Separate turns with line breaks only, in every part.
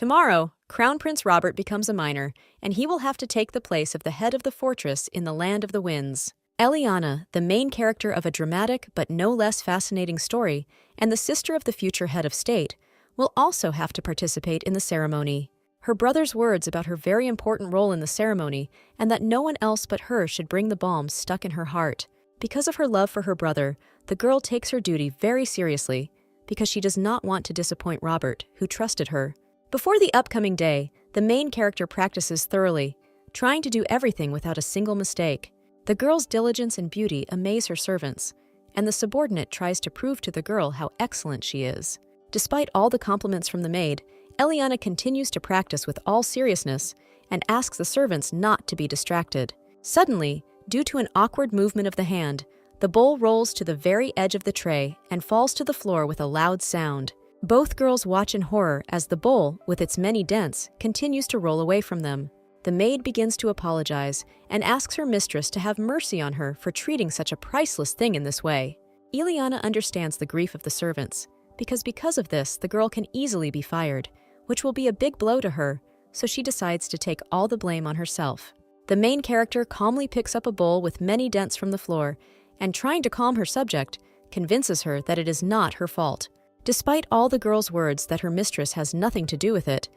Tomorrow, Crown Prince Robert becomes a minor, and he will have to take the place of the head of the fortress in the Land of the Winds. Eliana, the main character of a dramatic but no less fascinating story, and the sister of the future head of state, will also have to participate in the ceremony. Her brother's words about her very important role in the ceremony and that no one else but her should bring the balm stuck in her heart. Because of her love for her brother, the girl takes her duty very seriously because she does not want to disappoint Robert, who trusted her. Before the upcoming day, the main character practices thoroughly, trying to do everything without a single mistake. The girl's diligence and beauty amaze her servants, and the subordinate tries to prove to the girl how excellent she is. Despite all the compliments from the maid, Eliana continues to practice with all seriousness and asks the servants not to be distracted. Suddenly, due to an awkward movement of the hand, the bowl rolls to the very edge of the tray and falls to the floor with a loud sound. Both girls watch in horror as the bowl, with its many dents, continues to roll away from them. The maid begins to apologize and asks her mistress to have mercy on her for treating such a priceless thing in this way. Eliana understands the grief of the servants, because of this, the girl can easily be fired, which will be a big blow to her, so she decides to take all the blame on herself. The main character calmly picks up a bowl with many dents from the floor and, trying to calm her subject, convinces her that it is not her fault. Despite all the girl's words that her mistress has nothing to do with it,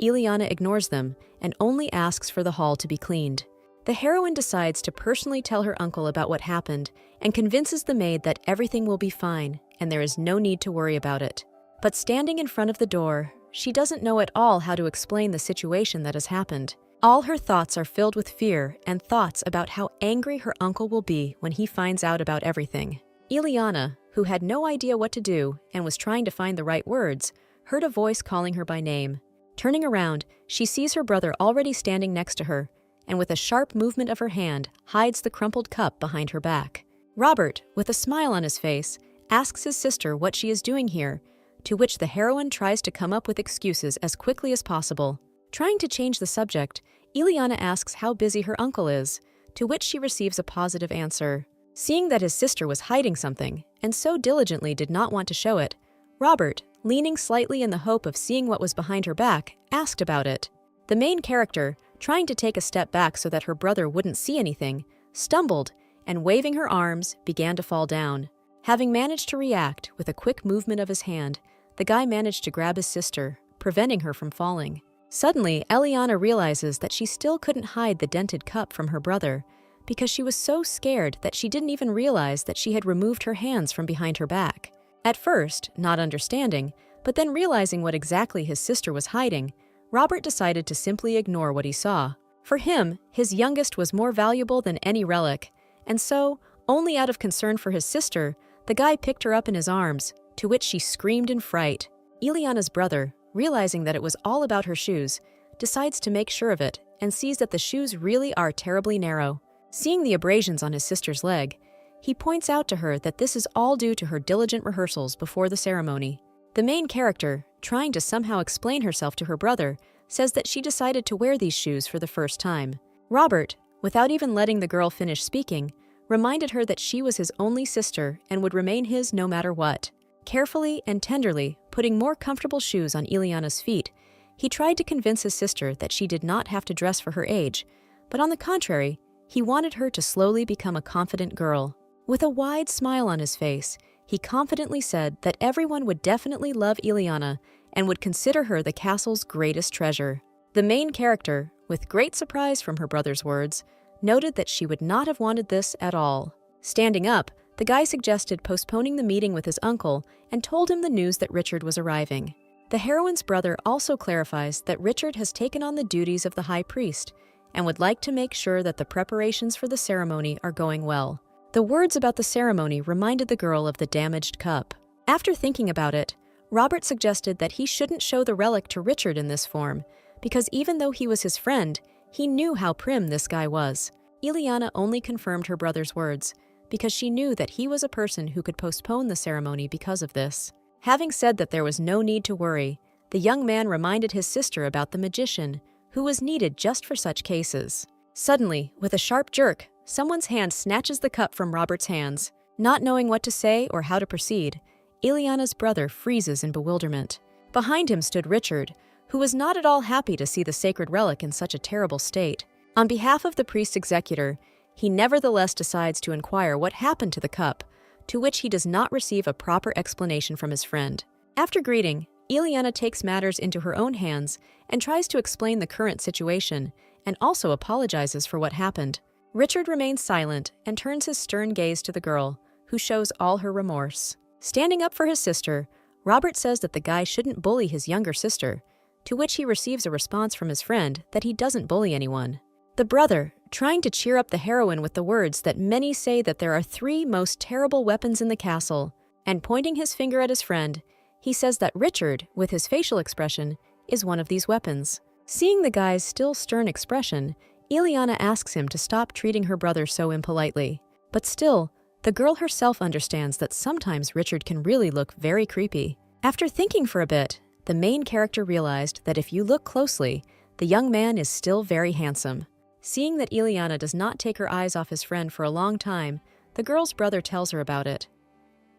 Eliana ignores them and only asks for the hall to be cleaned. The heroine decides to personally tell her uncle about what happened and convinces the maid that everything will be fine and there is no need to worry about it. But standing in front of the door, she doesn't know at all how to explain the situation that has happened. All her thoughts are filled with fear and thoughts about how angry her uncle will be when he finds out about everything. Eliana, who had no idea what to do and was trying to find the right words, heard a voice calling her by name. Turning around, she sees her brother already standing next to her, and with a sharp movement of her hand, hides the crumpled cup behind her back. Robert, with a smile on his face, asks his sister what she is doing here, to which the heroine tries to come up with excuses as quickly as possible. Trying to change the subject, Eliana asks how busy her uncle is, to which she receives a positive answer. Seeing that his sister was hiding something, and so diligently did not want to show it, Robert, leaning slightly in the hope of seeing what was behind her back, asked about it. The main character, trying to take a step back so that her brother wouldn't see anything, stumbled and, waving her arms, began to fall down. Having managed to react with a quick movement of his hand, the guy managed to grab his sister, preventing her from falling. Suddenly, Eliana realizes that she still couldn't hide the dented cup from her brother, because she was so scared that she didn't even realize that she had removed her hands from behind her back. At first, not understanding, but then realizing what exactly his sister was hiding, Robert decided to simply ignore what he saw. For him, his youngest was more valuable than any relic, and so, only out of concern for his sister, the guy picked her up in his arms, to which she screamed in fright. Eliana's brother, realizing that it was all about her shoes, decides to make sure of it and sees that the shoes really are terribly narrow. Seeing the abrasions on his sister's leg, he points out to her that this is all due to her diligent rehearsals before the ceremony. The main character, trying to somehow explain herself to her brother, says that she decided to wear these shoes for the first time. Robert, without even letting the girl finish speaking, reminded her that she was his only sister and would remain his no matter what. Carefully and tenderly putting more comfortable shoes on Eliana's feet, he tried to convince his sister that she did not have to dress for her age, but on the contrary, he wanted her to slowly become a confident girl. With a wide smile on his face, he confidently said that everyone would definitely love Eliana and would consider her the castle's greatest treasure. The main character, with great surprise from her brother's words, noted that she would not have wanted this at all. Standing up, the guy suggested postponing the meeting with his uncle and told him the news that Richard was arriving. The heroine's brother also clarifies that Richard has taken on the duties of the high priest and would like to make sure that the preparations for the ceremony are going well. The words about the ceremony reminded the girl of the damaged cup. After thinking about it, Robert suggested that he shouldn't show the relic to Richard in this form, because even though he was his friend, he knew how prim this guy was. Eliana only confirmed her brother's words, because she knew that he was a person who could postpone the ceremony because of this. Having said that there was no need to worry, the young man reminded his sister about the magician, who was needed just for such cases. Suddenly, with a sharp jerk, someone's hand snatches the cup from Robert's hands. Not knowing what to say or how to proceed, Eliana's brother freezes in bewilderment. Behind him stood Richard, who was not at all happy to see the sacred relic in such a terrible state. On behalf of the priest's executor, he nevertheless decides to inquire what happened to the cup, to which he does not receive a proper explanation from his friend. After greeting, Ileana takes matters into her own hands and tries to explain the current situation, and also apologizes for what happened. Richard remains silent and turns his stern gaze to the girl, who shows all her remorse. Standing up for his sister, Robert says that the guy shouldn't bully his younger sister, to which he receives a response from his friend that he doesn't bully anyone. The brother, trying to cheer up the heroine with the words that many say that there are 3 most terrible weapons in the castle, and pointing his finger at his friend, he says that Richard, with his facial expression, is one of these weapons. Seeing the guy's still stern expression, Ileana asks him to stop treating her brother so impolitely. But still, the girl herself understands that sometimes Richard can really look very creepy. After thinking for a bit, the main character realized that if you look closely, the young man is still very handsome. Seeing that Ileana does not take her eyes off his friend for a long time, the girl's brother tells her about it.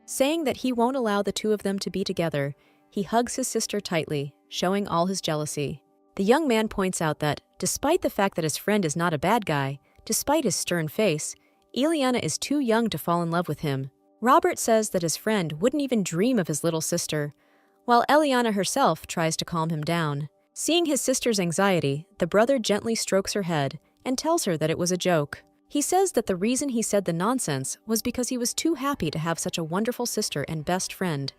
Saying that he won't allow the two of them to be together, he hugs his sister tightly, showing all his jealousy. The young man points out that, despite the fact that his friend is not a bad guy, despite his stern face, Ileana is too young to fall in love with him. Robert says that his friend wouldn't even dream of his little sister, while Ileana herself tries to calm him down. Seeing his sister's anxiety, the brother gently strokes her head and tells her that it was a joke. He says that the reason he said the nonsense was because he was too happy to have such a wonderful sister and best friend,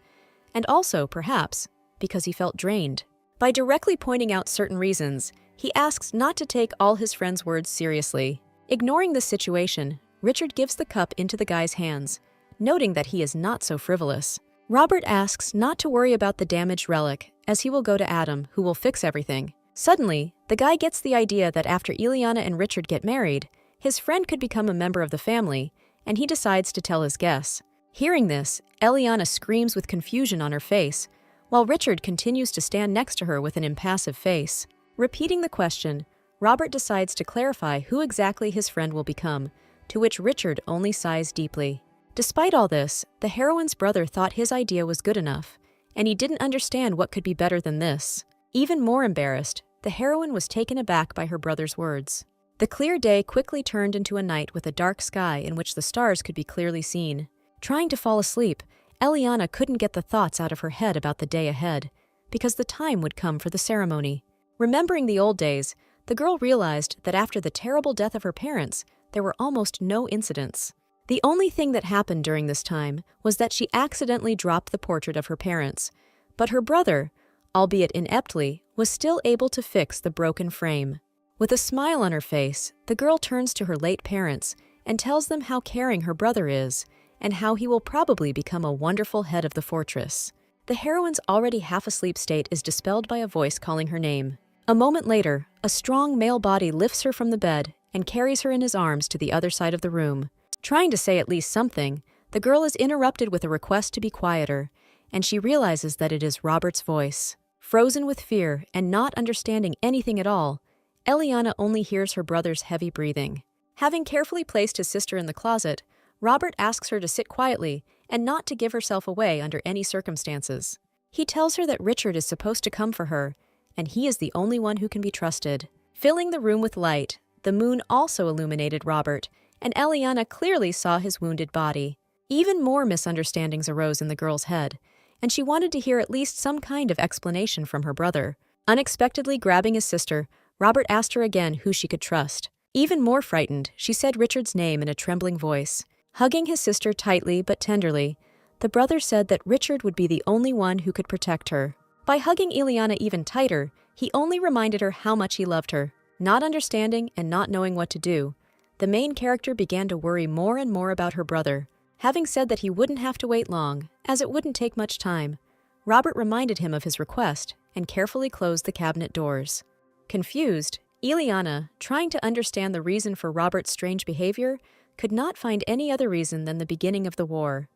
and also, perhaps, because he felt drained. By directly pointing out certain reasons, he asks not to take all his friend's words seriously. Ignoring this situation, Richard gives the cup into the guy's hands, noting that he is not so frivolous. Robert asks not to worry about the damaged relic, as he will go to Adam, who will fix everything. Suddenly, the guy gets the idea that after Ileana and Richard get married, his friend could become a member of the family, and he decides to tell his guests. Hearing this, Ileana screams with confusion on her face, while Richard continues to stand next to her with an impassive face. Repeating the question, Robert decides to clarify who exactly his friend will become, to which Richard only sighs deeply. Despite all this, the heroine's brother thought his idea was good enough, and he didn't understand what could be better than this. Even more embarrassed, the heroine was taken aback by her brother's words. The clear day quickly turned into a night with a dark sky in which the stars could be clearly seen. Trying to fall asleep, Ileana couldn't get the thoughts out of her head about the day ahead, because the time would come for the ceremony. Remembering the old days, the girl realized that after the terrible death of her parents, there were almost no incidents. The only thing that happened during this time was that she accidentally dropped the portrait of her parents, but her brother, albeit ineptly, was still able to fix the broken frame. With a smile on her face, the girl turns to her late parents and tells them how caring her brother is, and how he will probably become a wonderful head of the fortress. The heroine's already half-asleep state is dispelled by a voice calling her name. A moment later, a strong male body lifts her from the bed and carries her in his arms to the other side of the room. Trying to say at least something, the girl is interrupted with a request to be quieter, and she realizes that it is Robert's voice. Frozen with fear and not understanding anything at all, Ileana only hears her brother's heavy breathing. Having carefully placed his sister in the closet, Robert asks her to sit quietly and not to give herself away under any circumstances. He tells her that Richard is supposed to come for her, and he is the only one who can be trusted. Filling the room with light, the moon also illuminated Robert, and Ileana clearly saw his wounded body. Even more misunderstandings arose in the girl's head, and she wanted to hear at least some kind of explanation from her brother. Unexpectedly grabbing his sister, Robert asked her again who she could trust. Even more frightened, she said Richard's name in a trembling voice. Hugging his sister tightly but tenderly, the brother said that Richard would be the only one who could protect her. By hugging Ileana even tighter, he only reminded her how much he loved her. Not understanding and not knowing what to do, the main character began to worry more and more about her brother. Having said that he wouldn't have to wait long, as it wouldn't take much time, Robert reminded him of his request and carefully closed the cabinet doors. Confused, Ileana, trying to understand the reason for Robert's strange behavior, could not find any other reason than the beginning of the war.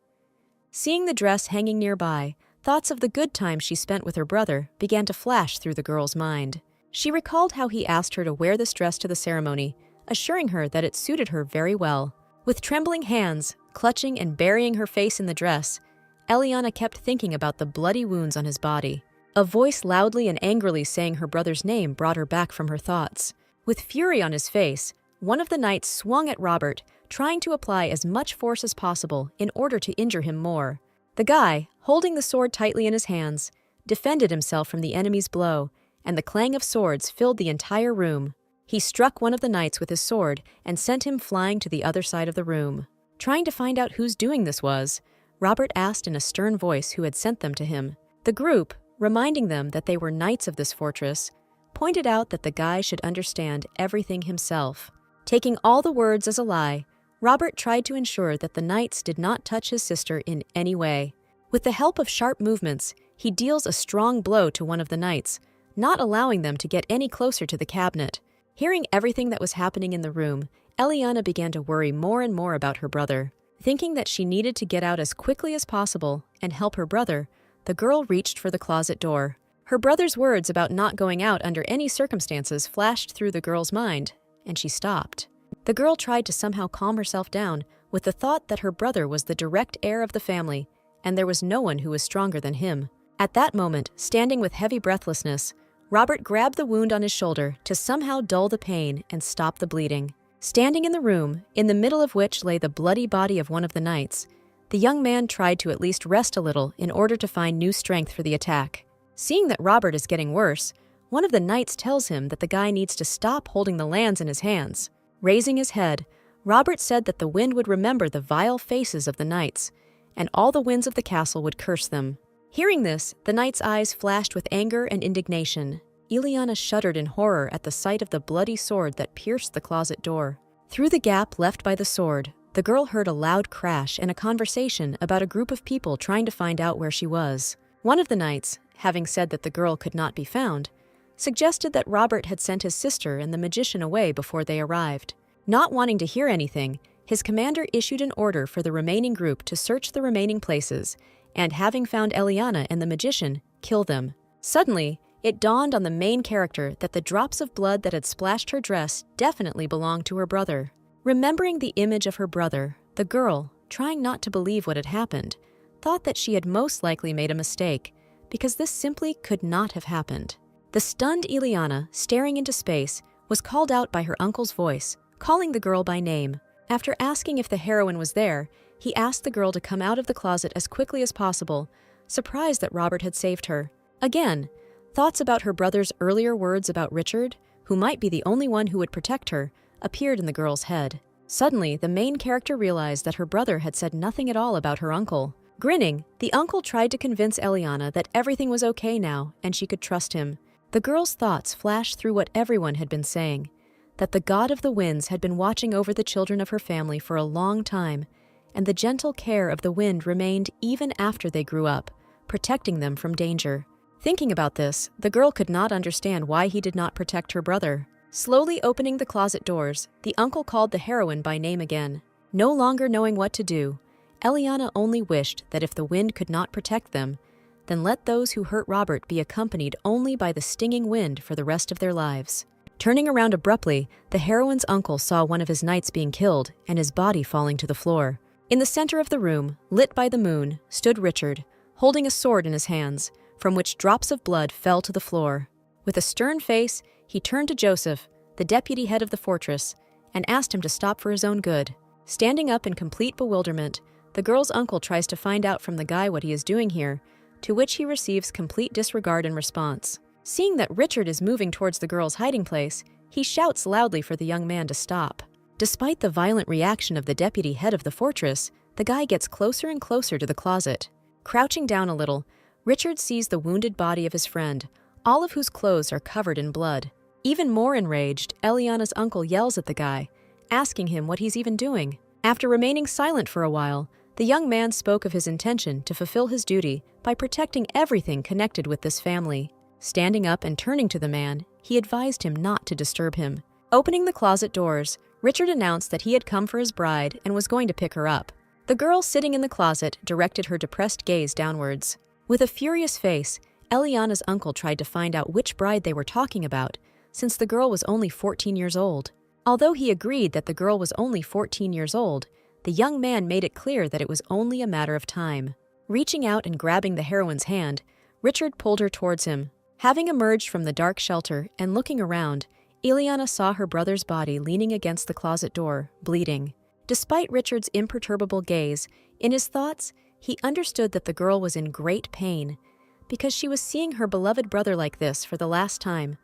Seeing the dress hanging nearby, thoughts of the good times she spent with her brother began to flash through the girl's mind. She recalled how he asked her to wear this dress to the ceremony, assuring her that it suited her very well. With trembling hands, clutching and burying her face in the dress, Ileana kept thinking about the bloody wounds on his body. A voice loudly and angrily saying her brother's name brought her back from her thoughts. With fury on his face, one of the knights swung at Robert, trying to apply as much force as possible in order to injure him more. The guy, holding the sword tightly in his hands, defended himself from the enemy's blow, and the clang of swords filled the entire room. He struck one of the knights with his sword and sent him flying to the other side of the room. Trying to find out whose doing this was, Robert asked in a stern voice who had sent them to him. The group, reminding them that they were knights of this fortress, pointed out that the guy should understand everything himself. Taking all the words as a lie, Robert tried to ensure that the knights did not touch his sister in any way. With the help of sharp movements, he deals a strong blow to one of the knights, not allowing them to get any closer to the cabinet. Hearing everything that was happening in the room, Eliana began to worry more and more about her brother. Thinking that she needed to get out as quickly as possible and help her brother, the girl reached for the closet door. Her brother's words about not going out under any circumstances flashed through the girl's mind, and she stopped. The girl tried to somehow calm herself down with the thought that her brother was the direct heir of the family, and there was no one who was stronger than him. At that moment, standing with heavy breathlessness, Robert grabbed the wound on his shoulder to somehow dull the pain and stop the bleeding. Standing in the room, in the middle of which lay the bloody body of one of the knights, the young man tried to at least rest a little in order to find new strength for the attack. Seeing that Robert is getting worse, one of the knights tells him that the guy needs to stop holding the lands in his hands. Raising his head, Robert said that the wind would remember the vile faces of the knights, and all the winds of the castle would curse them. Hearing this, the knight's eyes flashed with anger and indignation. Eliana shuddered in horror at the sight of the bloody sword that pierced the closet door. Through the gap left by the sword, the girl heard a loud crash and a conversation about a group of people trying to find out where she was. One of the knights, having said that the girl could not be found, suggested that Robert had sent his sister and the magician away before they arrived. Not wanting to hear anything, his commander issued an order for the remaining group to search the remaining places, and having found Eliana and the magician, kill them. Suddenly, it dawned on the main character that the drops of blood that had splashed her dress definitely belonged to her brother. Remembering the image of her brother, the girl, trying not to believe what had happened, thought that she had most likely made a mistake, because this simply could not have happened. The stunned Eliana, staring into space, was called out by her uncle's voice, calling the girl by name. After asking if the heroine was there, he asked the girl to come out of the closet as quickly as possible, surprised that Robert had saved her. Again, thoughts about her brother's earlier words about Richard, who might be the only one who would protect her, appeared in the girl's head. Suddenly, the main character realized that her brother had said nothing at all about her uncle. Grinning, the uncle tried to convince Eliana that everything was okay now and she could trust him. The girl's thoughts flashed through what everyone had been saying, that the god of the winds had been watching over the children of her family for a long time, and the gentle care of the wind remained even after they grew up, protecting them from danger. Thinking about this, the girl could not understand why he did not protect her brother. Slowly opening the closet doors, the uncle called the heroine by name again. No longer knowing what to do, Eliana only wished that if the wind could not protect them, then let those who hurt Robert be accompanied only by the stinging wind for the rest of their lives. Turning around abruptly, the heroine's uncle saw one of his knights being killed and his body falling to the floor. In the center of the room, lit by the moon, stood Richard, holding a sword in his hands, from which drops of blood fell to the floor. With a stern face, he turned to Joseph, the deputy head of the fortress, and asked him to stop for his own good. Standing up in complete bewilderment, the girl's uncle tries to find out from the guy what he is doing here, to which he receives complete disregard in response. Seeing that Richard is moving towards the girl's hiding place, he shouts loudly for the young man to stop. Despite the violent reaction of the deputy head of the fortress, the guy gets closer and closer to the closet. Crouching down a little, Richard sees the wounded body of his friend, all of whose clothes are covered in blood. Even more enraged, Eliana's uncle yells at the guy, asking him what he's even doing. After remaining silent for a while, the young man spoke of his intention to fulfill his duty by protecting everything connected with this family. Standing up and turning to the man, he advised him not to disturb him. Opening the closet doors, Richard announced that he had come for his bride and was going to pick her up. The girl sitting in the closet directed her depressed gaze downwards. With a furious face, Eliana's uncle tried to find out which bride they were talking about, since the girl was only 14 years old. Although he agreed that the girl was only 14 years old, the young man made it clear that it was only a matter of time. Reaching out and grabbing the heroine's hand, Richard pulled her towards him. Having emerged from the dark shelter and looking around, Ileana saw her brother's body leaning against the closet door, bleeding. Despite Richard's imperturbable gaze, in his thoughts, he understood that the girl was in great pain, because she was seeing her beloved brother like this for the last time,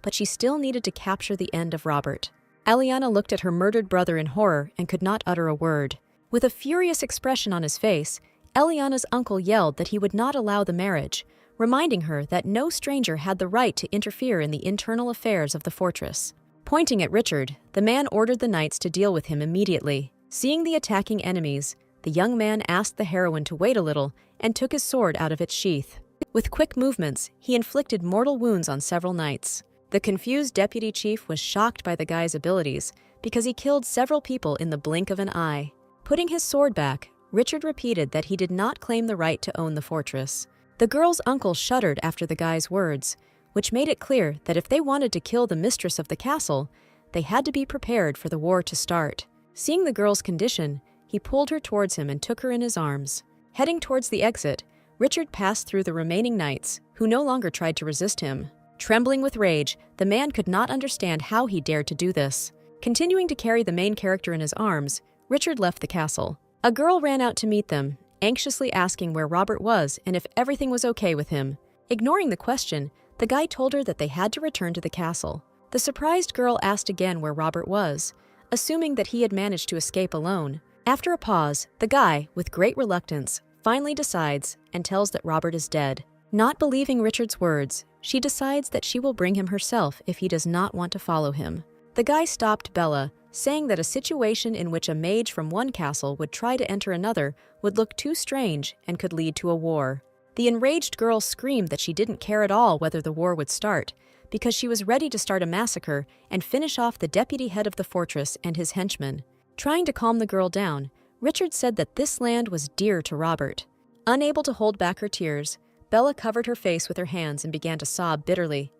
but she still needed to capture the end of Robert. Ileana looked at her murdered brother in horror and could not utter a word. With a furious expression on his face, Ileana's uncle yelled that he would not allow the marriage, reminding her that no stranger had the right to interfere in the internal affairs of the fortress. Pointing at Richard, the man ordered the knights to deal with him immediately. Seeing the attacking enemies, the young man asked the heroine to wait a little and took his sword out of its sheath. With quick movements, he inflicted mortal wounds on several knights. The confused deputy chief was shocked by the guy's abilities because he killed several people in the blink of an eye. Putting his sword back, Richard repeated that he did not claim the right to own the fortress. The girl's uncle shuddered after the guy's words, which made it clear that if they wanted to kill the mistress of the castle, they had to be prepared for the war to start. Seeing the girl's condition, he pulled her towards him and took her in his arms. Heading towards the exit, Richard passed through the remaining knights, who no longer tried to resist him. Trembling with rage, the man could not understand how he dared to do this. Continuing to carry the main character in his arms, Richard left the castle. A girl ran out to meet them, anxiously asking where Robert was and if everything was okay with him. Ignoring the question, the guy told her that they had to return to the castle. The surprised girl asked again where Robert was, assuming that he had managed to escape alone. After a pause, the guy, with great reluctance, finally decides and tells that Robert is dead. Not believing Richard's words, she decides that she will bring him herself if he does not want to follow him. The guy stopped Bella, saying that a situation in which a mage from one castle would try to enter another would look too strange and could lead to a war. The enraged girl screamed that she didn't care at all whether the war would start, because she was ready to start a massacre and finish off the deputy head of the fortress and his henchmen. Trying to calm the girl down, Richard said that this land was dear to Robert. Unable to hold back her tears, Bella covered her face with her hands and began to sob bitterly.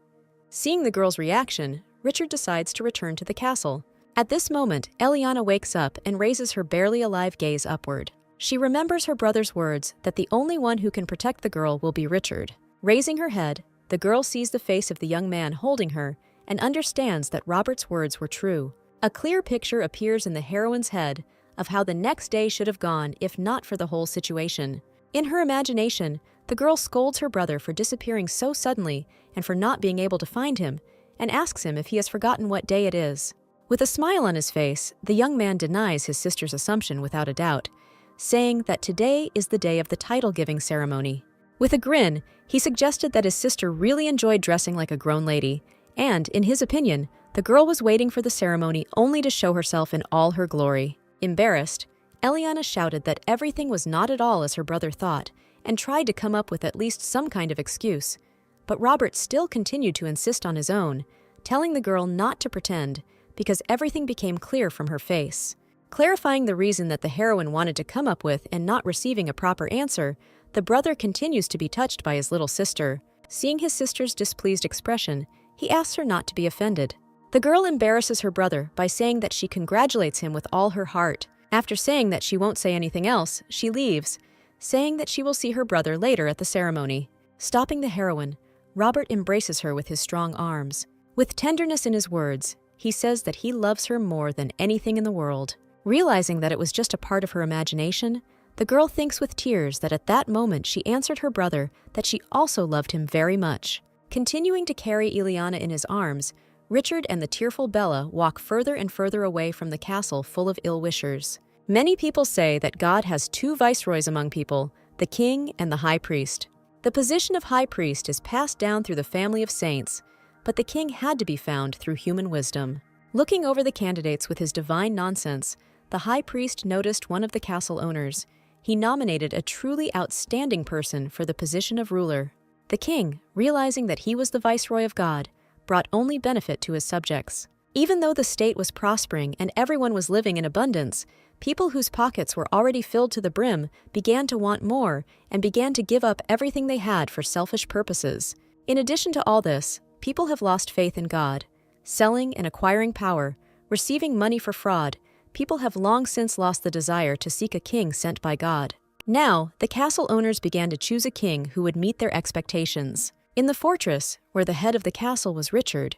Seeing the girl's reaction, Richard decides to return to the castle. At this moment, Ileana wakes up and raises her barely alive gaze upward. She remembers her brother's words that the only one who can protect the girl will be Richard. Raising her head, the girl sees the face of the young man holding her and understands that Robert's words were true. A clear picture appears in the heroine's head of how the next day should have gone if not for the whole situation. In her imagination, the girl scolds her brother for disappearing so suddenly and for not being able to find him, and asks him if he has forgotten what day it is. With a smile on his face, the young man denies his sister's assumption without a doubt, saying that today is the day of the title-giving ceremony. With a grin, he suggested that his sister really enjoyed dressing like a grown lady, and, in his opinion, the girl was waiting for the ceremony only to show herself in all her glory. Embarrassed, Ileana shouted that everything was not at all as her brother thought, and tried to come up with at least some kind of excuse. But Robert still continued to insist on his own, telling the girl not to pretend, because everything became clear from her face. Clarifying the reason that the heroine wanted to come up with and not receiving a proper answer, the brother continues to be touched by his little sister. Seeing his sister's displeased expression, he asks her not to be offended. The girl embarrasses her brother by saying that she congratulates him with all her heart. After saying that she won't say anything else, she leaves, saying that she will see her brother later at the ceremony. Stopping the heroine, Robert embraces her with his strong arms. With tenderness in his words, he says that he loves her more than anything in the world. Realizing that it was just a part of her imagination, the girl thinks with tears that at that moment she answered her brother that she also loved him very much. Continuing to carry Ileana in his arms, Richard and the tearful Bella walk further and further away from the castle full of ill-wishers. Many people say that God has two viceroys among people, the king and the high priest. The position of high priest is passed down through the family of saints, but the king had to be found through human wisdom. Looking over the candidates with his divine nonsense, the high priest noticed one of the castle owners. He nominated a truly outstanding person for the position of ruler. The king, realizing that he was the viceroy of God, brought only benefit to his subjects. Even though the state was prospering and everyone was living in abundance, people whose pockets were already filled to the brim began to want more and began to give up everything they had for selfish purposes. In addition to all this, people have lost faith in God. Selling and acquiring power, receiving money for fraud, people have long since lost the desire to seek a king sent by God. Now, the castle owners began to choose a king who would meet their expectations. In the fortress, where the head of the castle was Richard,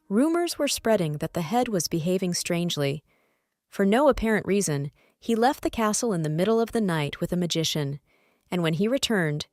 rumors were spreading that the head was behaving strangely. For no apparent reason, he left the castle in the middle of the night with a magician, and when he returned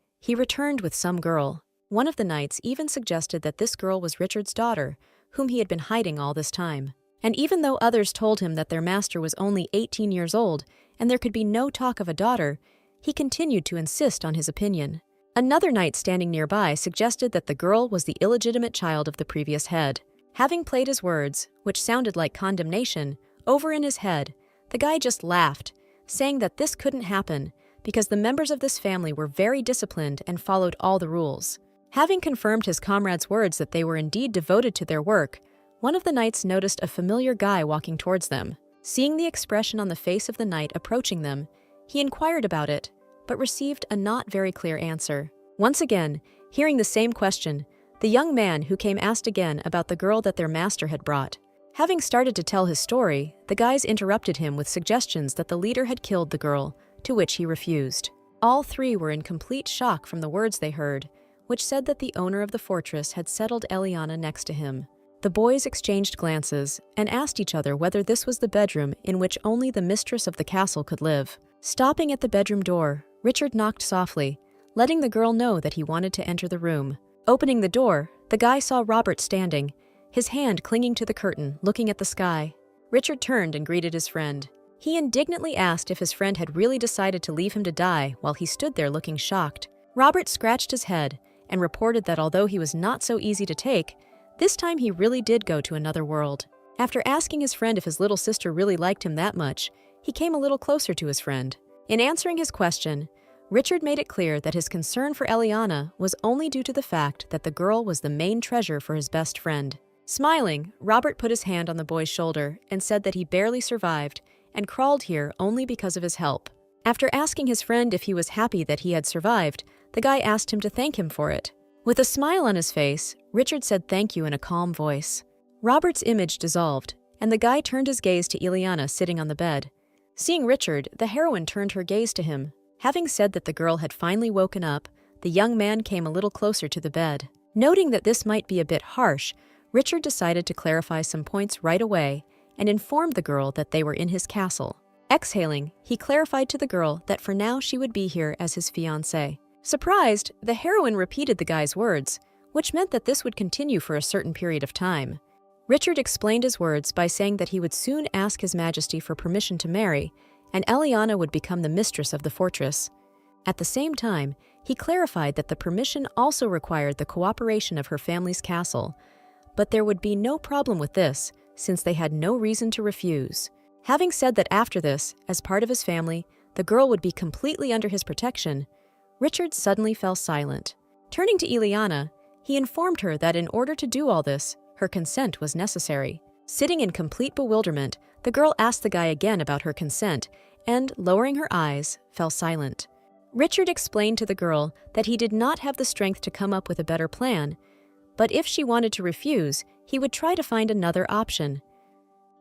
with some girl. One of the knights even suggested that this girl was Richard's daughter, whom he had been hiding all this time. And even though others told him that their master was only 18 years old and there could be no talk of a daughter, he continued to insist on his opinion. Another knight standing nearby suggested that the girl was the illegitimate child of the previous head. Having played his words, which sounded like condemnation, over in his head, the guy just laughed, saying that this couldn't happen because the members of this family were very disciplined and followed all the rules. Having confirmed his comrade's words that they were indeed devoted to their work, one of the knights noticed a familiar guy walking towards them. Seeing the expression on the face of the knight approaching them, he inquired about it, but received a not very clear answer. Once again, hearing the same question, the young man who came asked again about the girl that their master had brought. Having started to tell his story, the guys interrupted him with suggestions that the leader had killed the girl, to which he refused. All three were in complete shock from the words they heard, which said that the owner of the fortress had settled Eliana next to him. The boys exchanged glances and asked each other whether this was the bedroom in which only the mistress of the castle could live. Stopping at the bedroom door, Richard knocked softly, letting the girl know that he wanted to enter the room. Opening the door, the guy saw Robert standing, his hand clinging to the curtain, looking at the sky. Richard turned and greeted his friend. He indignantly asked if his friend had really decided to leave him to die while he stood there looking shocked. Robert scratched his head and reported that although he was not so easy to take, this time he really did go to another world. After asking his friend if his little sister really liked him that much, he came a little closer to his friend. In answering his question, Richard made it clear that his concern for Eliana was only due to the fact that the girl was the main treasure for his best friend. Smiling, Robert put his hand on the boy's shoulder and said that he barely survived and crawled here only because of his help. After asking his friend if he was happy that he had survived, the guy asked him to thank him for it. With a smile on his face, Richard said thank you in a calm voice. Robert's image dissolved, and the guy turned his gaze to Eliana sitting on the bed. Seeing Richard, the heroine turned her gaze to him. Having said that the girl had finally woken up, the young man came a little closer to the bed. Noting that this might be a bit harsh, Richard decided to clarify some points right away and informed the girl that they were in his castle. Exhaling, he clarified to the girl that for now she would be here as his fiancée. Surprised, the heroine repeated the guy's words, which meant that this would continue for a certain period of time. Richard explained his words by saying that he would soon ask His Majesty for permission to marry, and Eliana would become the mistress of the fortress. At the same time, he clarified that the permission also required the cooperation of her family's castle, but there would be no problem with this, since they had no reason to refuse. Having said that after this, as part of his family, the girl would be completely under his protection, Richard suddenly fell silent. Turning to Eliana, he informed her that in order to do all this, her consent was necessary. Sitting in complete bewilderment, the girl asked the guy again about her consent and, lowering her eyes, fell silent. Richard explained to the girl that he did not have the strength to come up with a better plan, but if she wanted to refuse, he would try to find another option.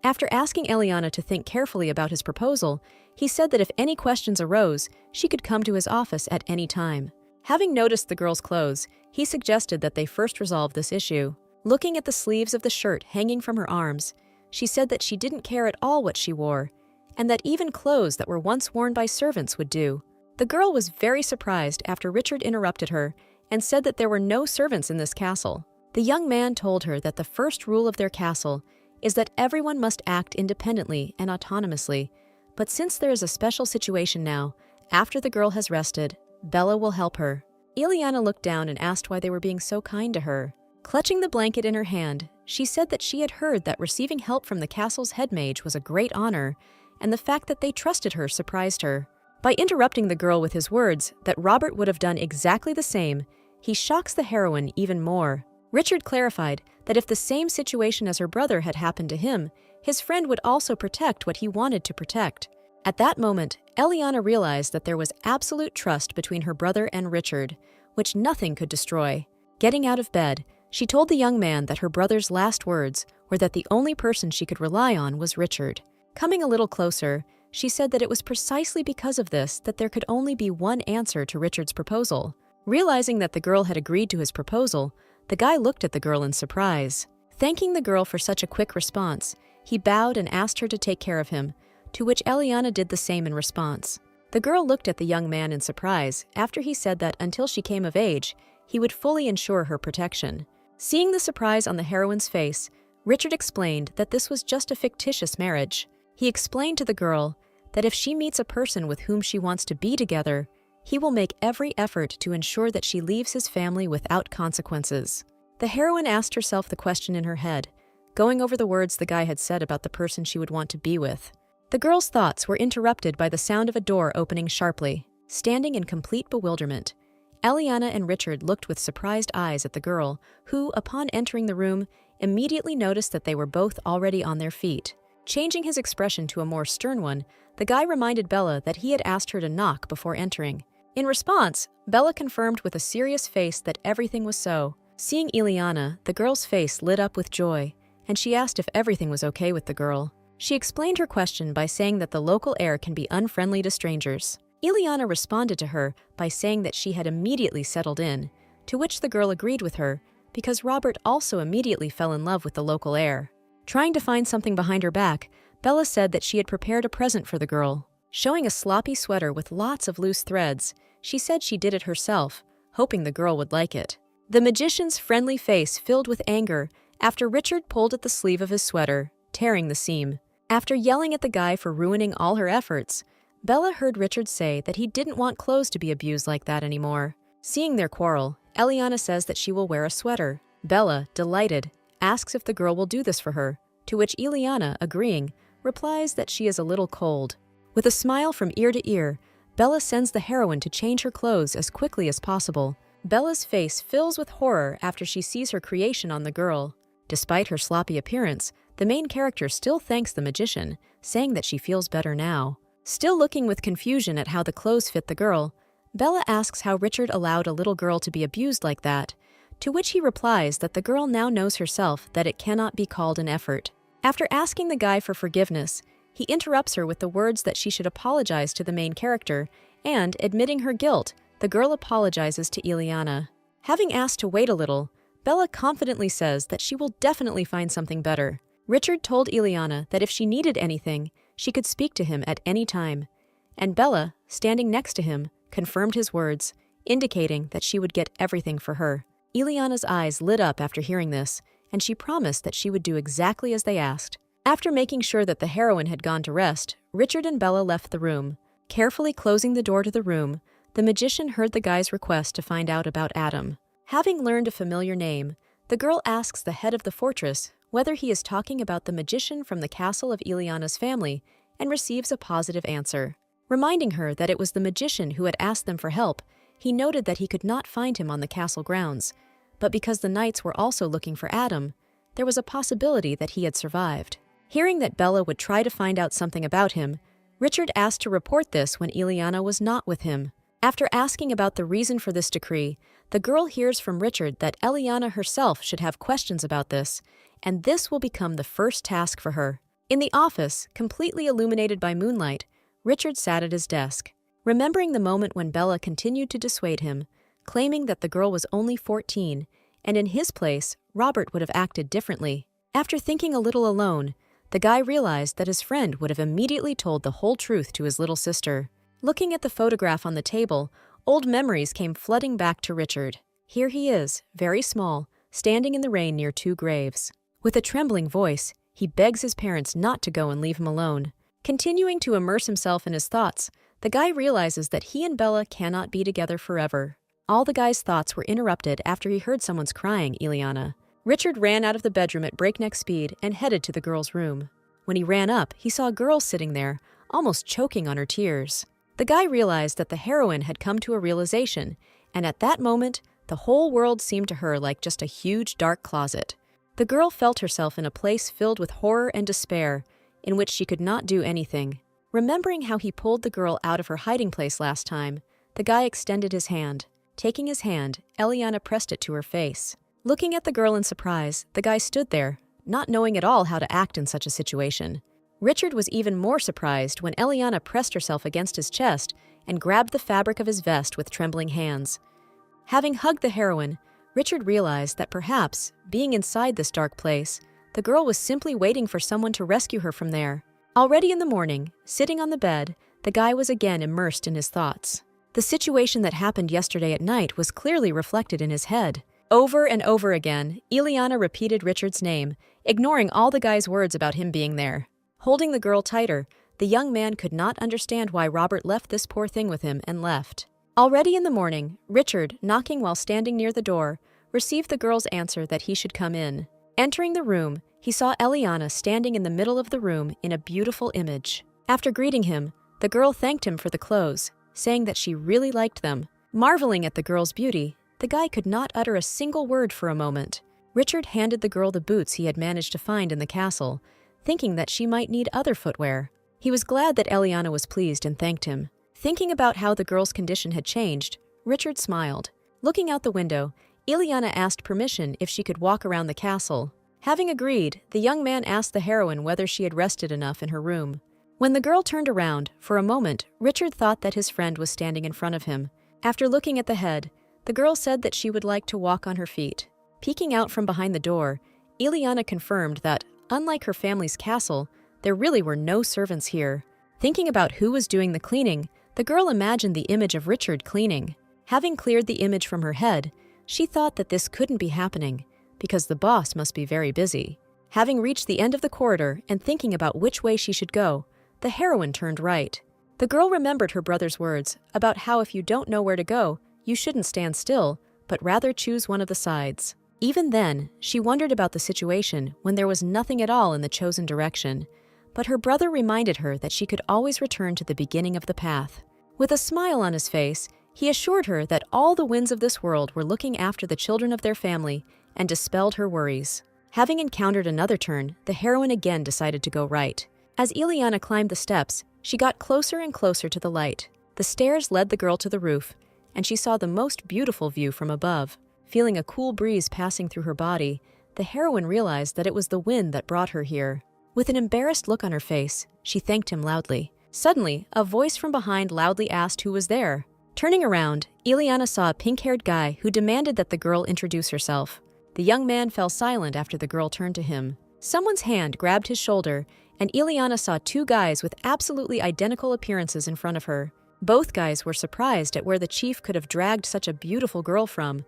After asking Eliana to think carefully about his proposal, he said that if any questions arose, she could come to his office at any time. Having noticed the girl's clothes, he suggested that they first resolve this issue. Looking at the sleeves of the shirt hanging from her arms, she said that she didn't care at all what she wore, and that even clothes that were once worn by servants would do. The girl was very surprised after Richard interrupted her and said that there were no servants in this castle. The young man told her that the first rule of their castle is that everyone must act independently and autonomously, but since there is a special situation now, after the girl has rested, Bella will help her. Eliana looked down and asked why they were being so kind to her. Clutching the blanket in her hand, she said that she had heard that receiving help from the castle's head mage was a great honor, and the fact that they trusted her surprised her. By interrupting the girl with his words that Robert would have done exactly the same, he shocks the heroine even more. Richard clarified that if the same situation as her brother had happened to him, his friend would also protect what he wanted to protect. At that moment, Eliana realized that there was absolute trust between her brother and Richard, which nothing could destroy. Getting out of bed, she told the young man that her brother's last words were that the only person she could rely on was Richard. Coming a little closer, She said that it was precisely because of this that there could only be one answer to Richard's proposal. Realizing that the girl had agreed to his proposal, the guy looked at the girl in surprise. Thanking the girl for such a quick response, he bowed and asked her to take care of him, to which Eliana did the same in response. The girl looked at the young man in surprise after he said that until she came of age, he would fully ensure her protection. Seeing the surprise on the heroine's face, Richard explained that this was just a fictitious marriage. He explained to the girl that if she meets a person with whom she wants to be together, he will make every effort to ensure that she leaves his family without consequences. The heroine asked herself the question in her head, going over the words the guy had said about the person she would want to be with. The girl's thoughts were interrupted by the sound of a door opening sharply. Standing in complete bewilderment, Eliana and Richard looked with surprised eyes at the girl, who, upon entering the room, immediately noticed that they were both already on their feet. Changing his expression to a more stern one, the guy reminded Bella that he had asked her to knock before entering. In response, Bella confirmed with a serious face that everything was so. Seeing Eliana, the girl's face lit up with joy, and she asked if everything was okay with the girl. She explained her question by saying that the local air can be unfriendly to strangers. Eliana responded to her by saying that she had immediately settled in, to which the girl agreed with her, because Robert also immediately fell in love with the local air. Trying to find something behind her back, Bella said that she had prepared a present for the girl. Showing a sloppy sweater with lots of loose threads, she said she did it herself, hoping the girl would like it. The magician's friendly face filled with anger after Richard pulled at the sleeve of his sweater, tearing the seam. After yelling at the guy for ruining all her efforts, Bella heard Richard say that he didn't want clothes to be abused like that anymore. Seeing their quarrel, Eliana says that she will wear a sweater. Bella, delighted, asks if the girl will do this for her, to which Eliana, agreeing, replies that she is a little cold. With a smile from ear to ear, Bella sends the heroine to change her clothes as quickly as possible. Bella's face fills with horror after she sees her creation on the girl. Despite her sloppy appearance, the main character still thanks the magician, saying that she feels better now. Still looking with confusion at how the clothes fit the girl, Bella asks how Richard allowed a little girl to be abused like that, to which he replies that the girl now knows herself that it cannot be called an effort. After asking the guy for forgiveness, he interrupts her with the words that she should apologize to the main character, and, admitting her guilt, the girl apologizes to Eliana. Having asked to wait a little, Bella confidently says that she will definitely find something better. Richard told Eliana that if she needed anything, she could speak to him at any time, and Bella, standing next to him, confirmed his words, indicating that she would get everything for her. Eliana's eyes lit up after hearing this, and she promised that she would do exactly as they asked. After making sure that the heroine had gone to rest, Richard and Bella left the room. Carefully closing the door to the room, the magician heard the guy's request to find out about Adam. Having learned a familiar name, the girl asks the head of the fortress whether he is talking about the magician from the castle of Eliana's family, and receives a positive answer. Reminding her that it was the magician who had asked them for help, he noted that he could not find him on the castle grounds, but because the knights were also looking for Adam, there was a possibility that he had survived. Hearing that Bella would try to find out something about him, Richard asked to report this when Eliana was not with him. After asking about the reason for this decree, the girl hears from Richard that Eliana herself should have questions about this, and this will become the first task for her. In the office, completely illuminated by moonlight, Richard sat at his desk. Remembering the moment when Bella continued to dissuade him, claiming that the girl was only 14, and in his place, Robert would have acted differently. After thinking a little alone, the guy realized that his friend would have immediately told the whole truth to his little sister. Looking at the photograph on the table, old memories came flooding back to Richard. Here he is, very small, standing in the rain near two graves. With a trembling voice, he begs his parents not to go and leave him alone. Continuing to immerse himself in his thoughts, the guy realizes that he and Bella cannot be together forever. All the guy's thoughts were interrupted after he heard someone's crying, Eliana. Richard ran out of the bedroom at breakneck speed and headed to the girl's room. When he ran up, he saw a girl sitting there, almost choking on her tears. The guy realized that the heroine had come to a realization, and at that moment, the whole world seemed to her like just a huge dark closet. The girl felt herself in a place filled with horror and despair, in which she could not do anything. Remembering how he pulled the girl out of her hiding place last time, the guy extended his hand. Taking his hand, Eliana pressed it to her face. Looking at the girl in surprise, the guy stood there, not knowing at all how to act in such a situation. Richard was even more surprised when Eliana pressed herself against his chest and grabbed the fabric of his vest with trembling hands. Having hugged the heroine, Richard realized that perhaps, being inside this dark place, the girl was simply waiting for someone to rescue her from there. Already in the morning, sitting on the bed, the guy was again immersed in his thoughts. The situation that happened yesterday at night was clearly reflected in his head. Over and over again, Eliana repeated Richard's name, ignoring all the guy's words about him being there. Holding the girl tighter, the young man could not understand why Robert left this poor thing with him and left. Already in the morning, Richard, knocking while standing near the door, received the girl's answer that he should come in. Entering the room, he saw Eliana standing in the middle of the room in a beautiful image. After greeting him, the girl thanked him for the clothes, saying that she really liked them. Marveling at the girl's beauty, the guy could not utter a single word for a moment. Richard handed the girl the boots he had managed to find in the castle, thinking that she might need other footwear. He was glad that Eliana was pleased and thanked him. Thinking about how the girl's condition had changed, Richard smiled. Looking out the window, Eliana asked permission if she could walk around the castle. Having agreed, the young man asked the heroine whether she had rested enough in her room. When the girl turned around, for a moment, Richard thought that his friend was standing in front of him. After looking at the head, the girl said that she would like to walk on her feet. Peeking out from behind the door, Eliana confirmed that, unlike her family's castle, there really were no servants here. Thinking about who was doing the cleaning, the girl imagined the image of Richard cleaning. Having cleared the image from her head, she thought that this couldn't be happening, because the boss must be very busy. Having reached the end of the corridor and thinking about which way she should go, the heroine turned right. The girl remembered her brother's words about how if you don't know where to go, you shouldn't stand still, but rather choose one of the sides. Even then, she wondered about the situation when there was nothing at all in the chosen direction, but her brother reminded her that she could always return to the beginning of the path. With a smile on his face, he assured her that all the winds of this world were looking after the children of their family and dispelled her worries. Having encountered another turn, the heroine again decided to go right. As Eliana climbed the steps, she got closer and closer to the light. The stairs led the girl to the roof, and she saw the most beautiful view from above. Feeling a cool breeze passing through her body, the heroine realized that it was the wind that brought her here. With an embarrassed look on her face, she thanked him loudly. Suddenly, a voice from behind loudly asked who was there. Turning around, Eliana saw a pink-haired guy who demanded that the girl introduce herself. The young man fell silent after the girl turned to him. Someone's hand grabbed his shoulder, and Eliana saw two guys with absolutely identical appearances in front of her. Both guys were surprised at where the chief could have dragged such a beautiful girl from,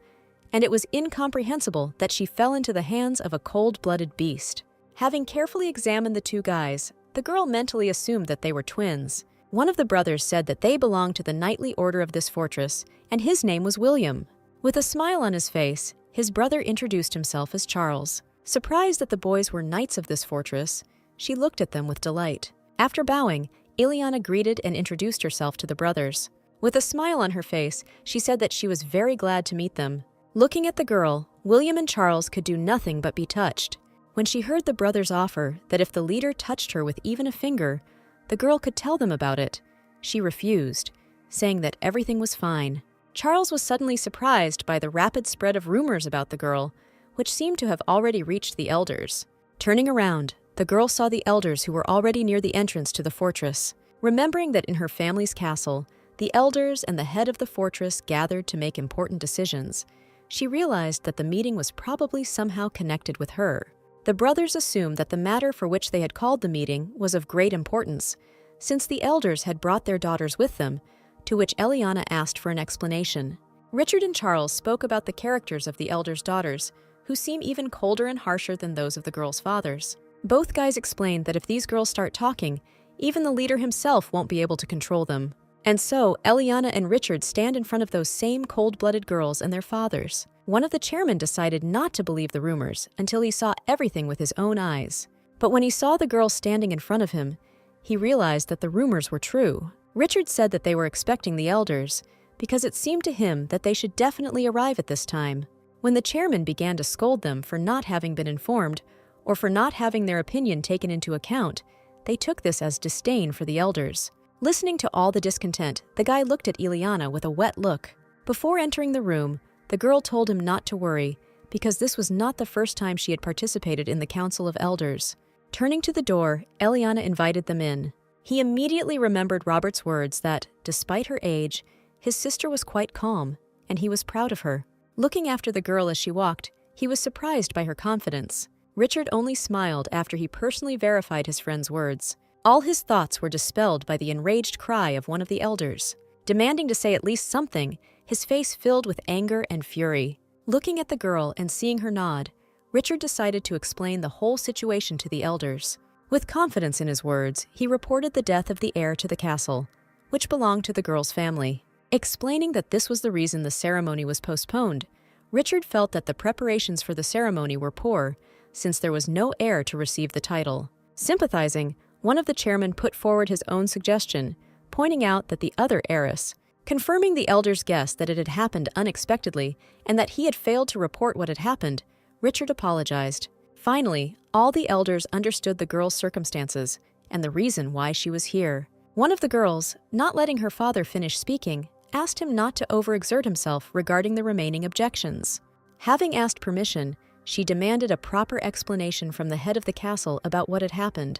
and it was incomprehensible that she fell into the hands of a cold-blooded beast. Having carefully examined the two guys, the girl mentally assumed that they were twins. One of the brothers said that they belonged to the knightly order of this fortress, and his name was William. With a smile on his face, his brother introduced himself as Charles. Surprised that the boys were knights of this fortress, she looked at them with delight. After bowing, Eliana greeted and introduced herself to the brothers. With a smile on her face, she said that she was very glad to meet them. Looking at the girl, William and Charles could do nothing but be touched. When she heard the brothers offer that if the leader touched her with even a finger, the girl could tell them about it, she refused, saying that everything was fine. Charles was suddenly surprised by the rapid spread of rumors about the girl, which seemed to have already reached the elders. Turning around, the girl saw the elders who were already near the entrance to the fortress. Remembering that in her family's castle, the elders and the head of the fortress gathered to make important decisions, she realized that the meeting was probably somehow connected with her. The brothers assumed that the matter for which they had called the meeting was of great importance, since the elders had brought their daughters with them, to which Eliana asked for an explanation. Richard and Charles spoke about the characters of the elders' daughters, who seem even colder and harsher than those of the girls' fathers. Both guys explained that if these girls start talking, even the leader himself won't be able to control them. And so, Eliana and Richard stand in front of those same cold-blooded girls and their fathers. One of the chairmen decided not to believe the rumors until he saw everything with his own eyes. But when he saw the girls standing in front of him, he realized that the rumors were true. Richard said that they were expecting the elders, because it seemed to him that they should definitely arrive at this time. When the chairman began to scold them for not having been informed, or for not having their opinion taken into account, they took this as disdain for the elders. Listening to all the discontent, the guy looked at Eliana with a wet look. Before entering the room, the girl told him not to worry, because this was not the first time she had participated in the Council of Elders. Turning to the door, Eliana invited them in. He immediately remembered Robert's words that, despite her age, his sister was quite calm, and he was proud of her. Looking after the girl as she walked, he was surprised by her confidence. Richard only smiled after he personally verified his friend's words. All his thoughts were dispelled by the enraged cry of one of the elders. Demanding to say at least something, his face filled with anger and fury. Looking at the girl and seeing her nod, Richard decided to explain the whole situation to the elders. With confidence in his words, he reported the death of the heir to the castle, which belonged to the girl's family. Explaining that this was the reason the ceremony was postponed, Richard felt that the preparations for the ceremony were poor, since there was no heir to receive the title. Sympathizing, one of the chairmen put forward his own suggestion, pointing out that the other heiress, confirming the elders' guess that it had happened unexpectedly and that he had failed to report what had happened, Richard apologized. Finally, all the elders understood the girl's circumstances and the reason why she was here. One of the girls, not letting her father finish speaking, asked him not to overexert himself regarding the remaining objections. Having asked permission, she demanded a proper explanation from the head of the castle about what had happened.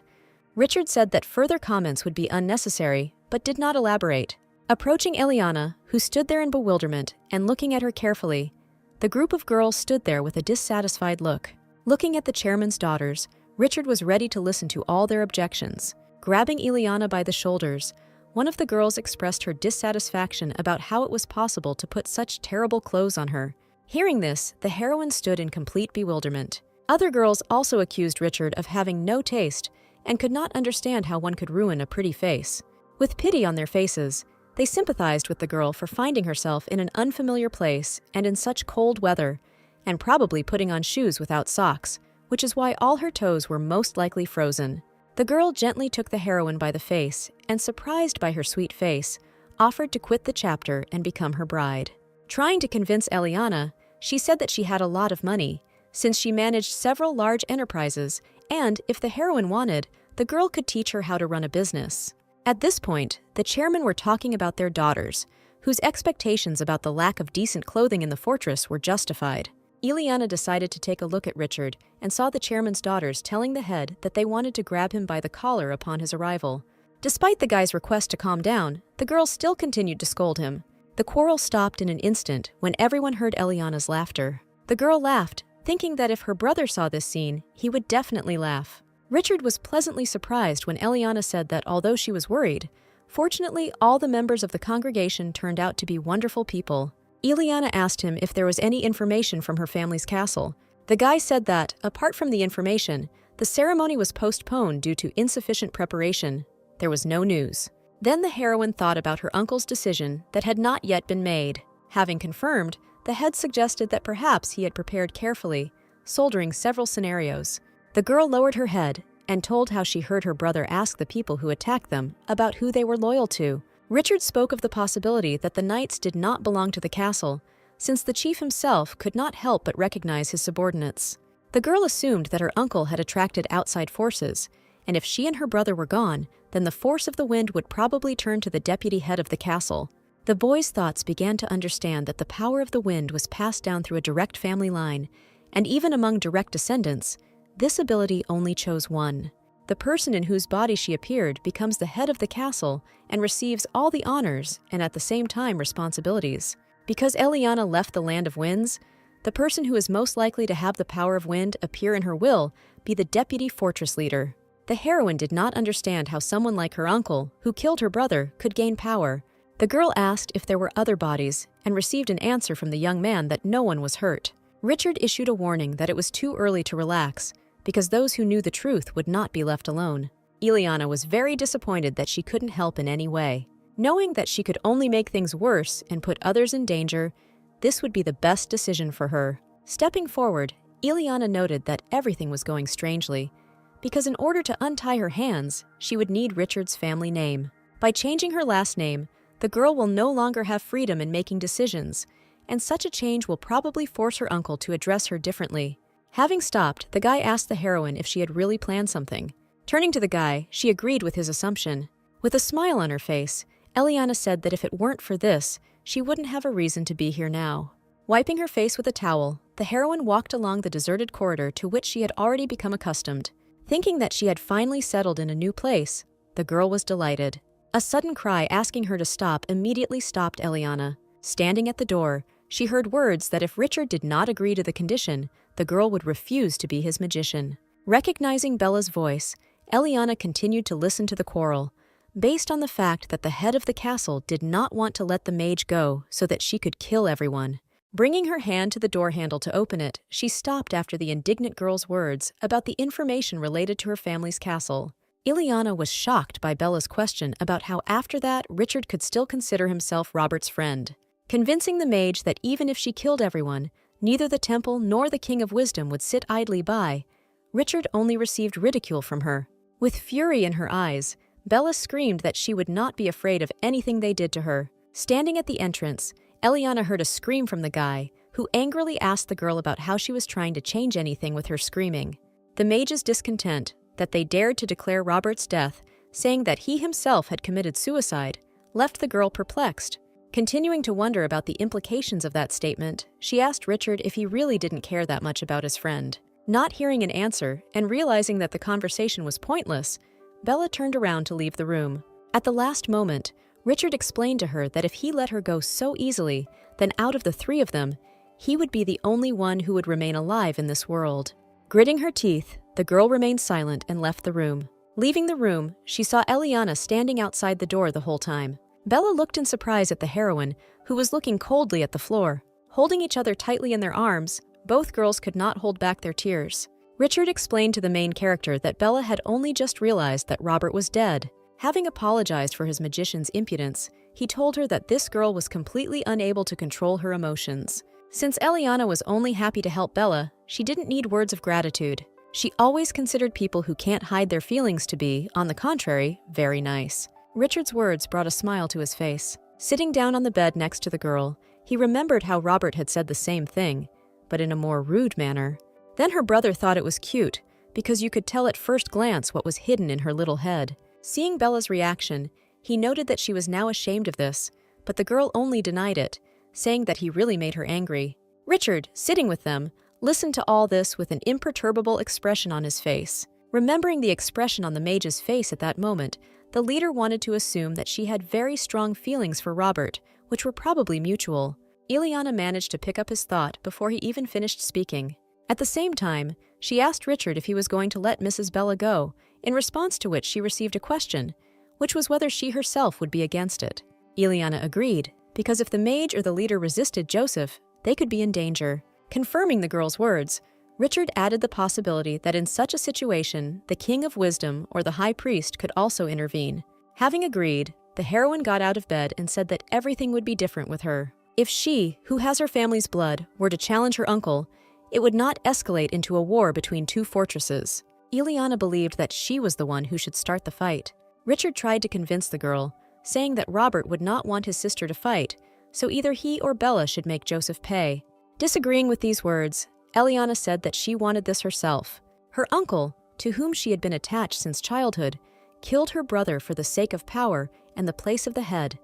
Richard said that further comments would be unnecessary, but did not elaborate. Approaching Eliana, who stood there in bewilderment, and looking at her carefully, the group of girls stood there with a dissatisfied look. Looking at the chairman's daughters, Richard was ready to listen to all their objections. Grabbing Eliana by the shoulders, one of the girls expressed her dissatisfaction about how it was possible to put such terrible clothes on her. Hearing this, the heroine stood in complete bewilderment. Other girls also accused Richard of having no taste and could not understand how one could ruin a pretty face. With pity on their faces, they sympathized with the girl for finding herself in an unfamiliar place and in such cold weather, and probably putting on shoes without socks, which is why all her toes were most likely frozen. The girl gently took the heroine by the face and, surprised by her sweet face, offered to quit the chapter and become her bride. Trying to convince Eliana, she said that she had a lot of money, since she managed several large enterprises, and, if the heroine wanted, the girl could teach her how to run a business. At this point, the chairmen were talking about their daughters, whose expectations about the lack of decent clothing in the fortress were justified. Eliana decided to take a look at Richard and saw the chairman's daughters telling the head that they wanted to grab him by the collar upon his arrival. Despite the guy's request to calm down, the girls still continued to scold him. The quarrel stopped in an instant when everyone heard Eliana's laughter. The girl laughed, thinking that if her brother saw this scene, he would definitely laugh. Richard was pleasantly surprised when Eliana said that although she was worried, fortunately all the members of the congregation turned out to be wonderful people. Eliana asked him if there was any information from her family's castle. The guy said that, apart from the information, the ceremony was postponed due to insufficient preparation. There was no news. Then the heroine thought about her uncle's decision that had not yet been made. Having confirmed, the head suggested that perhaps he had prepared carefully, soldering several scenarios. The girl lowered her head and told how she heard her brother ask the people who attacked them about who they were loyal to. Richard spoke of the possibility that the knights did not belong to the castle, since the chief himself could not help but recognize his subordinates. The girl assumed that her uncle had attracted outside forces, and if she and her brother were gone, then the force of the wind would probably turn to the deputy head of the castle. The boy's thoughts began to understand that the power of the wind was passed down through a direct family line, and even among direct descendants, this ability only chose one. The person in whose body she appeared becomes the head of the castle and receives all the honors and at the same time responsibilities. Because Eliana left the land of winds, the person who is most likely to have the power of wind appear in her will be the deputy fortress leader. The heroine did not understand how someone like her uncle, who killed her brother, could gain power. The girl asked if there were other bodies and received an answer from the young man that no one was hurt. Richard issued a warning that it was too early to relax, because those who knew the truth would not be left alone. Eliana was very disappointed that she couldn't help in any way. Knowing that she could only make things worse and put others in danger, this would be the best decision for her. Stepping forward, Eliana noted that everything was going strangely, because in order to untie her hands, she would need Richard's family name. By changing her last name, the girl will no longer have freedom in making decisions, and such a change will probably force her uncle to address her differently. Having stopped, the guy asked the heroine if she had really planned something. Turning to the guy, she agreed with his assumption. With a smile on her face, Eliana said that if it weren't for this, she wouldn't have a reason to be here now. Wiping her face with a towel, the heroine walked along the deserted corridor to which she had already become accustomed. Thinking that she had finally settled in a new place, the girl was delighted. A sudden cry asking her to stop immediately stopped Eliana. Standing at the door, she heard words that if Richard did not agree to the condition, the girl would refuse to be his magician. Recognizing Bella's voice, Eliana continued to listen to the quarrel, based on the fact that the head of the castle did not want to let the mage go so that she could kill everyone. Bringing her hand to the door handle to open it, she stopped after the indignant girl's words about the information related to her family's castle. Ileana was shocked by Bella's question about how after that Richard could still consider himself Robert's friend. Convincing the mage that even if she killed everyone, neither the temple nor the King of Wisdom would sit idly by, Richard only received ridicule from her. With fury in her eyes, Bella screamed that she would not be afraid of anything they did to her. Standing at the entrance, Eliana heard a scream from the guy, who angrily asked the girl about how she was trying to change anything with her screaming. The mage's discontent that they dared to declare Robert's death, saying that he himself had committed suicide, left the girl perplexed. Continuing to wonder about the implications of that statement, she asked Richard if he really didn't care that much about his friend. Not hearing an answer and realizing that the conversation was pointless, Bella turned around to leave the room. At the last moment, Richard explained to her that if he let her go so easily, then out of the three of them, he would be the only one who would remain alive in this world. Gritting her teeth, the girl remained silent and left the room. Leaving the room, she saw Eliana standing outside the door the whole time. Bella looked in surprise at the heroine, who was looking coldly at the floor. Holding each other tightly in their arms, both girls could not hold back their tears. Richard explained to the main character that Bella had only just realized that Robert was dead. Having apologized for his magician's impudence, he told her that this girl was completely unable to control her emotions. Since Eliana was only happy to help Bella, she didn't need words of gratitude. She always considered people who can't hide their feelings to be, on the contrary, very nice. Richard's words brought a smile to his face. Sitting down on the bed next to the girl, he remembered how Robert had said the same thing, but in a more rude manner. Then her brother thought it was cute, because you could tell at first glance what was hidden in her little head. Seeing Bella's reaction, he noted that she was now ashamed of this, but the girl only denied it, saying that he really made her angry. Richard, sitting with them, listened to all this with an imperturbable expression on his face. Remembering the expression on the mage's face at that moment, the leader wanted to assume that she had very strong feelings for Robert, which were probably mutual. Ileana managed to pick up his thought before he even finished speaking. At the same time, she asked Richard if he was going to let Mrs. Bella go, in response to which she received a question, which was whether she herself would be against it. Ileana agreed, because if the mage or the leader resisted Joseph, they could be in danger. Confirming the girl's words, Richard added the possibility that in such a situation, the King of Wisdom or the High Priest could also intervene. Having agreed, the heroine got out of bed and said that everything would be different with her. If she, who has her family's blood, were to challenge her uncle, it would not escalate into a war between two fortresses. Ileana believed that she was the one who should start the fight. Richard tried to convince the girl, saying that Robert would not want his sister to fight, so either he or Bella should make Joseph pay. Disagreeing with these words, Eliana said that she wanted this herself. Her uncle, to whom she had been attached since childhood, killed her brother for the sake of power and the place of the head.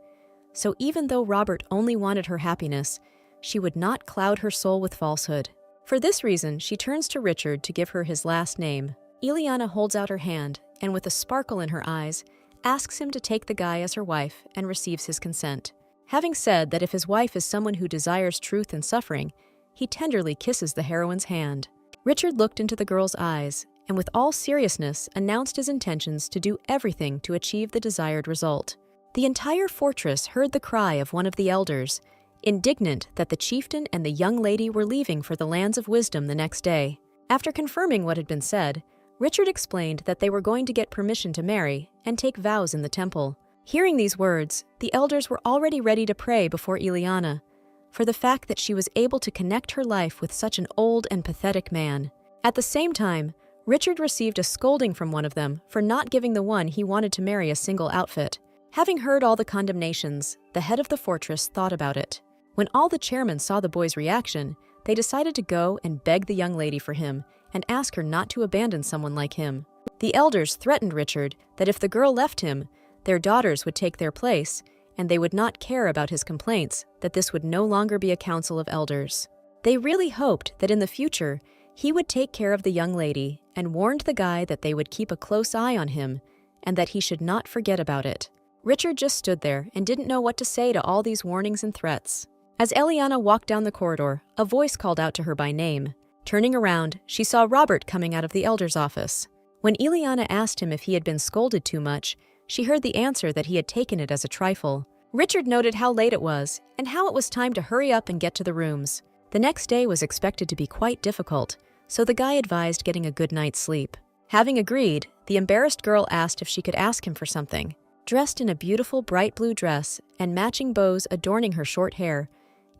So even though Robert only wanted her happiness, she would not cloud her soul with falsehood. For this reason, she turns to Richard to give her his last name. Ileana holds out her hand, and with a sparkle in her eyes, asks him to take the guy as her wife and receives his consent. Having said that if his wife is someone who desires truth and suffering, he tenderly kisses the heroine's hand. Richard looked into the girl's eyes, and with all seriousness announced his intentions to do everything to achieve the desired result. The entire fortress heard the cry of one of the elders, indignant that the chieftain and the young lady were leaving for the lands of wisdom the next day. After confirming what had been said, Richard explained that they were going to get permission to marry and take vows in the temple. Hearing these words, the elders were already ready to pray before Ileana, for the fact that she was able to connect her life with such an old and pathetic man. At the same time, Richard received a scolding from one of them for not giving the one he wanted to marry a single outfit. Having heard all the condemnations, the head of the fortress thought about it. When all the chairmen saw the boy's reaction, they decided to go and beg the young lady for him and ask her not to abandon someone like him. The elders threatened Richard that if the girl left him, their daughters would take their place, and they would not care about his complaints, that this would no longer be a council of elders. They really hoped that in the future, He would take care of the young lady and warned the guy that they would keep a close eye on him and that he should not forget about it. Richard just stood there and didn't know what to say to all these warnings and threats. As Eliana walked down the corridor, a voice called out to her by name. Turning around, she saw Robert coming out of the elder's office. When Eliana asked him if he had been scolded too much, she heard the answer that he had taken it as a trifle. Richard noted how late it was and how it was time to hurry up and get to the rooms. The next day was expected to be quite difficult, so the guy advised getting a good night's sleep. Having agreed, the embarrassed girl asked if she could ask him for something. Dressed in a beautiful bright blue dress and matching bows adorning her short hair,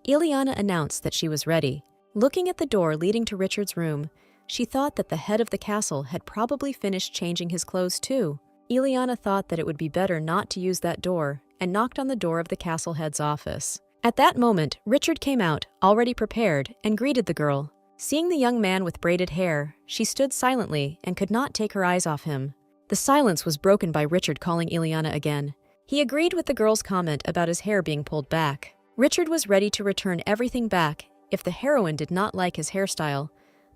Eliana announced that she was ready. Looking at the door leading to Richard's room, she thought that the head of the castle had probably finished changing his clothes too. Eliana thought that it would be better not to use that door and knocked on the door of the castle head's office. At that moment, Richard came out, already prepared, and greeted the girl. Seeing the young man with braided hair, she stood silently and could not take her eyes off him. The silence was broken by Richard calling Eliana again. He agreed with the girl's comment about his hair being pulled back. Richard was ready to return everything back if the heroine did not like his hairstyle,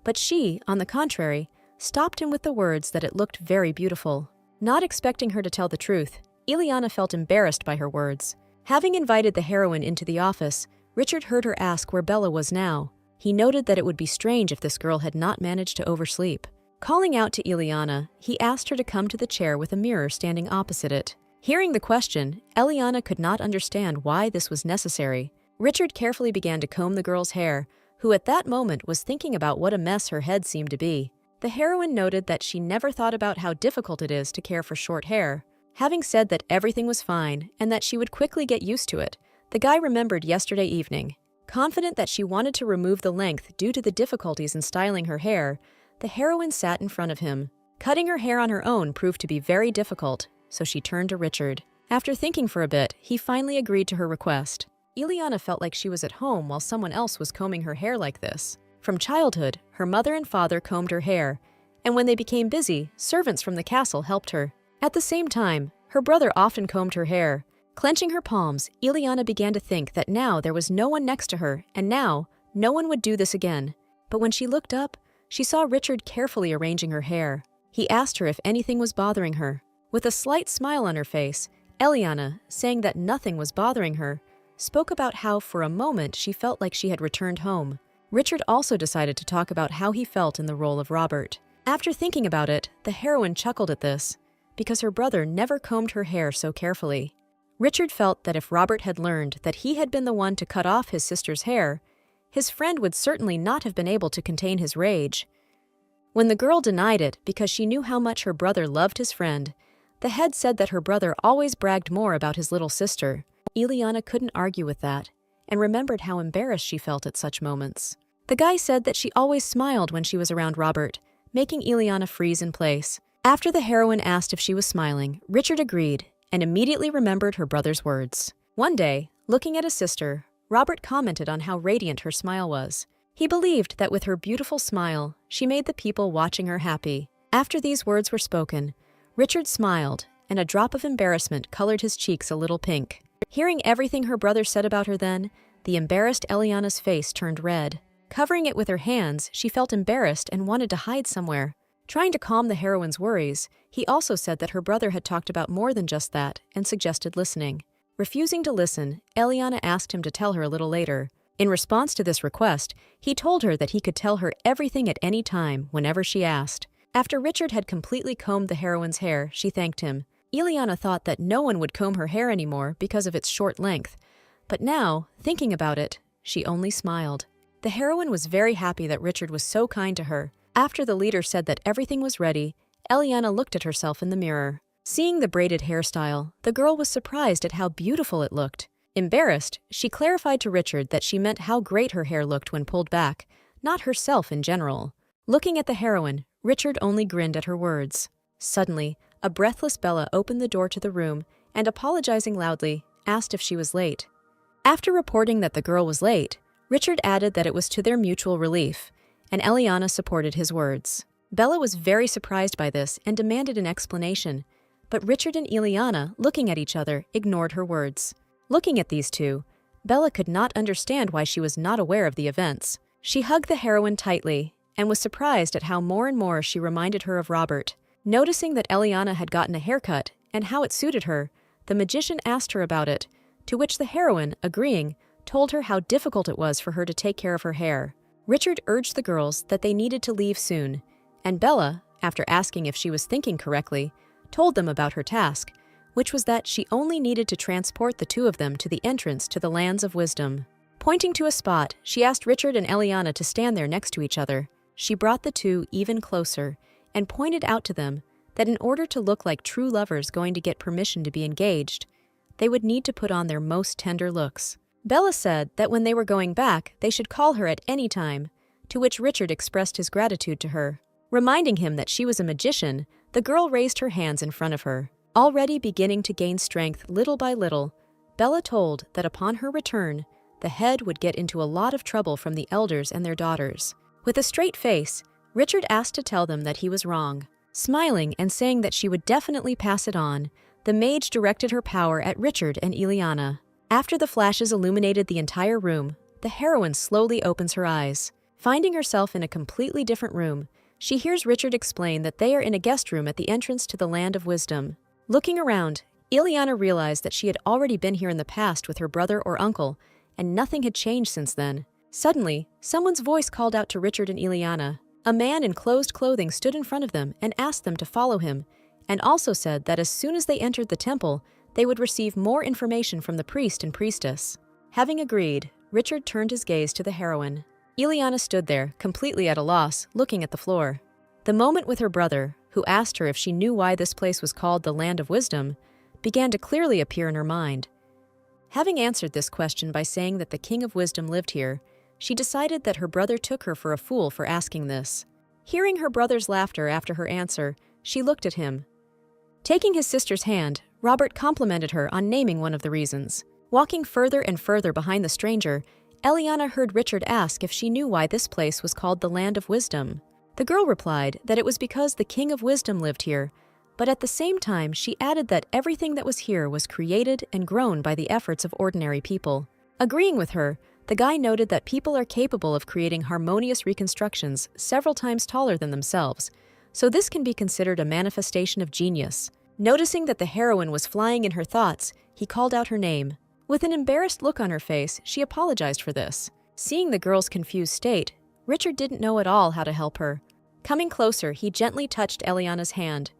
but she, on the contrary, stopped him with the words that it looked very beautiful. Not expecting her to tell the truth, Eliana felt embarrassed by her words. Having invited the heroine into the office, Richard heard her ask where Bella was now. He noted that it would be strange if this girl had not managed to oversleep. Calling out to Eliana, he asked her to come to the chair with a mirror standing opposite it. Hearing the question, Eliana could not understand why this was necessary. Richard carefully began to comb the girl's hair, who at that moment was thinking about what a mess her head seemed to be. The heroine noted that she never thought about how difficult it is to care for short hair. Having said that everything was fine and that she would quickly get used to it, the guy remembered yesterday evening. Confident that she wanted to remove the length due to the difficulties in styling her hair, the heroine sat in front of him. Cutting her hair on her own proved to be very difficult, so she turned to Richard. After thinking for a bit, he finally agreed to her request. Eliana felt like she was at home while someone else was combing her hair like this. From childhood, her mother and father combed her hair, and when they became busy, servants from the castle helped her. At the same time, her brother often combed her hair. Clenching her palms, Eliana began to think that now there was no one next to her, and now no one would do this again. But when she looked up, she saw Richard carefully arranging her hair. He asked her if anything was bothering her. With a slight smile on her face, Eliana, saying that nothing was bothering her, spoke about how for a moment she felt like she had returned home. Richard also decided to talk about how he felt in the role of Robert. After thinking about it, the heroine chuckled at this, because her brother never combed her hair so carefully. Richard felt that if Robert had learned that he had been the one to cut off his sister's hair, his friend would certainly not have been able to contain his rage. When the girl denied it because she knew how much her brother loved his friend, the head said that her brother always bragged more about his little sister. Eliana couldn't argue with that, and remembered how embarrassed she felt at such moments. The guy said that she always smiled when she was around Robert, making Eliana freeze in place. After the heroine asked if she was smiling, Richard agreed, and immediately remembered her brother's words. One day, looking at his sister, Robert commented on how radiant her smile was. He believed that with her beautiful smile, she made the people watching her happy. After these words were spoken, Richard smiled, and a drop of embarrassment colored his cheeks a little pink. Hearing everything her brother said about her then, the embarrassed Eliana's face turned red. Covering it with her hands, she felt embarrassed and wanted to hide somewhere. Trying to calm the heroine's worries, he also said that her brother had talked about more than just that and suggested listening. Refusing to listen, Eliana asked him to tell her a little later. In response to this request, he told her that he could tell her everything at any time, whenever she asked. After Richard had completely combed the heroine's hair, she thanked him. Eliana thought that no one would comb her hair anymore because of its short length. But now, thinking about it, she only smiled. The heroine was very happy that Richard was so kind to her. After the leader said that everything was ready, Eliana looked at herself in the mirror. Seeing the braided hairstyle, the girl was surprised at how beautiful it looked. Embarrassed, she clarified to Richard that she meant how great her hair looked when pulled back, not herself in general. Looking at the heroine, Richard only grinned at her words. Suddenly, a breathless Bella opened the door to the room and, apologizing loudly, asked if she was late. After reporting that the girl was late, Richard added that it was to their mutual relief, and Eliana supported his words. Bella was very surprised by this and demanded an explanation, but Richard and Eliana, looking at each other, ignored her words. Looking at these two, Bella could not understand why she was not aware of the events. She hugged the heroine tightly and was surprised at how more and more she reminded her of Robert. Noticing that Eliana had gotten a haircut and how it suited her, the magician asked her about it, to which the heroine, agreeing, told her how difficult it was for her to take care of her hair. Richard urged the girls that they needed to leave soon, and Bella, after asking if she was thinking correctly, told them about her task, which was that she only needed to transport the two of them to the entrance to the Lands of Wisdom. Pointing to a spot, she asked Richard and Eliana to stand there next to each other. She brought the two even closer and pointed out to them that in order to look like true lovers going to get permission to be engaged, they would need to put on their most tender looks. Bella said that when they were going back, they should call her at any time, to which Richard expressed his gratitude to her. Reminding him that she was a magician, the girl raised her hands in front of her. Already beginning to gain strength little by little, Bella told that upon her return, the head would get into a lot of trouble from the elders and their daughters. With a straight face, Richard asked to tell them that he was wrong. Smiling and saying that she would definitely pass it on, the mage directed her power at Richard and Eliana. After the flashes illuminated the entire room, the heroine slowly opens her eyes. Finding herself in a completely different room, she hears Richard explain that they are in a guest room at the entrance to the Land of Wisdom. Looking around, Eliana realized that she had already been here in the past with her brother or uncle, and nothing had changed since then. Suddenly, someone's voice called out to Richard and Eliana. A man in closed clothing stood in front of them and asked them to follow him, and also said that as soon as they entered the temple, they would receive more information from the priest and priestess. Having agreed, Richard turned his gaze to the heroine. Eliana stood there, completely at a loss, looking at the floor. The moment with her brother, who asked her if she knew why this place was called the Land of Wisdom, began to clearly appear in her mind. Having answered this question by saying that the King of Wisdom lived here, she decided that her brother took her for a fool for asking this. Hearing her brother's laughter after her answer, she looked at him. Taking his sister's hand, Robert complimented her on naming one of the reasons. Walking further and further behind the stranger, Eliana heard Richard ask if she knew why this place was called the Land of Wisdom. The girl replied that it was because the King of Wisdom lived here, but at the same time she added that everything that was here was created and grown by the efforts of ordinary people. Agreeing with her, the guy noted that people are capable of creating harmonious reconstructions several times taller than themselves, so this can be considered a manifestation of genius. Noticing that the heroine was flying in her thoughts, he called out her name. With an embarrassed look on her face, she apologized for this. Seeing the girl's confused state, Richard didn't know at all how to help her. Coming closer, he gently touched Eliana's hand.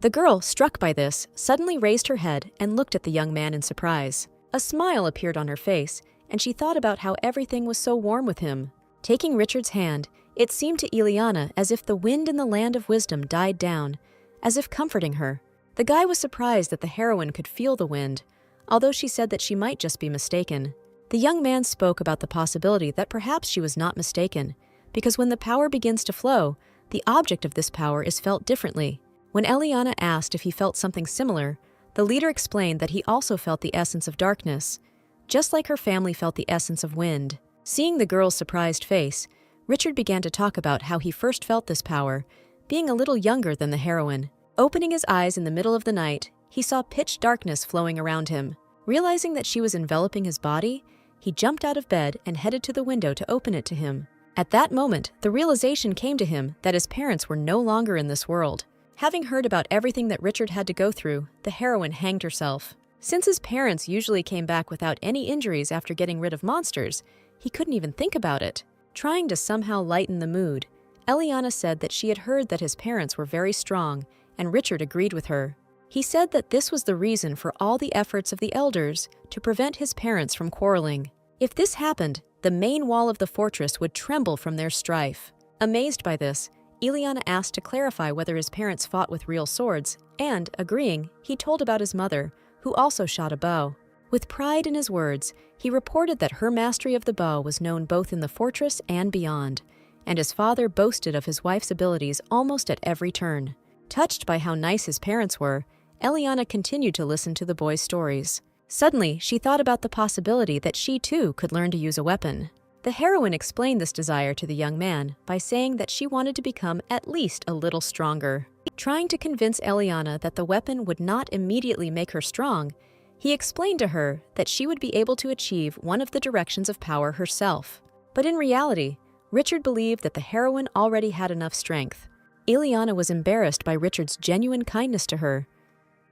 The girl, struck by this, suddenly raised her head and looked at the young man in surprise. A smile appeared on her face, and she thought about how everything was so warm with him. Taking Richard's hand, it seemed to Eliana as if the wind in the Land of Wisdom died down, as if comforting her. The guy was surprised that the heroine could feel the wind, although she said that she might just be mistaken. The young man spoke about the possibility that perhaps she was not mistaken, because when the power begins to flow, the object of this power is felt differently. When Eliana asked if he felt something similar, the leader explained that he also felt the essence of darkness, just like her family felt the essence of wind. Seeing the girl's surprised face, Richard began to talk about how he first felt this power, being a little younger than the heroine. Opening his eyes in the middle of the night, he saw pitch darkness flowing around him. Realizing that she was enveloping his body, he jumped out of bed and headed to the window to open it to him. At that moment, the realization came to him that his parents were no longer in this world. Having heard about everything that Richard had to go through, the heroine hanged herself. Since his parents usually came back without any injuries after getting rid of monsters, he couldn't even think about it. Trying to somehow lighten the mood, Eliana said that she had heard that his parents were very strong, and Richard agreed with her. He said that this was the reason for all the efforts of the elders to prevent his parents from quarreling. If this happened, the main wall of the fortress would tremble from their strife. Amazed by this, Eliana asked to clarify whether his parents fought with real swords, and, agreeing, he told about his mother, who also shot a bow. With pride in his words, he reported that her mastery of the bow was known both in the fortress and beyond, and his father boasted of his wife's abilities almost at every turn. Touched by how nice his parents were, Eliana continued to listen to the boy's stories. Suddenly, she thought about the possibility that she too could learn to use a weapon. The heroine explained this desire to the young man by saying that she wanted to become at least a little stronger. Trying to convince Eliana that the weapon would not immediately make her strong, he explained to her that she would be able to achieve one of the directions of power herself. But in reality, Richard believed that the heroine already had enough strength. Ileana was embarrassed by Richard's genuine kindness to her.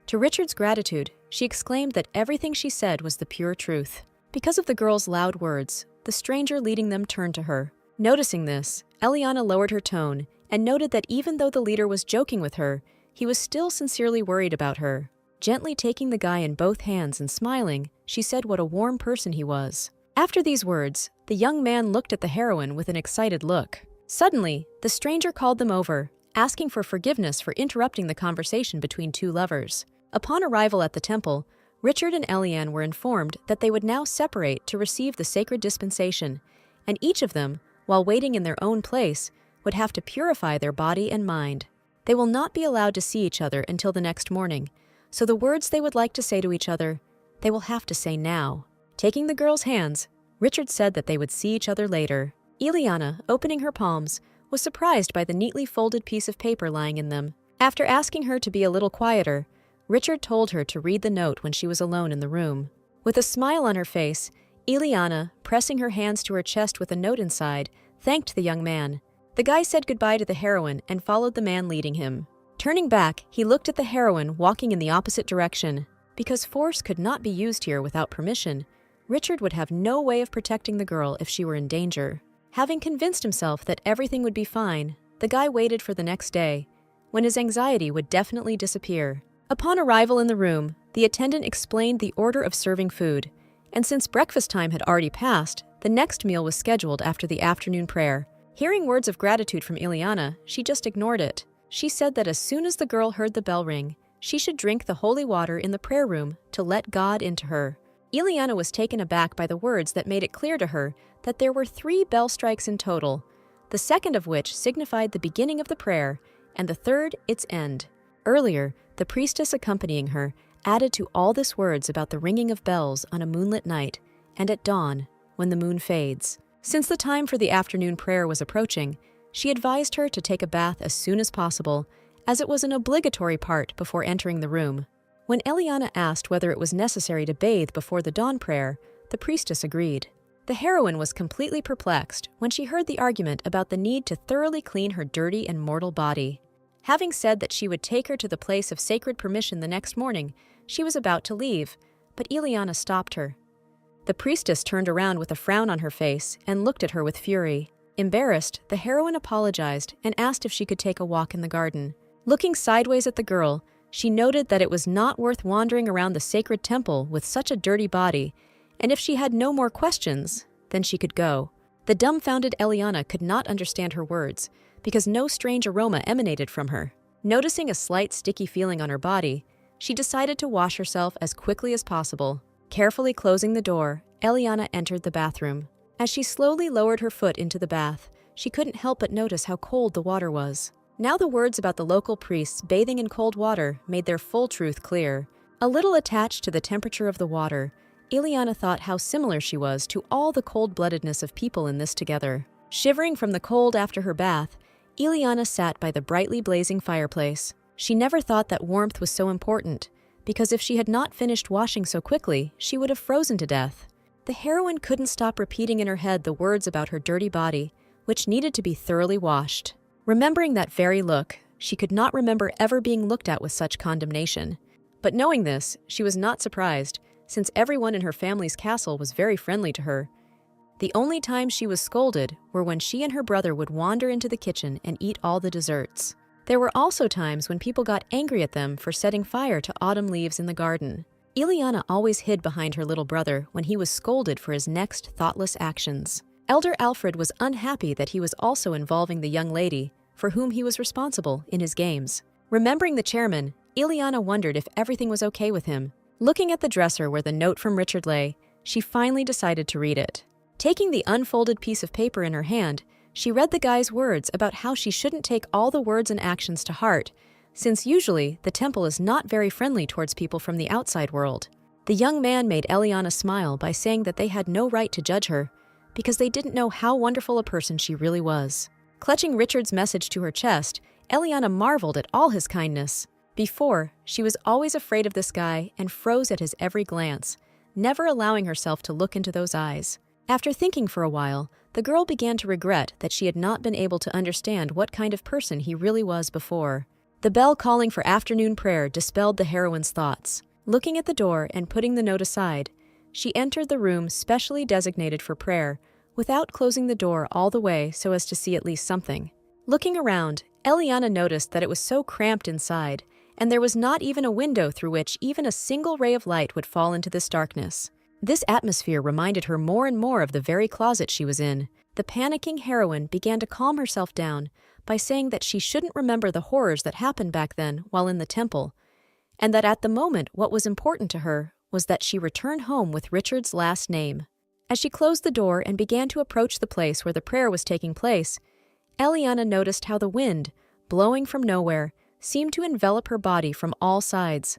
To Richard's gratitude, she exclaimed that everything she said was the pure truth. Because of the girl's loud words, the stranger leading them turned to her. Noticing this, Ileana lowered her tone and noted that even though the leader was joking with her, he was still sincerely worried about her. Gently taking the guy in both hands and smiling, she said what a warm person he was. After these words, the young man looked at the heroine with an excited look. Suddenly, the stranger called them over, asking for forgiveness for interrupting the conversation between two lovers. Upon arrival at the temple, Richard and Eliane were informed that they would now separate to receive the sacred dispensation, and each of them, while waiting in their own place, would have to purify their body and mind. They will not be allowed to see each other until the next morning, so the words they would like to say to each other, they will have to say now. Taking the girl's hands, Richard said that they would see each other later. Ileana, opening her palms, was surprised by the neatly folded piece of paper lying in them. After asking her to be a little quieter, Richard told her to read the note when she was alone in the room. With a smile on her face, Ileana, pressing her hands to her chest with a note inside, thanked the young man. The guy said goodbye to the heroine and followed the man leading him. Turning back, he looked at the heroine walking in the opposite direction. Because force could not be used here without permission, Richard would have no way of protecting the girl if she were in danger. Having convinced himself that everything would be fine, the guy waited for the next day, when his anxiety would definitely disappear. Upon arrival in the room, the attendant explained the order of serving food, and since breakfast time had already passed, the next meal was scheduled after the afternoon prayer. Hearing words of gratitude from Ileana, she just ignored it. She said that as soon as the girl heard the bell ring, she should drink the holy water in the prayer room to let God into her. Ileana was taken aback by the words that made it clear to her that there were 3 bell strikes in total, the second of which signified the beginning of the prayer, and the third its end. Earlier, the priestess accompanying her added to all this words about the ringing of bells on a moonlit night and at dawn when the moon fades. Since the time for the afternoon prayer was approaching, she advised her to take a bath as soon as possible, as it was an obligatory part before entering the room. When Ileana asked whether it was necessary to bathe before the dawn prayer, the priestess agreed. The heroine was completely perplexed when she heard the argument about the need to thoroughly clean her dirty and mortal body. Having said that she would take her to the place of sacred permission the next morning, she was about to leave, but Ileana stopped her. The priestess turned around with a frown on her face and looked at her with fury. Embarrassed, the heroine apologized and asked if she could take a walk in the garden. Looking sideways at the girl, she noted that it was not worth wandering around the sacred temple with such a dirty body, and if she had no more questions, then she could go. The dumbfounded Ileana could not understand her words, because no strange aroma emanated from her. Noticing a slight sticky feeling on her body, she decided to wash herself as quickly as possible. Carefully closing the door, Ileana entered the bathroom. As she slowly lowered her foot into the bath, she couldn't help but notice how cold the water was. Now the words about the local priests bathing in cold water made their full truth clear. A little attached to the temperature of the water, Ileana thought how similar she was to all the cold-bloodedness of people in this together. Shivering from the cold after her bath, Ileana sat by the brightly blazing fireplace. She never thought that warmth was so important, because if she had not finished washing so quickly, she would have frozen to death. The heroine couldn't stop repeating in her head the words about her dirty body, which needed to be thoroughly washed. Remembering that very look, she could not remember ever being looked at with such condemnation. But knowing this, she was not surprised, since everyone in her family's castle was very friendly to her. The only time she was scolded were when she and her brother would wander into the kitchen and eat all the desserts. There were also times when people got angry at them for setting fire to autumn leaves in the garden. Ileana always hid behind her little brother when he was scolded for his next thoughtless actions. Elder Alfred was unhappy that he was also involving the young lady, for whom he was responsible, in his games. Remembering the chairman, Ileana wondered if everything was okay with him. Looking at the dresser where the note from Richard lay, she finally decided to read it. Taking the unfolded piece of paper in her hand, she read the guy's words about how she shouldn't take all the words and actions to heart, since usually the temple is not very friendly towards people from the outside world. The young man made Ileana smile by saying that they had no right to judge her, because they didn't know how wonderful a person she really was. Clutching Richard's message to her chest, Ileana marveled at all his kindness. Before, she was always afraid of this guy and froze at his every glance, never allowing herself to look into those eyes. After thinking for a while, the girl began to regret that she had not been able to understand what kind of person he really was before. The bell calling for afternoon prayer dispelled the heroine's thoughts. Looking at the door and putting the note aside, she entered the room specially designated for prayer, without closing the door all the way so as to see at least something. Looking around, Eliana noticed that it was so cramped inside, and there was not even a window through which even a single ray of light would fall into this darkness. This atmosphere reminded her more and more of the very closet she was in. The panicking heroine began to calm herself down by saying that she shouldn't remember the horrors that happened back then while in the temple, and that at the moment what was important to her was that she return home with Richard's last name. As she closed the door and began to approach the place where the prayer was taking place, Eliana noticed how the wind, blowing from nowhere, seemed to envelop her body from all sides.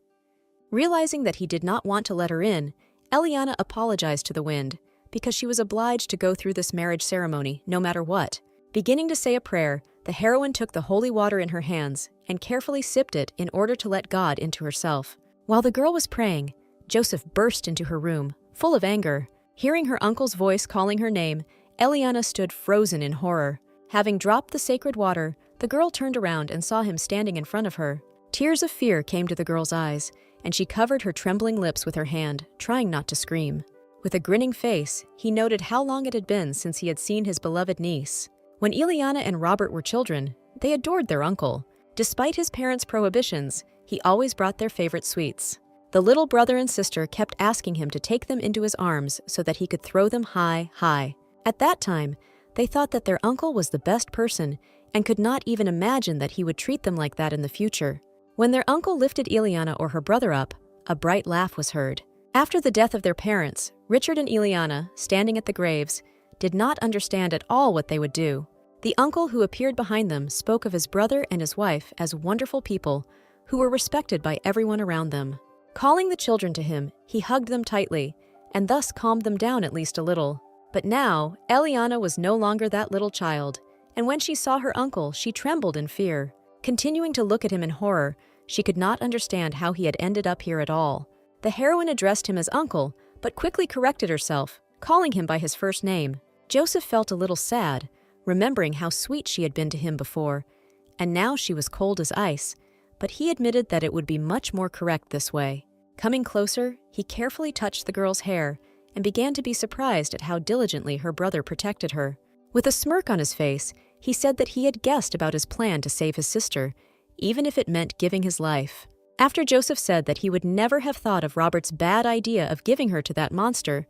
Realizing that he did not want to let her in, Eliana apologized to the wind, because she was obliged to go through this marriage ceremony no matter what. Beginning to say a prayer, the heroine took the holy water in her hands and carefully sipped it in order to let God into herself. While the girl was praying, Joseph burst into her room, full of anger. Hearing her uncle's voice calling her name, Eliana stood frozen in horror. Having dropped the sacred water, the girl turned around and saw him standing in front of her. Tears of fear came to the girl's eyes, and she covered her trembling lips with her hand, trying not to scream. With a grinning face, he noted how long it had been since he had seen his beloved niece. When Eliana and Robert were children, they adored their uncle. Despite his parents' prohibitions, he always brought their favorite sweets. The little brother and sister kept asking him to take them into his arms so that he could throw them high, high. At that time, they thought that their uncle was the best person and could not even imagine that he would treat them like that in the future. When their uncle lifted Eliana or her brother up, a bright laugh was heard. After the death of their parents, Richard and Eliana, standing at the graves, did not understand at all what they would do. The uncle who appeared behind them spoke of his brother and his wife as wonderful people who were respected by everyone around them. Calling the children to him, he hugged them tightly, and thus calmed them down at least a little. But now, Eliana was no longer that little child, and when she saw her uncle, she trembled in fear. Continuing to look at him in horror, she could not understand how he had ended up here at all. The heroine addressed him as uncle, but quickly corrected herself, calling him by his first name. Joseph felt a little sad, remembering how sweet she had been to him before, and now she was cold as ice, but he admitted that it would be much more correct this way. Coming closer, he carefully touched the girl's hair and began to be surprised at how diligently her brother protected her. With a smirk on his face, he said that he had guessed about his plan to save his sister, even if it meant giving his life. After Joseph said that he would never have thought of Robert's bad idea of giving her to that monster,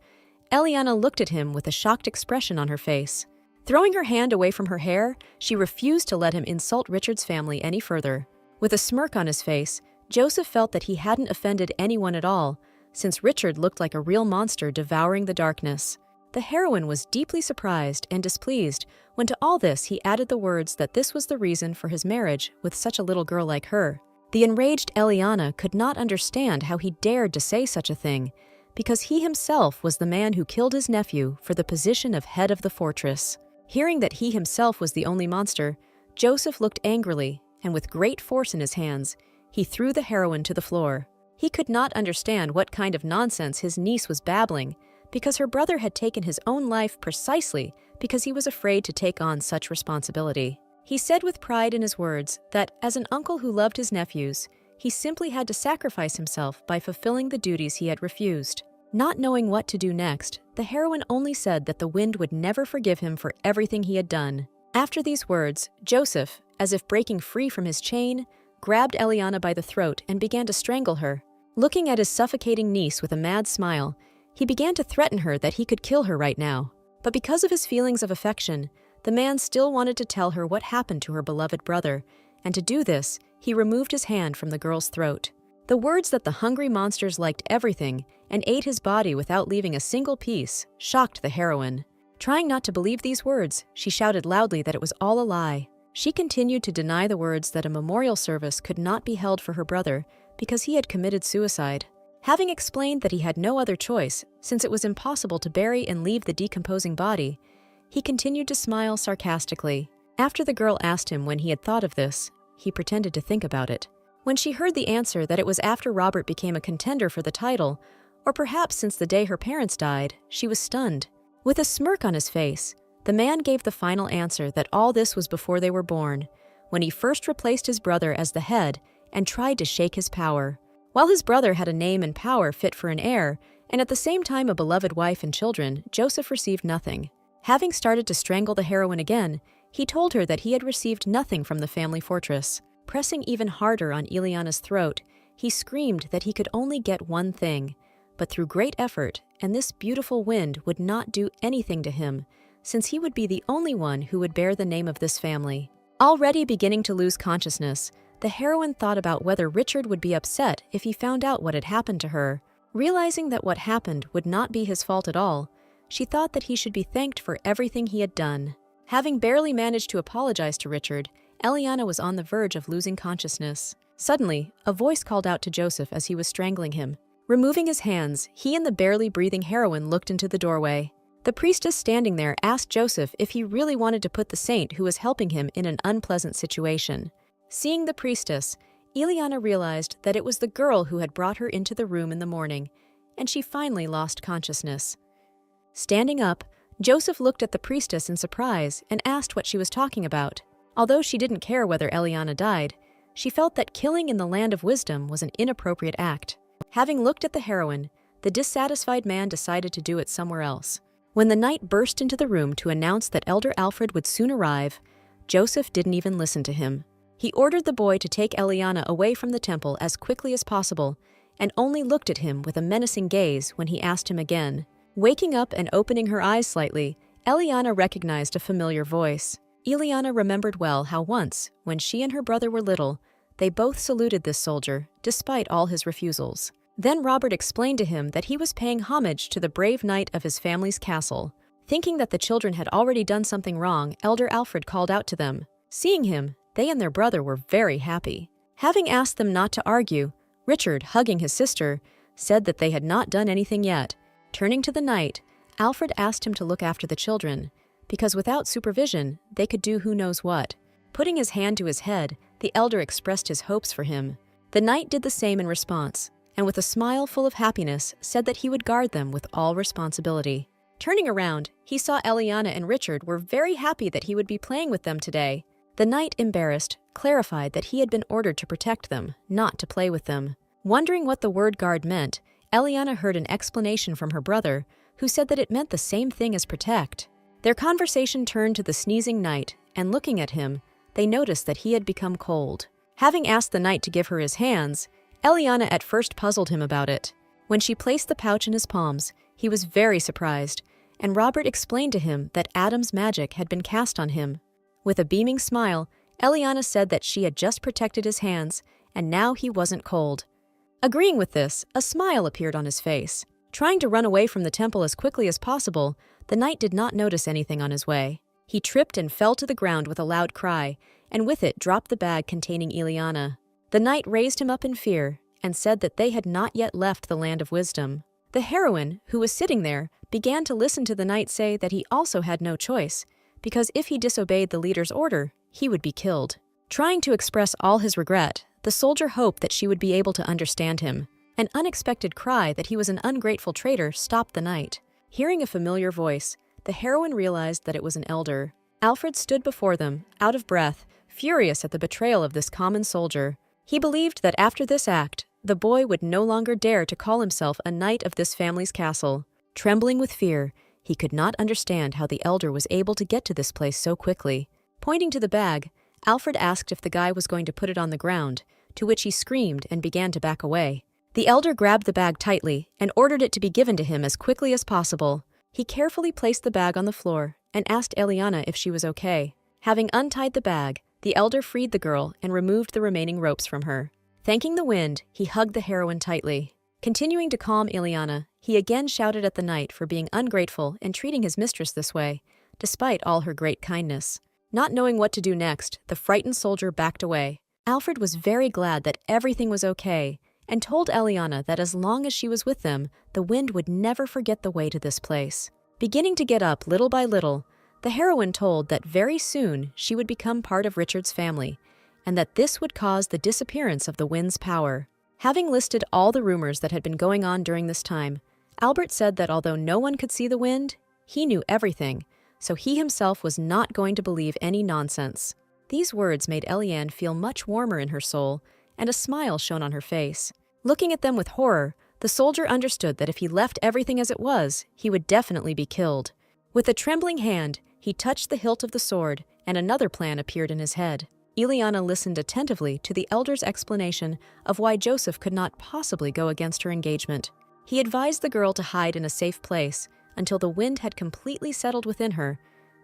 Eliana looked at him with a shocked expression on her face. Throwing her hand away from her hair, she refused to let him insult Richard's family any further. With a smirk on his face, Joseph felt that he hadn't offended anyone at all, since Richard looked like a real monster devouring the darkness. The heroine was deeply surprised and displeased when to all this he added the words that this was the reason for his marriage with such a little girl like her. The enraged Eliana could not understand how he dared to say such a thing, because he himself was the man who killed his nephew for the position of head of the fortress. Hearing that he himself was the only monster, Joseph looked angrily, and with great force in his hands, he threw the heroine to the floor. He could not understand what kind of nonsense his niece was babbling, because her brother had taken his own life precisely because he was afraid to take on such responsibility. He said with pride in his words that, as an uncle who loved his nephews, he simply had to sacrifice himself by fulfilling the duties he had refused. Not knowing what to do next, the heroine only said that the wind would never forgive him for everything he had done. After these words, Joseph, as if breaking free from his chain, grabbed Eliana by the throat and began to strangle her. Looking at his suffocating niece with a mad smile, he began to threaten her that he could kill her right now. But because of his feelings of affection, the man still wanted to tell her what happened to her beloved brother, and to do this, he removed his hand from the girl's throat. The words that the hungry monsters liked everything and ate his body without leaving a single piece shocked the heroine. Trying not to believe these words, she shouted loudly that it was all a lie. She continued to deny the words that a memorial service could not be held for her brother because he had committed suicide. Having explained that he had no other choice, since it was impossible to bury and leave the decomposing body, he continued to smile sarcastically. After the girl asked him when he had thought of this, he pretended to think about it. When she heard the answer that it was after Robert became a contender for the title, or perhaps since the day her parents died, she was stunned. With a smirk on his face, The man gave the final answer that all this was before they were born, when he first replaced his brother as the head and tried to shake his power. While his brother had a name and power fit for an heir, and at the same time a beloved wife and children, Joseph received nothing. Having started to strangle the heroine again, he told her that he had received nothing from the family fortress. Pressing even harder on Ileana's throat, he screamed that he could only get one thing, but through great effort, and this beautiful wind would not do anything to him, since he would be the only one who would bear the name of this family. Already beginning to lose consciousness, the heroine thought about whether Richard would be upset if he found out what had happened to her. Realizing that what happened would not be his fault at all, she thought that he should be thanked for everything he had done. Having barely managed to apologize to Richard, Eliana was on the verge of losing consciousness. Suddenly, a voice called out to Joseph as he was strangling him. Removing his hands, he and the barely breathing heroine looked into the doorway. The priestess standing there asked Joseph if he really wanted to put the saint who was helping him in an unpleasant situation. Seeing the priestess, Ileana realized that it was the girl who had brought her into the room in the morning, and she finally lost consciousness. Standing up, Joseph looked at the priestess in surprise and asked what she was talking about. Although she didn't care whether Eliana died, she felt that killing in the land of wisdom was an inappropriate act. Having looked at the heroine, the dissatisfied man decided to do it somewhere else. When the knight burst into the room to announce that Elder Alfred would soon arrive, Joseph didn't even listen to him. He ordered the boy to take Eliana away from the temple as quickly as possible, and only looked at him with a menacing gaze when he asked him again. Waking up and opening her eyes slightly, Eliana recognized a familiar voice. Ileana remembered well how once, when she and her brother were little, they both saluted this soldier, despite all his refusals. Then Robert explained to him that he was paying homage to the brave knight of his family's castle. Thinking that the children had already done something wrong, Elder Alfred called out to them. Seeing him, they and their brother were very happy. Having asked them not to argue, Richard, hugging his sister, said that they had not done anything yet. Turning to the knight, Alfred asked him to look after the children, because without supervision, they could do who knows what. Putting his hand to his head, the elder expressed his hopes for him. The knight did the same in response, and with a smile full of happiness, said that he would guard them with all responsibility. Turning around, he saw Eliana and Richard were very happy that he would be playing with them today. The knight, embarrassed, clarified that he had been ordered to protect them, not to play with them. Wondering what the word guard meant, Eliana heard an explanation from her brother, who said that it meant the same thing as protect. Their conversation turned to the sneezing knight, and looking at him, they noticed that he had become cold. Having asked the knight to give her his hands, Eliana at first puzzled him about it. When she placed the pouch in his palms, he was very surprised, and Robert explained to him that Adam's magic had been cast on him. With a beaming smile, Eliana said that she had just protected his hands, and now he wasn't cold. Agreeing with this, a smile appeared on his face. Trying to run away from the temple as quickly as possible, the knight did not notice anything on his way. He tripped and fell to the ground with a loud cry, and with it dropped the bag containing Ileana. The knight raised him up in fear, and said that they had not yet left the land of wisdom. The heroine, who was sitting there, began to listen to the knight say that he also had no choice, because if he disobeyed the leader's order, he would be killed. Trying to express all his regret, the soldier hoped that she would be able to understand him. An unexpected cry that he was an ungrateful traitor stopped the knight. Hearing a familiar voice, the heroine realized that it was an elder. Alfred stood before them, out of breath, furious at the betrayal of this common soldier. He believed that after this act, the boy would no longer dare to call himself a knight of this family's castle. Trembling with fear, he could not understand how the elder was able to get to this place so quickly. Pointing to the bag, Alfred asked if the guy was going to put it on the ground, to which he screamed and began to back away. The elder grabbed the bag tightly and ordered it to be given to him as quickly as possible. He carefully placed the bag on the floor and asked Eliana if she was okay. Having untied the bag, the elder freed the girl and removed the remaining ropes from her. Thanking the wind, he hugged the heroine tightly. Continuing to calm Ileana, he again shouted at the knight for being ungrateful and treating his mistress this way, despite all her great kindness. Not knowing what to do next, the frightened soldier backed away. Alfred was very glad that everything was okay, and told Eliana that as long as she was with them, the wind would never forget the way to this place. Beginning to get up little by little, the heroine told that very soon she would become part of Richard's family, and that this would cause the disappearance of the wind's power. Having listed all the rumors that had been going on during this time, Albert said that although no one could see the wind, he knew everything, so he himself was not going to believe any nonsense. These words made Eliane feel much warmer in her soul, and a smile shone on her face. Looking at them with horror, the soldier understood that if he left everything as it was, he would definitely be killed. With a trembling hand, he touched the hilt of the sword, and another plan appeared in his head. Ileana listened attentively to the elder's explanation of why Joseph could not possibly go against her engagement. He advised the girl to hide in a safe place until the wind had completely settled within her,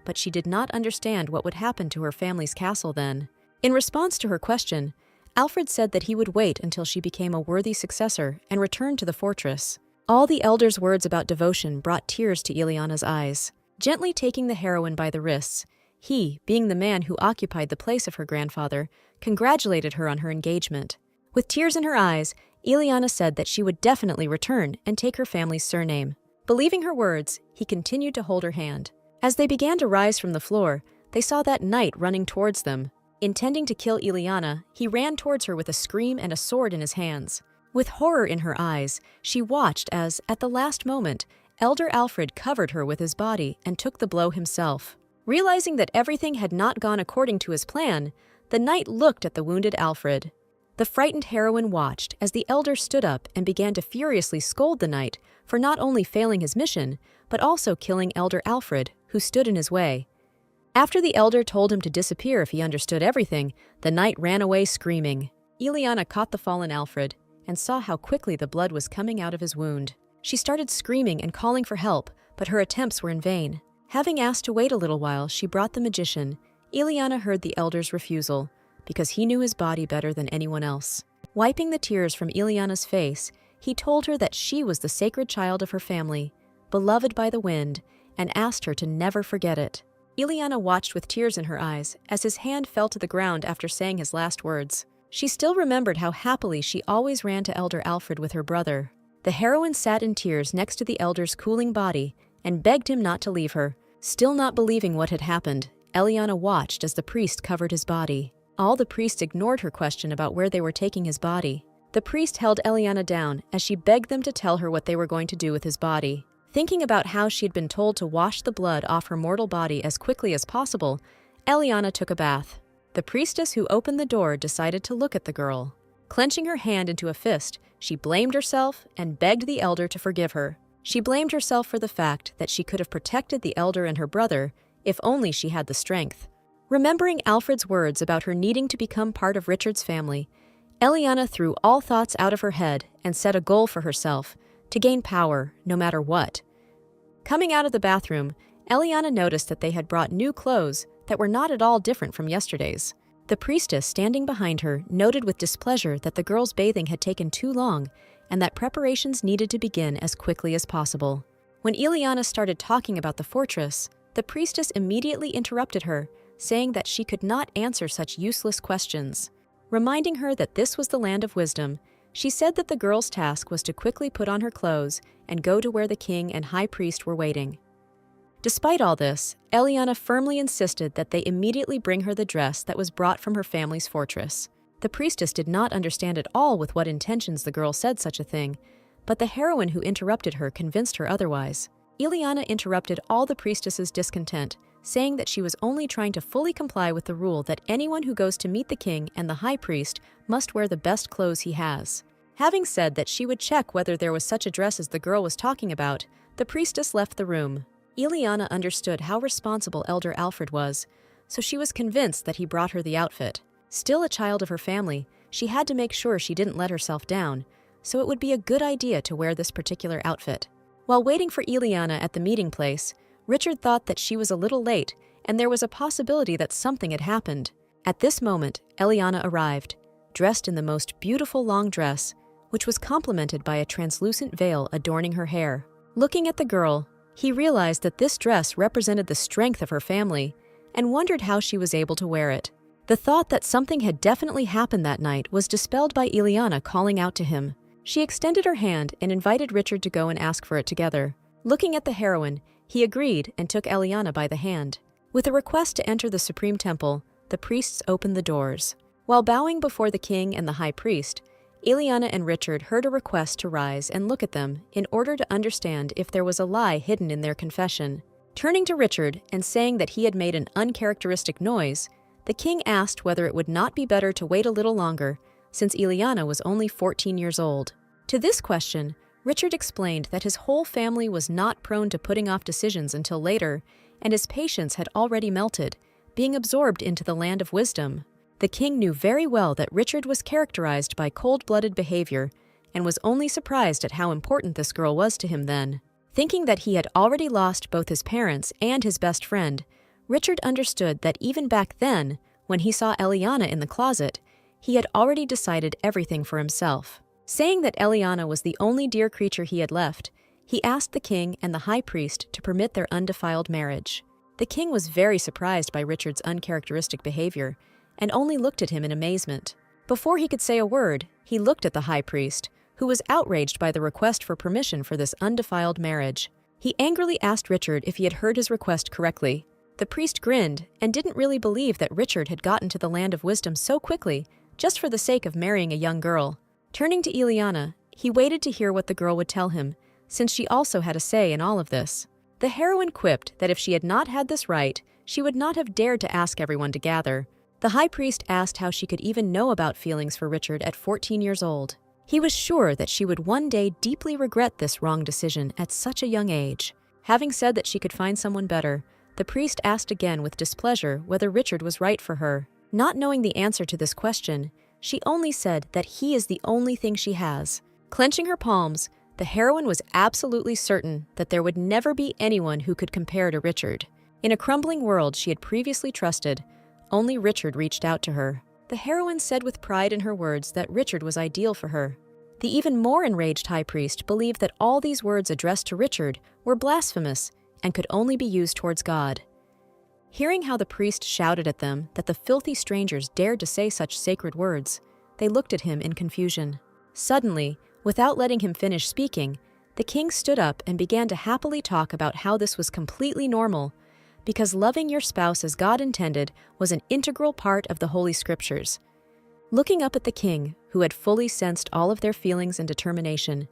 but she did not understand what would happen to her family's castle then. In response to her question, Alfred said that he would wait until she became a worthy successor and returned to the fortress. All the elder's words about devotion brought tears to Ileana's eyes. Gently taking the heroine by the wrists, he, being the man who occupied the place of her grandfather, congratulated her on her engagement. With tears in her eyes, Ileana said that she would definitely return and take her family's surname. Believing her words, he continued to hold her hand. As they began to rise from the floor, they saw that knight running towards them. Intending to kill Ileana, he ran towards her with a scream and a sword in his hands. With horror in her eyes, she watched as, at the last moment, Elder Alfred covered her with his body and took the blow himself. Realizing that everything had not gone according to his plan, the knight looked at the wounded Alfred. The frightened heroine watched as the elder stood up and began to furiously scold the knight for not only failing his mission, but also killing Elder Alfred, who stood in his way. After the elder told him to disappear if he understood everything, the knight ran away screaming. Ileana caught the fallen Alfred and saw how quickly the blood was coming out of his wound. She started screaming and calling for help, but her attempts were in vain. Having asked to wait a little while, she brought the magician. Ileana heard the elder's refusal, because he knew his body better than anyone else. Wiping the tears from Ileana's face, he told her that she was the sacred child of her family, beloved by the wind, and asked her to never forget it. Ileana watched with tears in her eyes as his hand fell to the ground after saying his last words. She still remembered how happily she always ran to Elder Alfred with her brother. The heroine sat in tears next to the elder's cooling body and begged him not to leave her. Still not believing what had happened, Eliana watched as the priest covered his body. All the priests ignored her question about where they were taking his body. The priest held Eliana down as she begged them to tell her what they were going to do with his body. Thinking about how she had been told to wash the blood off her mortal body as quickly as possible, Eliana took a bath. The priestess who opened the door decided to look at the girl. Clenching her hand into a fist, she blamed herself and begged the elder to forgive her. She blamed herself for the fact that she could have protected the elder and her brother if only she had the strength. Remembering Alfred's words about her needing to become part of Richard's family, Eliana threw all thoughts out of her head and set a goal for herself, to gain power no matter what. Coming out of the bathroom, Eliana noticed that they had brought new clothes that were not at all different from yesterday's. The priestess standing behind her noted with displeasure that the girl's bathing had taken too long and that preparations needed to begin as quickly as possible. When Ileana started talking about the fortress, the priestess immediately interrupted her, saying that she could not answer such useless questions. Reminding her that this was the land of wisdom, she said that the girl's task was to quickly put on her clothes and go to where the king and high priest were waiting. Despite all this, Eliana firmly insisted that they immediately bring her the dress that was brought from her family's fortress. The priestess did not understand at all with what intentions the girl said such a thing, but the heroine who interrupted her convinced her otherwise. Ileana interrupted all the priestess's discontent, saying that she was only trying to fully comply with the rule that anyone who goes to meet the king and the high priest must wear the best clothes he has. Having said that she would check whether there was such a dress as the girl was talking about, the priestess left the room. Ileana understood how responsible Elder Alfred was, so she was convinced that he brought her the outfit. Still a child of her family, she had to make sure she didn't let herself down, so it would be a good idea to wear this particular outfit. While waiting for Ileana at the meeting place, Richard thought that she was a little late and there was a possibility that something had happened. At this moment, Eliana arrived, dressed in the most beautiful long dress, which was complemented by a translucent veil adorning her hair. Looking at the girl, he realized that this dress represented the strength of her family and wondered how she was able to wear it. The thought that something had definitely happened that night was dispelled by Ileana calling out to him. She extended her hand and invited Richard to go and ask for it together. Looking at the heroine, he agreed and took Eliana by the hand. With a request to enter the Supreme Temple, the priests opened the doors. While bowing before the king and the high priest, Ileana and Richard heard a request to rise and look at them in order to understand if there was a lie hidden in their confession. Turning to Richard and saying that he had made an uncharacteristic noise, the king asked whether it would not be better to wait a little longer, since Ileana was only 14 years old. To this question, Richard explained that his whole family was not prone to putting off decisions until later, and his patience had already melted, being absorbed into the land of wisdom. The king knew very well that Richard was characterized by cold-blooded behavior, and was only surprised at how important this girl was to him then. Thinking that he had already lost both his parents and his best friend, Richard understood that even back then, when he saw Eliana in the closet, he had already decided everything for himself. Saying that Eliana was the only dear creature he had left, he asked the king and the high priest to permit their undefiled marriage. The king was very surprised by Richard's uncharacteristic behavior, and only looked at him in amazement. Before he could say a word, he looked at the high priest, who was outraged by the request for permission for this undefiled marriage. He angrily asked Richard if he had heard his request correctly. The priest grinned and didn't really believe that Richard had gotten to the land of wisdom so quickly, just for the sake of marrying a young girl. Turning to Ileana, he waited to hear what the girl would tell him, since she also had a say in all of this. The heroine quipped that if she had not had this right, she would not have dared to ask everyone to gather. The high priest asked how she could even know about feelings for Richard at 14 years old. He was sure that she would one day deeply regret this wrong decision at such a young age. Having said that she could find someone better, the priest asked again with displeasure whether Richard was right for her. Not knowing the answer to this question, she only said that he is the only thing she has. Clenching her palms, the heroine was absolutely certain that there would never be anyone who could compare to Richard. In a crumbling world she had previously trusted, only Richard reached out to her. The heroine said with pride in her words that Richard was ideal for her. The even more enraged high priest believed that all these words addressed to Richard were blasphemous and could only be used towards God. Hearing how the priest shouted at them that the filthy strangers dared to say such sacred words, they looked at him in confusion. Suddenly, without letting him finish speaking, the king stood up and began to happily talk about how this was completely normal, because loving your spouse as God intended was an integral part of the Holy Scriptures. Looking up at the king, who had fully sensed all of their feelings and determination,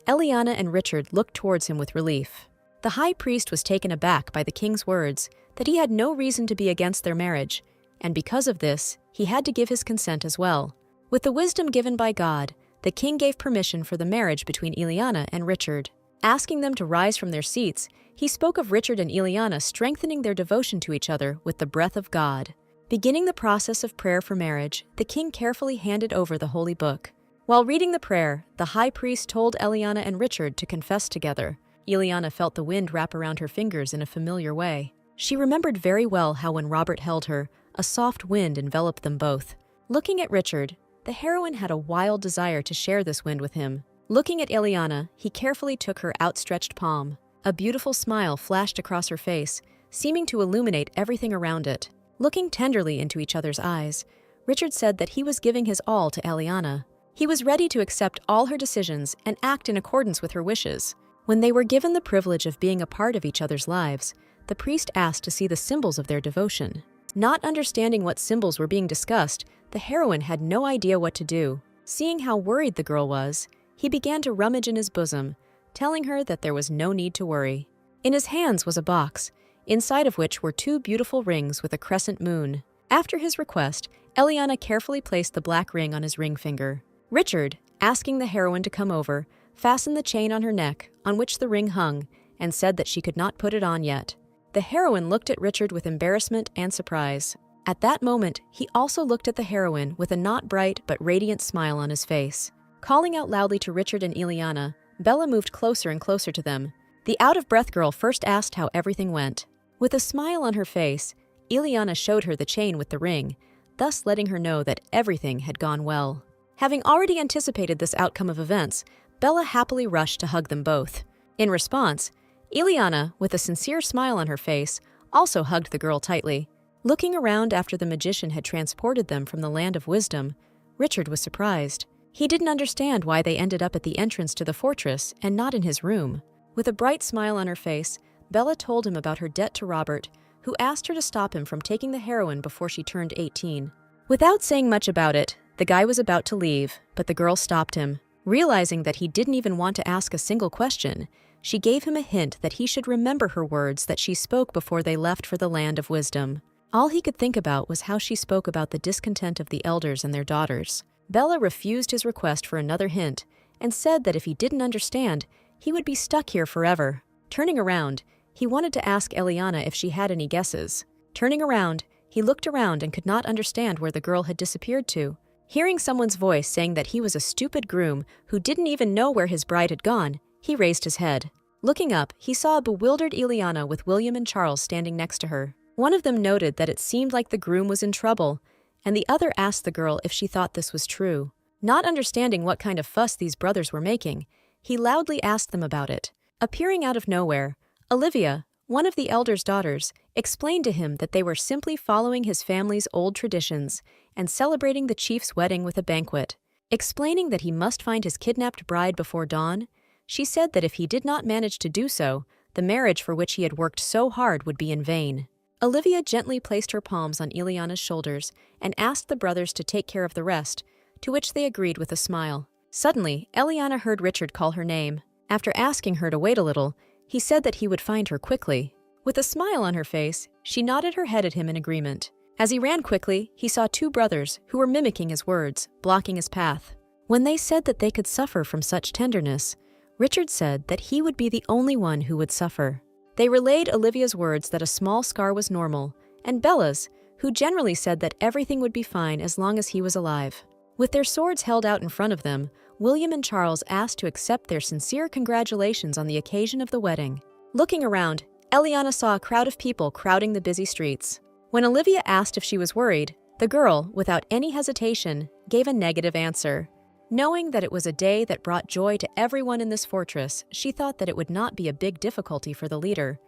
Eliana and Richard looked towards him with relief. The high priest was taken aback by the king's words that he had no reason to be against their marriage, and because of this, he had to give his consent as well. With the wisdom given by God, the king gave permission for the marriage between Eliana and Richard. Asking them to rise from their seats, he spoke of Richard and Eliana strengthening their devotion to each other with the breath of God. Beginning the process of prayer for marriage, the king carefully handed over the holy book. While reading the prayer, the high priest told Eliana and Richard to confess together. Eliana felt the wind wrap around her fingers in a familiar way. She remembered very well how when Robert held her, a soft wind enveloped them both. Looking at Richard, the heroine had a wild desire to share this wind with him. Looking at Eliana, he carefully took her outstretched palm. A beautiful smile flashed across her face, seeming to illuminate everything around it. Looking tenderly into each other's eyes, Richard said that he was giving his all to Eliana. He was ready to accept all her decisions and act in accordance with her wishes. When they were given the privilege of being a part of each other's lives, the priest asked to see the symbols of their devotion. Not understanding what symbols were being discussed, the heroine had no idea what to do. Seeing how worried the girl was, he began to rummage in his bosom, telling her that there was no need to worry. In his hands was a box, inside of which were 2 beautiful rings with a crescent moon. After his request, Eliana carefully placed the black ring on his ring finger. Richard, asking the heroine to come over, fastened the chain on her neck, on which the ring hung, and said that she could not put it on yet. The heroine looked at Richard with embarrassment and surprise. At that moment, he also looked at the heroine with a not bright but radiant smile on his face. Calling out loudly to Richard and Eliana, Bella moved closer and closer to them. The out-of-breath girl first asked how everything went. With a smile on her face, Eliana showed her the chain with the ring, thus letting her know that everything had gone well. Having already anticipated this outcome of events, Bella happily rushed to hug them both. In response, Eliana, with a sincere smile on her face, also hugged the girl tightly. Looking around after the magician had transported them from the land of wisdom, Richard was surprised. He didn't understand why they ended up at the entrance to the fortress and not in his room. With a bright smile on her face, Bella told him about her debt to Robert, who asked her to stop him from taking the heroine before she turned 18. Without saying much about it, the guy was about to leave, but the girl stopped him. Realizing that he didn't even want to ask a single question, she gave him a hint that he should remember her words that she spoke before they left for the land of wisdom. All he could think about was how she spoke about the discontent of the elders and their daughters. Bella refused his request for another hint and said that if he didn't understand, he would be stuck here forever. Turning around, he wanted to ask Eliana if she had any guesses. Turning around, he looked around and could not understand where the girl had disappeared to. Hearing someone's voice saying that he was a stupid groom who didn't even know where his bride had gone, he raised his head. Looking up, he saw a bewildered Eliana with William and Charles standing next to her. One of them noted that it seemed like the groom was in trouble, and the other asked the girl if she thought this was true. Not understanding what kind of fuss these brothers were making, he loudly asked them about it. Appearing out of nowhere, Olivia, one of the elders' daughters, explained to him that they were simply following his family's old traditions and celebrating the chief's wedding with a banquet. Explaining that he must find his kidnapped bride before dawn, she said that if he did not manage to do so, the marriage for which he had worked so hard would be in vain. Olivia gently placed her palms on Eliana's shoulders and asked the brothers to take care of the rest, to which they agreed with a smile. Suddenly, Eliana heard Richard call her name. After asking her to wait a little, he said that he would find her quickly. With a smile on her face, she nodded her head at him in agreement. As he ran quickly, he saw two brothers who were mimicking his words, blocking his path. When they said that they could suffer from such tenderness, Richard said that he would be the only one who would suffer. They relayed Olivia's words that a small scar was normal, and Bella's, who generally said that everything would be fine as long as he was alive. With their swords held out in front of them, William and Charles asked to accept their sincere congratulations on the occasion of the wedding. Looking around, Eliana saw a crowd of people crowding the busy streets. When Olivia asked if she was worried, the girl, without any hesitation, gave a negative answer. Knowing that it was a day that brought joy to everyone in this fortress, she thought that it would not be a big difficulty for the leader.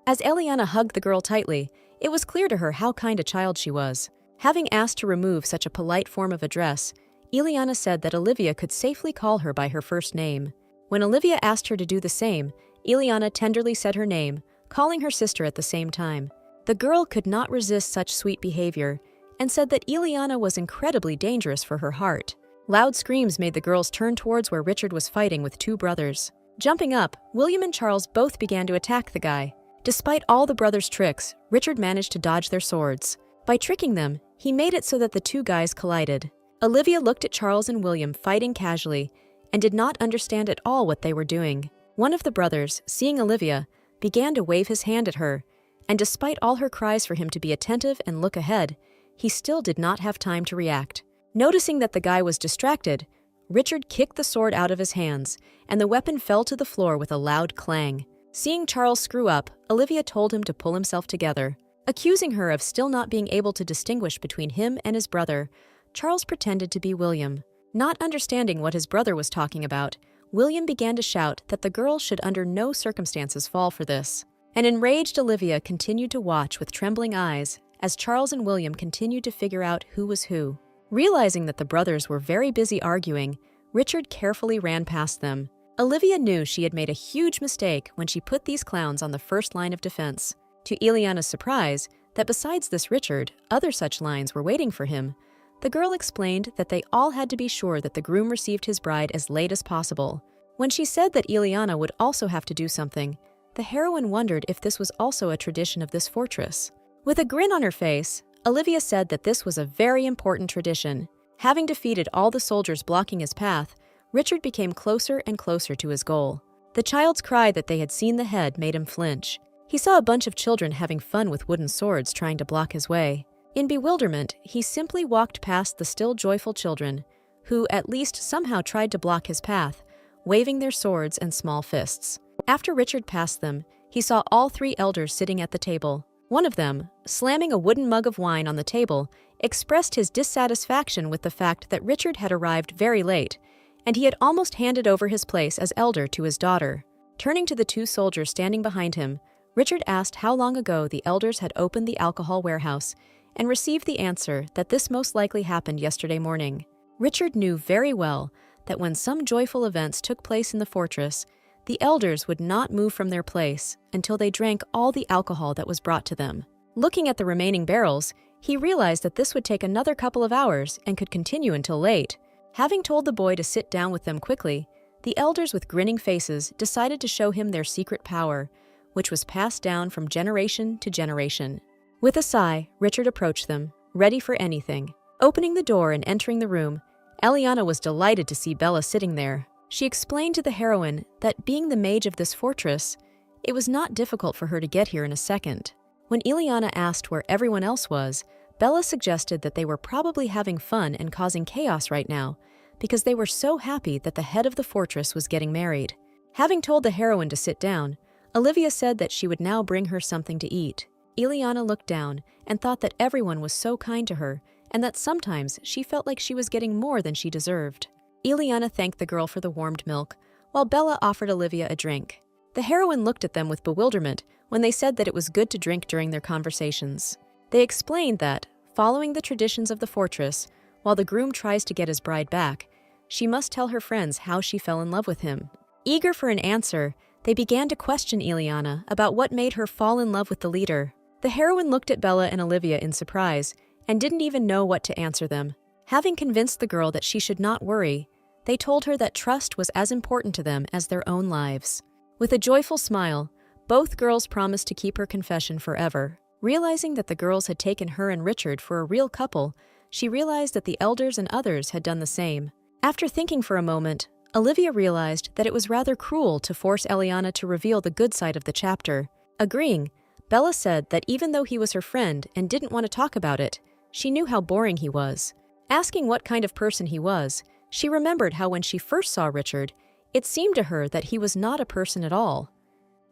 As Eliana hugged the girl tightly, it was clear to her how kind a child she was. Having asked to remove such a polite form of address, Eliana said that Olivia could safely call her by her first name. When Olivia asked her to do the same, Eliana tenderly said her name, calling her sister at the same time. The girl could not resist such sweet behavior and said that Eliana was incredibly dangerous for her heart. Loud screams made the girls turn towards where Richard was fighting with two brothers. Jumping up, William and Charles both began to attack the guy. Despite all the brothers' tricks, Richard managed to dodge their swords. By tricking them, he made it so that the two guys collided. Olivia looked at Charles and William fighting casually and did not understand at all what they were doing. One of the brothers, seeing Olivia, began to wave his hand at her, and despite all her cries for him to be attentive and look ahead, he still did not have time to react. Noticing that the guy was distracted, Richard kicked the sword out of his hands, and the weapon fell to the floor with a loud clang. Seeing Charles screw up, Olivia told him to pull himself together. Accusing her of still not being able to distinguish between him and his brother, Charles pretended to be William. Not understanding what his brother was talking about, William began to shout that the girl should under no circumstances fall for this. An enraged Olivia continued to watch with trembling eyes as Charles and William continued to figure out who was who. Realizing that the brothers were very busy arguing, Richard carefully ran past them. Olivia knew she had made a huge mistake when she put these clowns on the first line of defense. To Eliana's surprise, that besides this Richard, other such lines were waiting for him. The girl explained that they all had to be sure that the groom received his bride as late as possible. When she said that Eliana would also have to do something, the heroine wondered if this was also a tradition of this fortress. With a grin on her face, Olivia said that this was a very important tradition. Having defeated all the soldiers blocking his path, Richard became closer and closer to his goal. The child's cry that they had seen the head made him flinch. He saw a bunch of children having fun with wooden swords trying to block his way. In bewilderment, he simply walked past the still joyful children, who at least somehow tried to block his path, waving their swords and small fists. After Richard passed them, he saw all three elders sitting at the table. One of them, slamming a wooden mug of wine on the table, expressed his dissatisfaction with the fact that Richard had arrived very late, and he had almost handed over his place as elder to his daughter. Turning to the two soldiers standing behind him, Richard asked how long ago the elders had opened the alcohol warehouse, and received the answer that this most likely happened yesterday morning. Richard knew very well that when some joyful events took place in the fortress, the elders would not move from their place until they drank all the alcohol that was brought to them. Looking at the remaining barrels, he realized that this would take another couple of hours and could continue until late. Having told the boy to sit down with them quickly, The elders with grinning faces decided to show him their secret power, which was passed down from generation to generation. With a sigh, Richard approached them, ready for anything. Opening the door and entering the room, Eliana was delighted to see Bella sitting there. She explained to the heroine that being the mage of this fortress, it was not difficult for her to get here in a second. When Eliana asked where everyone else was, Bella suggested that they were probably having fun and causing chaos right now, because they were so happy that the head of the fortress was getting married. Having told the heroine to sit down, Olivia said that she would now bring her something to eat. Eliana looked down and thought that everyone was so kind to her, and that sometimes she felt like she was getting more than she deserved. Eliana thanked the girl for the warmed milk, while Bella offered Olivia a drink. The heroine looked at them with bewilderment when they said that it was good to drink during their conversations. They explained that, following the traditions of the fortress, while the groom tries to get his bride back, she must tell her friends how she fell in love with him. Eager for an answer, they began to question Eliana about what made her fall in love with the leader. The heroine looked at Bella and Olivia in surprise and didn't even know what to answer them. Having convinced the girl that she should not worry, they told her that trust was as important to them as their own lives. With a joyful smile, both girls promised to keep her confession forever. Realizing that the girls had taken her and Richard for a real couple, she realized that the elders and others had done the same. After thinking for a moment, Olivia realized that it was rather cruel to force Eliana to reveal the good side of the chapter. Agreeing, Bella said that even though he was her friend and didn't want to talk about it, she knew how boring he was. Asking what kind of person he was, she remembered how when she first saw Richard, it seemed to her that he was not a person at all.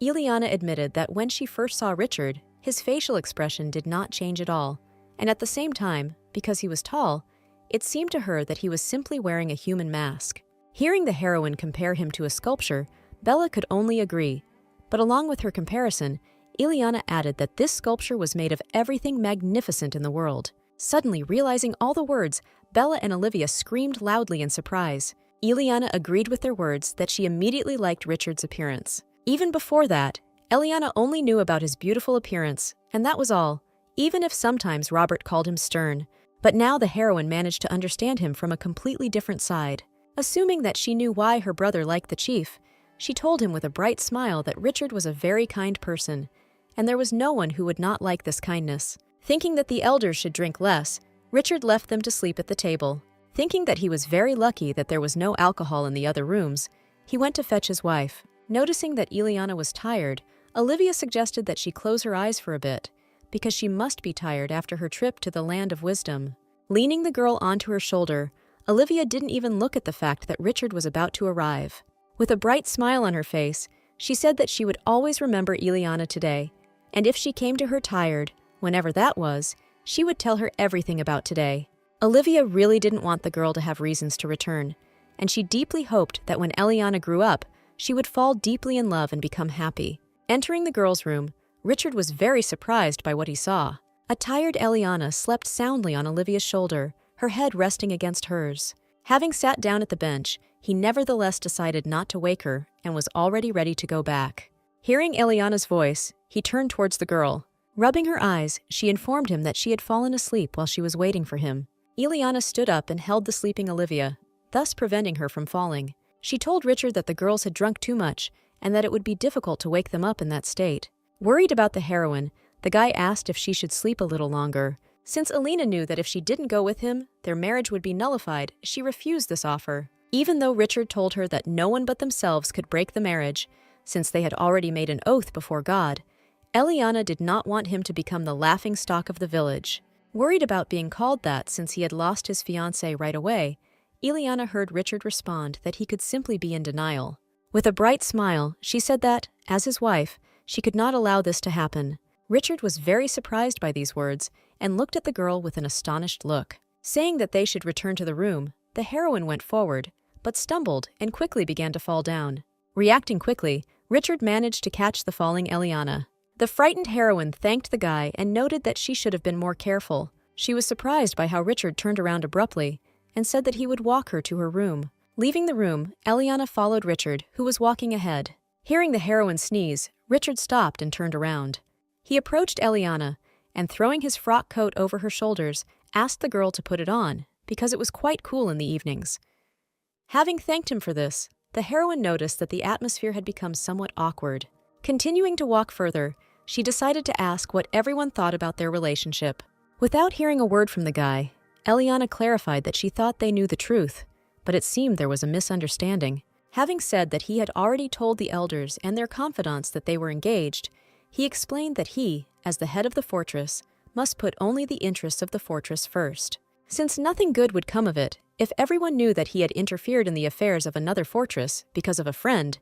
Eliana admitted that when she first saw Richard, his facial expression did not change at all, and at the same time, because he was tall, it seemed to her that he was simply wearing a human mask. Hearing the heroine compare him to a sculpture, Bella could only agree, but along with her comparison, Eliana added that this sculpture was made of everything magnificent in the world. Suddenly realizing all the words, Bella and Olivia screamed loudly in surprise. Eliana agreed with their words that she immediately liked Richard's appearance. Even before that, Eliana only knew about his beautiful appearance, and that was all, even if sometimes Robert called him stern. But now the heroine managed to understand him from a completely different side. Assuming that she knew why her brother liked the chief, she told him with a bright smile that Richard was a very kind person, and there was no one who would not like this kindness. Thinking that the elders should drink less, Richard left them to sleep at the table. Thinking that he was very lucky that there was no alcohol in the other rooms, he went to fetch his wife. Noticing that Eliana was tired, Olivia suggested that she close her eyes for a bit, because she must be tired after her trip to the land of wisdom. Leaning the girl onto her shoulder, Olivia didn't even look at the fact that Richard was about to arrive. With a bright smile on her face, she said that she would always remember Eliana today, and if she came to her tired, whenever that was, she would tell her everything about today. Olivia really didn't want the girl to have reasons to return, and she deeply hoped that when Eliana grew up, she would fall deeply in love and become happy. Entering the girl's room, Richard was very surprised by what he saw. A tired Eliana slept soundly on Olivia's shoulder, her head resting against hers. Having sat down at the bench, he nevertheless decided not to wake her and was already ready to go back. Hearing Eliana's voice, he turned towards the girl. Rubbing her eyes, she informed him that she had fallen asleep while she was waiting for him. Eliana stood up and held the sleeping Olivia, thus preventing her from falling. She told Richard that the girls had drunk too much and that it would be difficult to wake them up in that state. Worried about the heroine, the guy asked if she should sleep a little longer. Since Alina knew that if she didn't go with him, their marriage would be nullified, she refused this offer. Even though Richard told her that no one but themselves could break the marriage, since they had already made an oath before God, Eliana did not want him to become the laughingstock of the village. Worried about being called that since he had lost his fiancée right away, Eliana heard Richard respond that he could simply be in denial. With a bright smile, she said that, as his wife, she could not allow this to happen. Richard was very surprised by these words and looked at the girl with an astonished look. Saying that they should return to the room, the heroine went forward, but stumbled and quickly began to fall down. Reacting quickly, Richard managed to catch the falling Eliana. The frightened heroine thanked the guy and noted that she should have been more careful. She was surprised by how Richard turned around abruptly and said that he would walk her to her room. Leaving the room, Eliana followed Richard, who was walking ahead. Hearing the heroine sneeze, Richard stopped and turned around. He approached Eliana and, throwing his frock coat over her shoulders, asked the girl to put it on, because it was quite cool in the evenings. Having thanked him for this, the heroine noticed that the atmosphere had become somewhat awkward. Continuing to walk further, she decided to ask what everyone thought about their relationship. Without hearing a word from the guy, Eliana clarified that she thought they knew the truth, but it seemed there was a misunderstanding. Having said that he had already told the elders and their confidants that they were engaged, he explained that he, as the head of the fortress, must put only the interests of the fortress first. Since nothing good would come of it, if everyone knew that he had interfered in the affairs of another fortress because of a friend,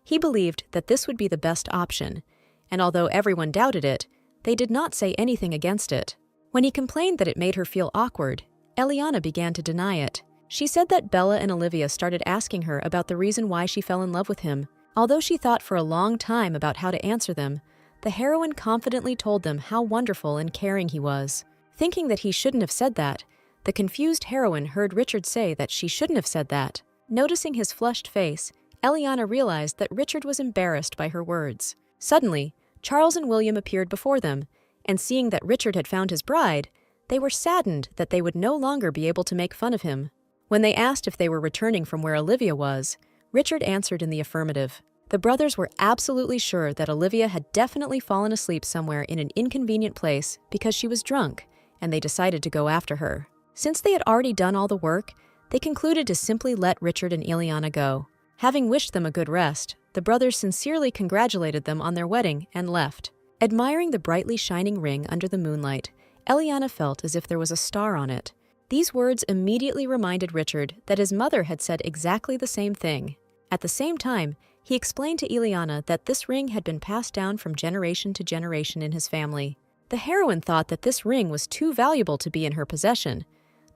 he believed that this would be the best option, and although everyone doubted it, they did not say anything against it. When he complained that it made her feel awkward, Eliana began to deny it. She said that Bella and Olivia started asking her about the reason why she fell in love with him. Although she thought for a long time about how to answer them, the heroine confidently told them how wonderful and caring he was. Thinking that he shouldn't have said that, the confused heroine heard Richard say that she shouldn't have said that. Noticing his flushed face, Eliana realized that Richard was embarrassed by her words. Suddenly, Charles and William appeared before them, and seeing that Richard had found his bride, they were saddened that they would no longer be able to make fun of him. When they asked if they were returning from where Olivia was, Richard answered in the affirmative. The brothers were absolutely sure that Olivia had definitely fallen asleep somewhere in an inconvenient place because she was drunk, and they decided to go after her. Since they had already done all the work, they concluded to simply let Richard and Eliana go. Having wished them a good rest, the brothers sincerely congratulated them on their wedding and left. Admiring the brightly shining ring under the moonlight, Eliana felt as if there was a star on it. These words immediately reminded Richard that his mother had said exactly the same thing. At the same time, he explained to Eliana that this ring had been passed down from generation to generation in his family. The heroine thought that this ring was too valuable to be in her possession,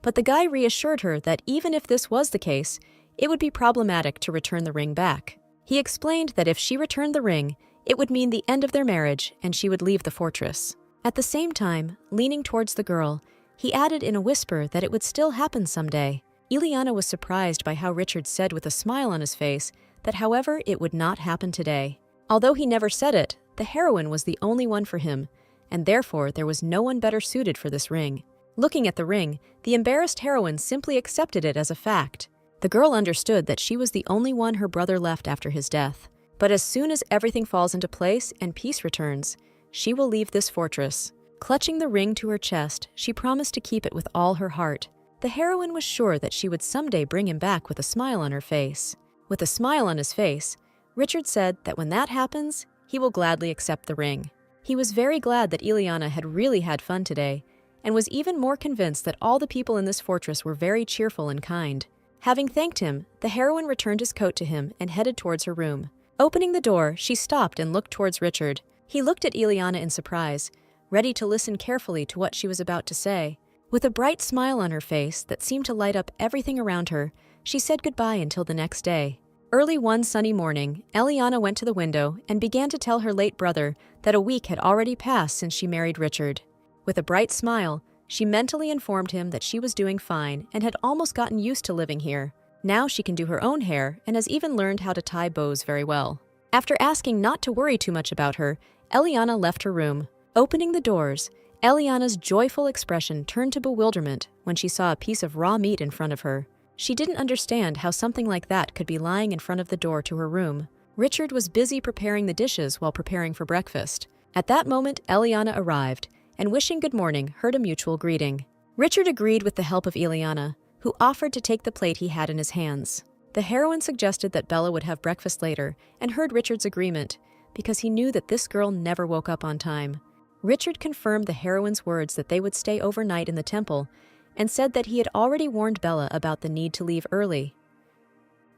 but the guy reassured her that even if this was the case, it would be problematic to return the ring back. He explained that if she returned the ring, it would mean the end of their marriage and she would leave the fortress. At the same time, leaning towards the girl, he added in a whisper that it would still happen someday. Eliana was surprised by how Richard said with a smile on his face that however it would not happen today. Although he never said it, the heroine was the only one for him, and therefore there was no one better suited for this ring. Looking at the ring, the embarrassed heroine simply accepted it as a fact. The girl understood that she was the only one her brother left after his death. But as soon as everything falls into place and peace returns, she will leave this fortress. Clutching the ring to her chest, she promised to keep it with all her heart. The heroine was sure that she would someday bring him back with a smile on her face. With a smile on his face, Richard said that when that happens, he will gladly accept the ring. He was very glad that Eliana had really had fun today, and was even more convinced that all the people in this fortress were very cheerful and kind. Having thanked him, the heroine returned his coat to him and headed towards her room. Opening the door, she stopped and looked towards Richard. He looked at Eliana in surprise, ready to listen carefully to what she was about to say. With a bright smile on her face that seemed to light up everything around her, she said goodbye until the next day. Early one sunny morning, Eliana went to the window and began to tell her late brother that a week had already passed since she married Richard. With a bright smile, she mentally informed him that she was doing fine and had almost gotten used to living here. Now she can do her own hair and has even learned how to tie bows very well. After asking not to worry too much about her, Eliana left her room. Opening the doors, Eliana's joyful expression turned to bewilderment when she saw a piece of raw meat in front of her. She didn't understand how something like that could be lying in front of the door to her room. Richard was busy preparing the dishes while preparing for breakfast. At that moment, Eliana arrived, and wishing good morning, heard a mutual greeting. Richard agreed with the help of Eliana, who offered to take the plate he had in his hands. The heroine suggested that Bella would have breakfast later, and heard Richard's agreement, because he knew that this girl never woke up on time. Richard confirmed the heroine's words that they would stay overnight in the temple, and said that he had already warned Bella about the need to leave early.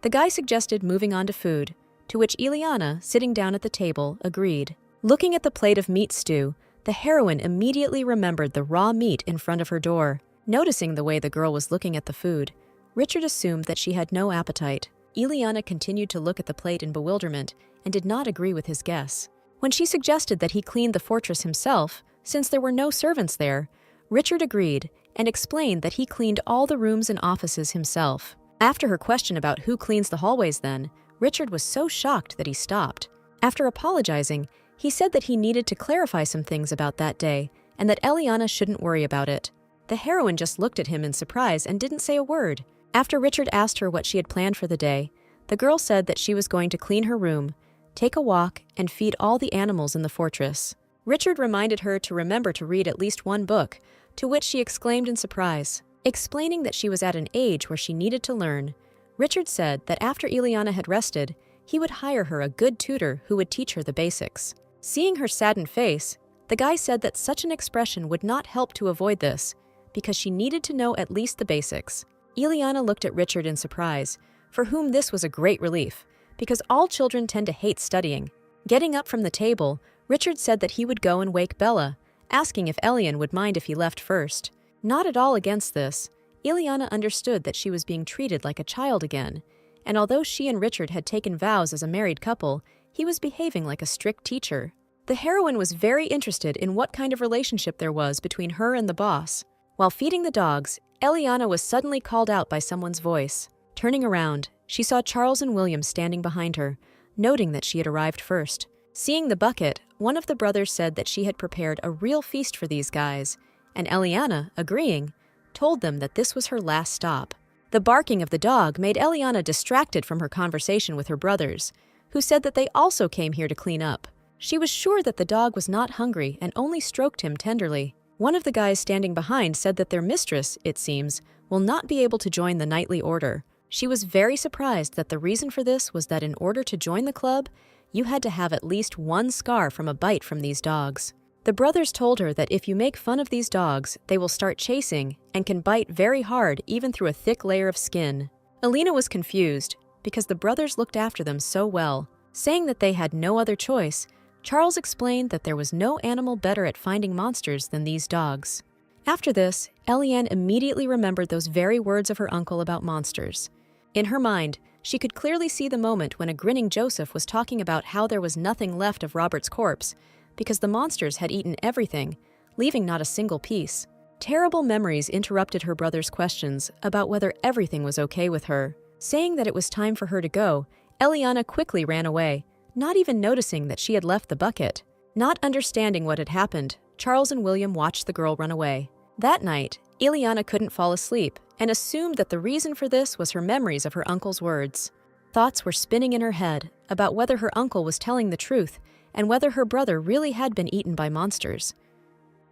The guy suggested moving on to food, to which Eliana, sitting down at the table, agreed. Looking at the plate of meat stew, the heroine immediately remembered the raw meat in front of her door. Noticing the way the girl was looking at the food, Richard assumed that she had no appetite. Eliana continued to look at the plate in bewilderment and did not agree with his guess. When she suggested that he cleaned the fortress himself, since there were no servants there, Richard agreed and explained that he cleaned all the rooms and offices himself. After her question about who cleans the hallways then, Richard was so shocked that he stopped. After apologizing, he said that he needed to clarify some things about that day and that Eliana shouldn't worry about it. The heroine just looked at him in surprise and didn't say a word. After Richard asked her what she had planned for the day, The girl said that she was going to clean her room, take a walk, and feed all the animals in the fortress. Richard reminded her to remember to read at least one book, to which she exclaimed in surprise. Explaining that she was at an age where she needed to learn, Richard said that after Ileana had rested, he would hire her a good tutor who would teach her the basics. Seeing her saddened face, the guy said that such an expression would not help to avoid this, because she needed to know at least the basics. Ileana looked at Richard in surprise, for whom this was a great relief, because all children tend to hate studying. Getting up from the table, Richard said that he would go and wake Bella, asking if Elian would mind if he left first. Not at all against this, Ileana understood that she was being treated like a child again, and although she and Richard had taken vows as a married couple, he was behaving like a strict teacher. The heroine was very interested in what kind of relationship there was between her and the boss. While feeding the dogs, Eliana was suddenly called out by someone's voice. Turning around, she saw Charles and William standing behind her, noting that she had arrived first. Seeing the bucket, one of the brothers said that she had prepared a real feast for these guys, and Eliana, agreeing, told them that this was her last stop. The barking of the dog made Eliana distracted from her conversation with her brothers, who said that they also came here to clean up. She was sure that the dog was not hungry and only stroked him tenderly. One of the guys standing behind said that their mistress, it seems, will not be able to join the nightly order. She was very surprised that the reason for this was that in order to join the club, you had to have at least one scar from a bite from these dogs. The brothers told her that if you make fun of these dogs, they will start chasing and can bite very hard even through a thick layer of skin. Alina was confused because the brothers looked after them so well. Saying that they had no other choice, Charles explained that there was no animal better at finding monsters than these dogs. After this, Eliane immediately remembered those very words of her uncle about monsters. In her mind, she could clearly see the moment when a grinning Joseph was talking about how there was nothing left of Robert's corpse, because the monsters had eaten everything, leaving not a single piece. Terrible memories interrupted her brother's questions about whether everything was okay with her. Saying that it was time for her to go, Eliana quickly ran away, not even noticing that she had left the bucket. Not understanding what had happened, Charles and William watched the girl run away. That night, Eliana couldn't fall asleep and assumed that the reason for this was her memories of her uncle's words. Thoughts were spinning in her head about whether her uncle was telling the truth and whether her brother really had been eaten by monsters.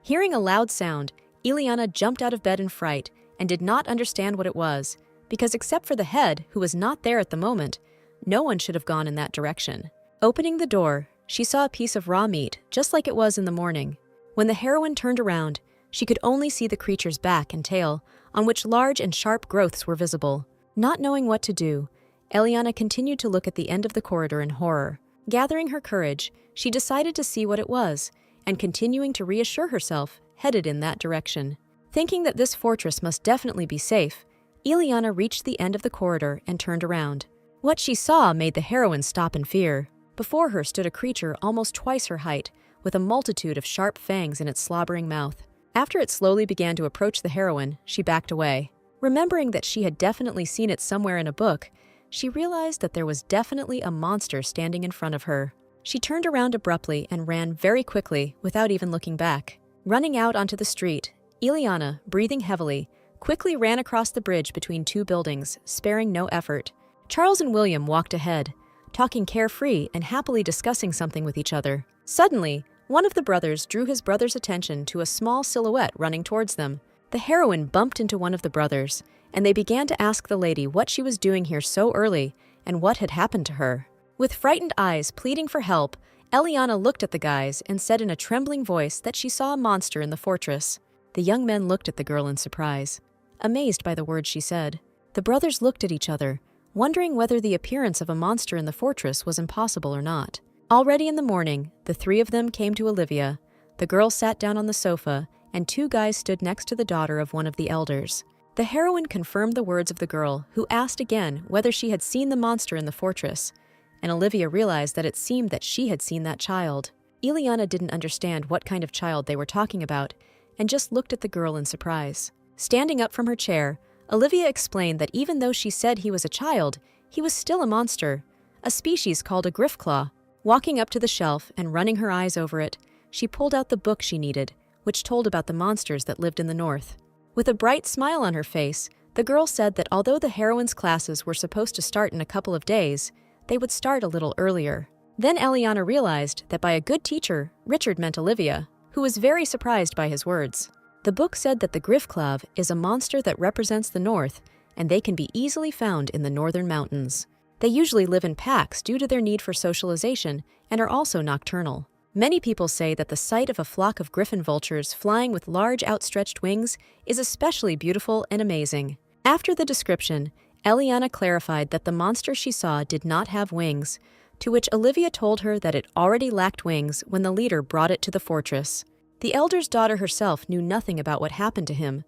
Hearing a loud sound, Eliana jumped out of bed in fright and did not understand what it was, because except for the head, who was not there at the moment, no one should have gone in that direction. Opening the door, she saw a piece of raw meat, just like it was in the morning. When the heroine turned around, she could only see the creature's back and tail, on which large and sharp growths were visible. Not knowing what to do, Eliana continued to look at the end of the corridor in horror. Gathering her courage, she decided to see what it was, and continuing to reassure herself, headed in that direction. Thinking that this fortress must definitely be safe, Eliana reached the end of the corridor and turned around. What she saw made the heroine stop in fear. Before her stood a creature almost twice her height, with a multitude of sharp fangs in its slobbering mouth. After it slowly began to approach the heroine, she backed away. Remembering that she had definitely seen it somewhere in a book, she realized that there was definitely a monster standing in front of her. She turned around abruptly and ran very quickly without even looking back. Running out onto the street, Eliana, breathing heavily, quickly ran across the bridge between two buildings, sparing no effort. Charles and William walked ahead, talking carefree and happily discussing something with each other. Suddenly, one of the brothers drew his brother's attention to a small silhouette running towards them. The heroine bumped into one of the brothers, and they began to ask the lady what she was doing here so early and what had happened to her. With frightened eyes pleading for help, Eliana looked at the guys and said in a trembling voice that she saw a monster in the fortress. The young men looked at the girl in surprise, amazed by the words she said. The brothers looked at each other, wondering whether the appearance of a monster in the fortress was impossible or not. Already in the morning, the three of them came to Olivia. The girl sat down on the sofa, and two guys stood next to the daughter of one of the elders. The heroine confirmed the words of the girl, who asked again whether she had seen the monster in the fortress, and Olivia realized that it seemed that she had seen that child. Eliana didn't understand what kind of child they were talking about, and just looked at the girl in surprise. Standing up from her chair, Olivia explained that even though she said he was a child, he was still a monster, a species called a griffclaw. Walking up to the shelf and running her eyes over it, she pulled out the book she needed, which told about the monsters that lived in the north. With a bright smile on her face, The girl said that although the heroine's classes were supposed to start in a couple of days, they would start a little earlier. Then Eliana realized that by a good teacher, Richard meant Olivia, who was very surprised by his words. The book said that the Griffclav is a monster that represents the north, and they can be easily found in the northern mountains. They usually live in packs due to their need for socialization and are also nocturnal. Many people say that the sight of a flock of griffin vultures flying with large outstretched wings is especially beautiful and amazing. After the description, Eliana clarified that the monster she saw did not have wings, to which Olivia told her that it already lacked wings when the leader brought it to the fortress. The elder's daughter herself knew nothing about what happened to him,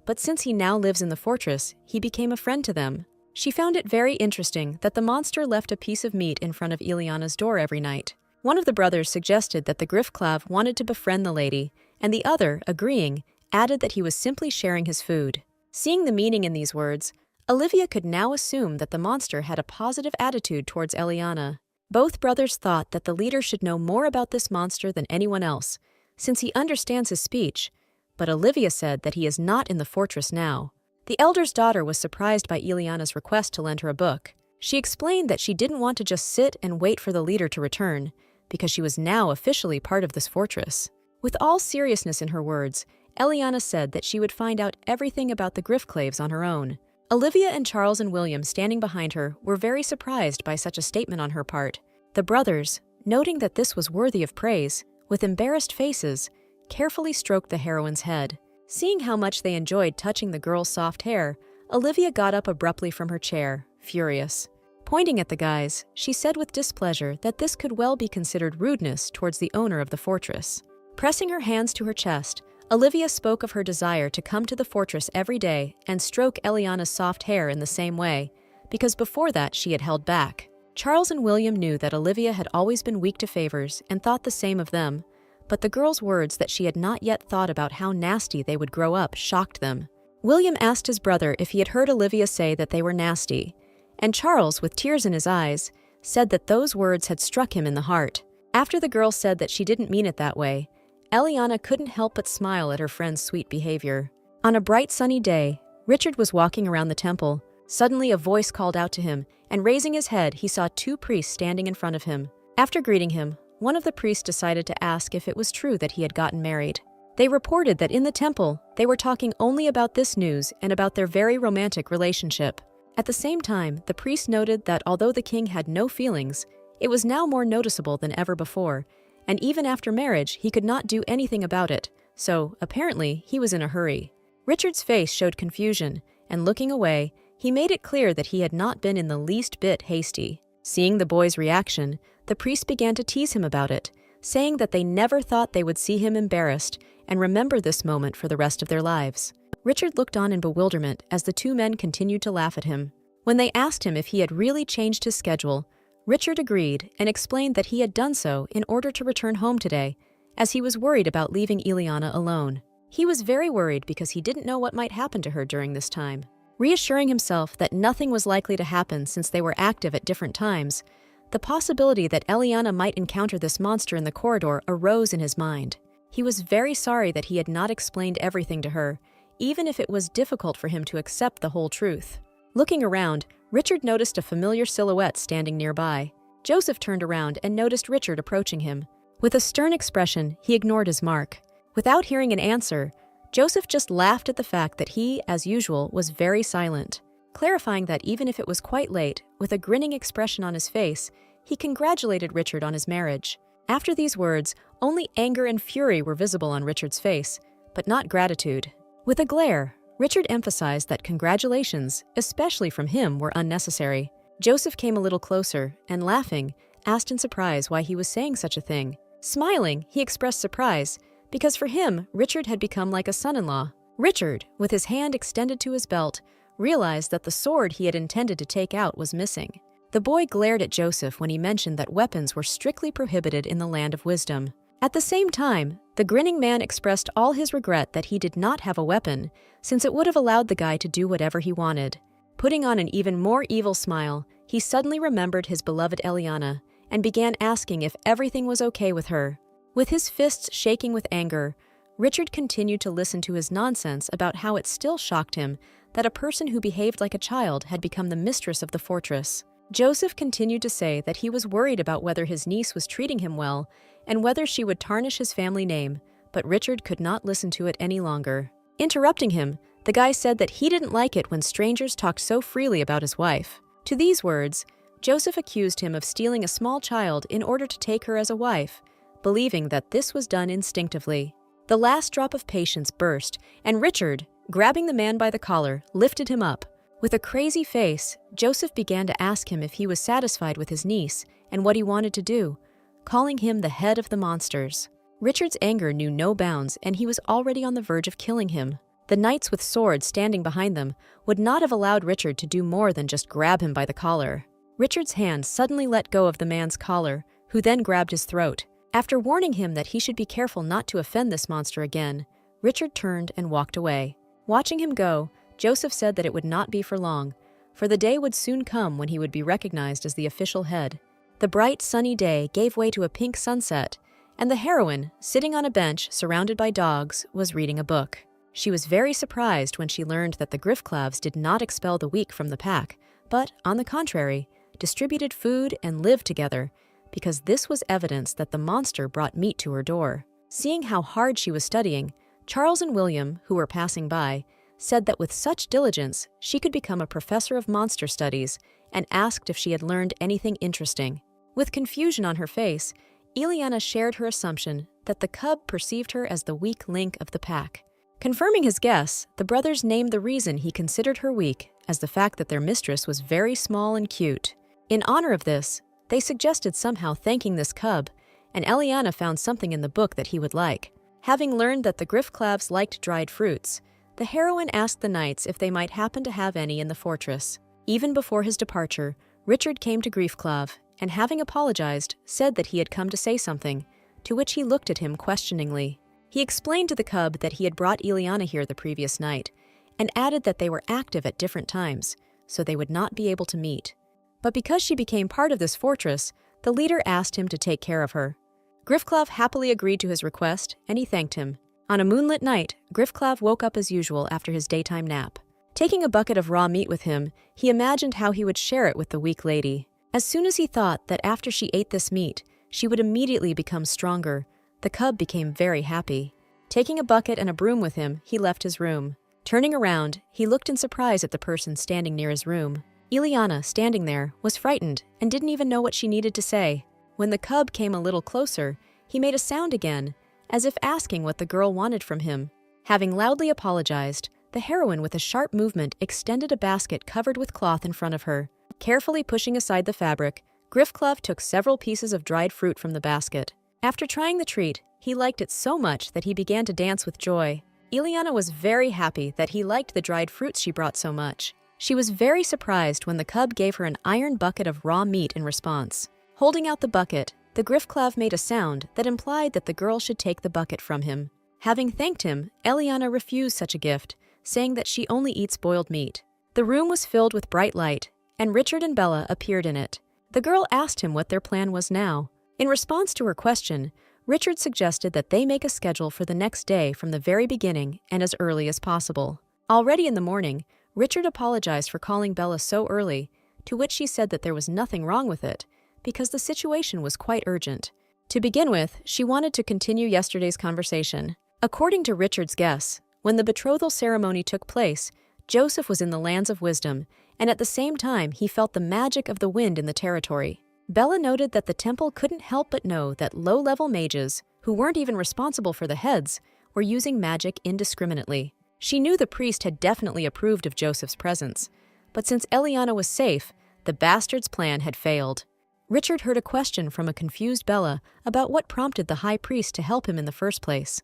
but since he now lives in the fortress, he became a friend to them. She found it very interesting that the monster left a piece of meat in front of Eliana's door every night. One of the brothers suggested that the Griffclav wanted to befriend the lady, and the other, agreeing, added that he was simply sharing his food. Seeing the meaning in these words, Olivia could now assume that the monster had a positive attitude towards Eliana. Both brothers thought that the leader should know more about this monster than anyone else, since he understands his speech, but Olivia said that he is not in the fortress now. The elder's daughter was surprised by Eliana's request to lend her a book. She explained that she didn't want to just sit and wait for the leader to return, because she was now officially part of this fortress. With all seriousness in her words, Eliana said that she would find out everything about the Griffclaves on her own. Olivia and Charles and William, standing behind her, were very surprised by such a statement on her part. The brothers, noting that this was worthy of praise, with embarrassed faces, carefully stroked the heroine's head. Seeing how much they enjoyed touching the girl's soft hair, Olivia got up abruptly from her chair, furious. Pointing at the guys, she said with displeasure that this could well be considered rudeness towards the owner of the fortress. Pressing her hands to her chest, Olivia spoke of her desire to come to the fortress every day and stroke Eliana's soft hair in the same way, because before that she had held back. Charles and William knew that Olivia had always been weak to favors and thought the same of them, but the girl's words that she had not yet thought about how nasty they would grow up shocked them. William asked his brother if he had heard Olivia say that they were nasty, and Charles, with tears in his eyes, said that those words had struck him in the heart. After the girl said that she didn't mean it that way, Eliana couldn't help but smile at her friend's sweet behavior. On a bright sunny day, Richard was walking around the temple. Suddenly a voice called out to him, and raising his head, he saw two priests standing in front of him. After greeting him, one of the priests decided to ask if it was true that he had gotten married. They reported that in the temple, they were talking only about this news and about their very romantic relationship. At the same time, the priest noted that although the king had no feelings, it was now more noticeable than ever before, and even after marriage, he could not do anything about it, so apparently he was in a hurry. Richard's face showed confusion, and looking away, he made it clear that he had not been in the least bit hasty. Seeing the boy's reaction, the priest began to tease him about it, saying that they never thought they would see him embarrassed and remember this moment for the rest of their lives. Richard looked on in bewilderment as the two men continued to laugh at him. When they asked him if he had really changed his schedule, Richard agreed and explained that he had done so in order to return home today, as he was worried about leaving Eliana alone. He was very worried because he didn't know what might happen to her during this time. Reassuring himself that nothing was likely to happen since they were active at different times, the possibility that Eliana might encounter this monster in the corridor arose in his mind. He was very sorry that he had not explained everything to her, even if it was difficult for him to accept the whole truth. Looking around, Richard noticed a familiar silhouette standing nearby. Joseph turned around and noticed Richard approaching him. With a stern expression, he ignored his mark. Without hearing an answer, Joseph just laughed at the fact that he, as usual, was very silent. Clarifying that even if it was quite late, with a grinning expression on his face, he congratulated Richard on his marriage. After these words, only anger and fury were visible on Richard's face, but not gratitude. With a glare, Richard emphasized that congratulations, especially from him, were unnecessary. Joseph came a little closer and, laughing, asked in surprise why he was saying such a thing. Smiling, he expressed surprise, because for him, Richard had become like a son-in-law. Richard, with his hand extended to his belt, realized that the sword he had intended to take out was missing. The boy glared at Joseph when he mentioned that weapons were strictly prohibited in the land of wisdom. At the same time, the grinning man expressed all his regret that he did not have a weapon, since it would have allowed the guy to do whatever he wanted. Putting on an even more evil smile, he suddenly remembered his beloved Eliana and began asking if everything was okay with her. With his fists shaking with anger, Richard continued to listen to his nonsense about how it still shocked him that a person who behaved like a child had become the mistress of the fortress. Joseph continued to say that he was worried about whether his niece was treating him well and whether she would tarnish his family name, but Richard could not listen to it any longer. Interrupting him, the guy said that he didn't like it when strangers talked so freely about his wife. To these words, Joseph accused him of stealing a small child in order to take her as a wife, believing that this was done instinctively. The last drop of patience burst, and Richard, grabbing the man by the collar, lifted him up. With a crazy face, Joseph began to ask him if he was satisfied with his niece and what he wanted to do, calling him the head of the monsters. Richard's anger knew no bounds, and he was already on the verge of killing him. The knights with swords standing behind them would not have allowed Richard to do more than just grab him by the collar. Richard's hand suddenly let go of the man's collar, who then grabbed his throat. After warning him that he should be careful not to offend this monster again, Richard turned and walked away. Watching him go, Joseph said that it would not be for long, for the day would soon come when he would be recognized as the official head. The bright, sunny day gave way to a pink sunset, and the heroine, sitting on a bench surrounded by dogs, was reading a book. She was very surprised when she learned that the Griffclavs did not expel the weak from the pack, but, on the contrary, distributed food and lived together, because this was evidence that the monster brought meat to her door. Seeing how hard she was studying, Charles and William, who were passing by, said that with such diligence she could become a professor of monster studies, and asked if she had learned anything interesting. With confusion on her face, Ileana shared her assumption that the cub perceived her as the weak link of the pack. Confirming his guess, the brothers named the reason he considered her weak as the fact that their mistress was very small and cute. In honor of this, they suggested somehow thanking this cub, and Eliana found something in the book that he would like. Having learned that the Griffclavs liked dried fruits, the heroine asked the knights if they might happen to have any in the fortress. Even before his departure, Richard came to Griffclav, and having apologized, said that he had come to say something, to which he looked at him questioningly. He explained to the cub that he had brought Ileana here the previous night, and added that they were active at different times, so they would not be able to meet. But because she became part of this fortress, the leader asked him to take care of her. Griffclav happily agreed to his request, and he thanked him. On a moonlit night, Griffclav woke up as usual after his daytime nap. Taking a bucket of raw meat with him, he imagined how he would share it with the weak lady. As soon as he thought that after she ate this meat, she would immediately become stronger, the cub became very happy. Taking a bucket and a broom with him, he left his room. Turning around, he looked in surprise at the person standing near his room. Ileana, standing there, was frightened and didn't even know what she needed to say. When the cub came a little closer, he made a sound again, as if asking what the girl wanted from him. Having loudly apologized, the heroine with a sharp movement extended a basket covered with cloth in front of her. Carefully pushing aside the fabric, Griffclav took several pieces of dried fruit from the basket. After trying the treat, he liked it so much that he began to dance with joy. Ileana was very happy that he liked the dried fruits she brought so much. She was very surprised when the cub gave her an iron bucket of raw meat in response. Holding out the bucket, the Griffclav made a sound that implied that the girl should take the bucket from him. Having thanked him, Eliana refused such a gift, saying that she only eats boiled meat. The room was filled with bright light, and Richard and Bella appeared in it. The girl asked him what their plan was now. In response to her question, Richard suggested that they make a schedule for the next day from the very beginning and as early as possible. Already in the morning, Richard apologized for calling Bella so early, to which she said that there was nothing wrong with it, because the situation was quite urgent. To begin with, she wanted to continue yesterday's conversation. According to Richard's guess, when the betrothal ceremony took place, Joseph was in the lands of wisdom, and at the same time he felt the magic of the wind in the territory. Bella noted that the temple couldn't help but know that low-level mages, who weren't even responsible for the heads, were using magic indiscriminately. She knew the priest had definitely approved of Joseph's presence, but since Eliana was safe, the bastard's plan had failed. Richard heard a question from a confused Bella about what prompted the high priest to help him in the first place.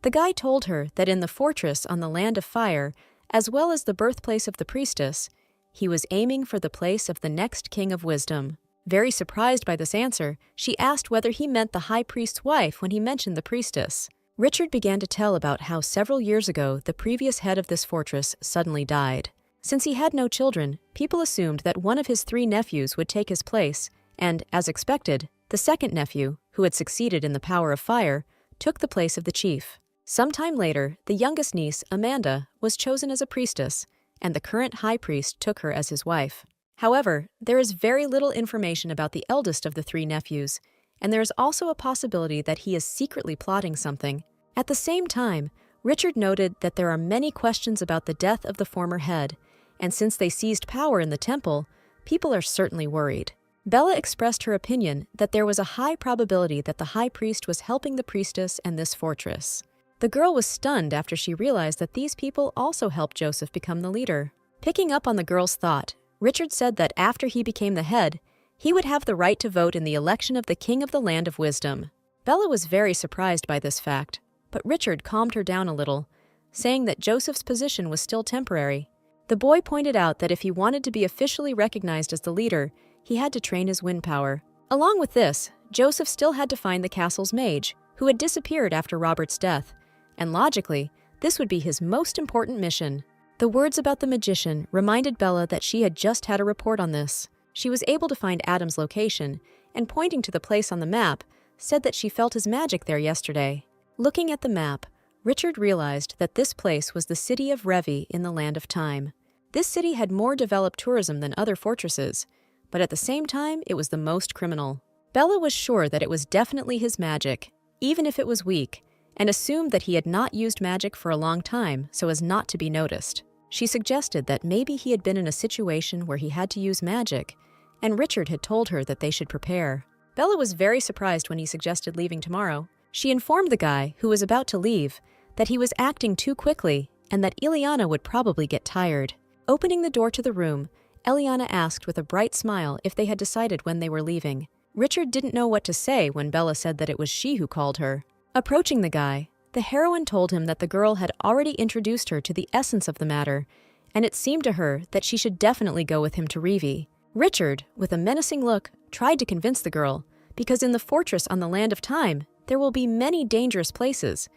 The guy told her that in the fortress on the land of fire, as well as the birthplace of the priestess, he was aiming for the place of the next king of wisdom. Very surprised by this answer, she asked whether he meant the high priest's wife when he mentioned the priestess. Richard began to tell about how several years ago the previous head of this fortress suddenly died. Since he had no children, people assumed that one of his 3 nephews would take his place, and, as expected, the second nephew, who had succeeded in the power of fire, took the place of the chief. Sometime later, the youngest niece, Amanda, was chosen as a priestess, and the current high priest took her as his wife. However, there is very little information about the eldest of the three nephews, and there is also a possibility that he is secretly plotting something. At the same time, Richard noted that there are many questions about the death of the former head, and since they seized power in the temple, people are certainly worried. Bella expressed her opinion that there was a high probability that the high priest was helping the priestess and this fortress. The girl was stunned after she realized that these people also helped Joseph become the leader. Picking up on the girl's thought, Richard said that after he became the head, he would have the right to vote in the election of the king of the Land of Wisdom. Bella was very surprised by this fact, but Richard calmed her down a little, saying that Joseph's position was still temporary. The boy pointed out that if he wanted to be officially recognized as the leader, he had to train his wind power. Along with this, Joseph still had to find the castle's mage, who had disappeared after Robert's death, and logically, this would be his most important mission. The words about the magician reminded Bella that she had just had a report on this. She was able to find Adam's location, and pointing to the place on the map, said that she felt his magic there yesterday. Looking at the map, Richard realized that this place was the city of Revi in the Land of Time. This city had more developed tourism than other fortresses, but at the same time, it was the most criminal. Bella was sure that it was definitely his magic, even if it was weak, and assumed that he had not used magic for a long time so as not to be noticed. She suggested that maybe he had been in a situation where he had to use magic, and Richard had told her that they should prepare. Bella was very surprised when he suggested leaving tomorrow. She informed the guy, who was about to leave, that he was acting too quickly and that Ileana would probably get tired. Opening the door to the room, Eliana asked with a bright smile if they had decided when they were leaving. Richard didn't know what to say when Bella said that it was she who called her. Approaching the guy, the heroine told him that the girl had already introduced her to the essence of the matter, and it seemed to her that she should definitely go with him to Revi. Richard, with a menacing look, tried to convince the girl, because in the fortress on the Land of Time, there will be many dangerous places,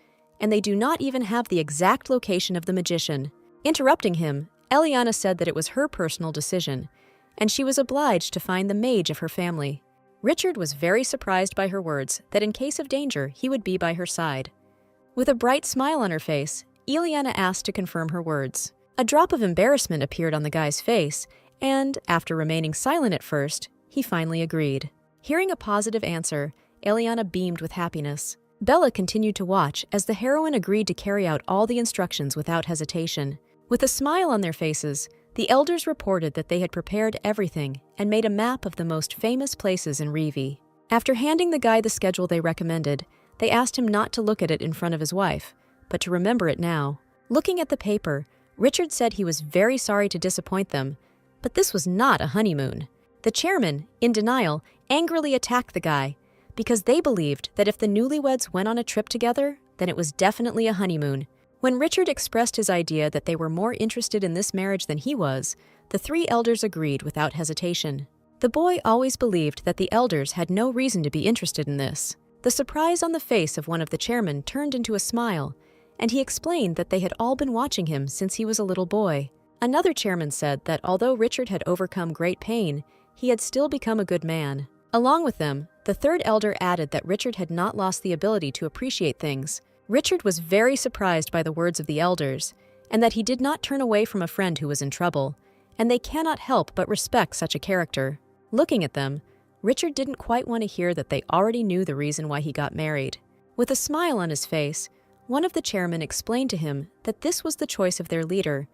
and they do not even have the exact location of the magician. Interrupting him, Eliana said that it was her personal decision, and she was obliged to find the mage of her family. Richard was very surprised by her words that in case of danger, he would be by her side. With a bright smile on her face, Eliana asked to confirm her words. A drop of embarrassment appeared on the guy's face, and, after remaining silent at first, he finally agreed. Hearing a positive answer, Eliana beamed with happiness. Bella continued to watch as the heroine agreed to carry out all the instructions without hesitation. With a smile on their faces, the elders reported that they had prepared everything and made a map of the most famous places in Revi. After handing the guy the schedule they recommended, they asked him not to look at it in front of his wife, but to remember it now. Looking at the paper, Richard said he was very sorry to disappoint them, but this was not a honeymoon. The chairman, in denial, angrily attacked the guy because they believed that if the newlyweds went on a trip together, then it was definitely a honeymoon. When Richard expressed his idea that they were more interested in this marriage than he was, the three elders agreed without hesitation. The boy always believed that the elders had no reason to be interested in this. The surprise on the face of one of the chairmen turned into a smile, and he explained that they had all been watching him since he was a little boy. Another chairman said that although Richard had overcome great pain, he had still become a good man. Along with them, the third elder added that Richard had not lost the ability to appreciate things. Richard was very surprised by the words of the elders, and that he did not turn away from a friend who was in trouble, and they cannot help but respect such a character. Looking at them, Richard didn't quite want to hear that they already knew the reason why he got married. With a smile on his face, one of the chairmen explained to him that this was the choice of their leader,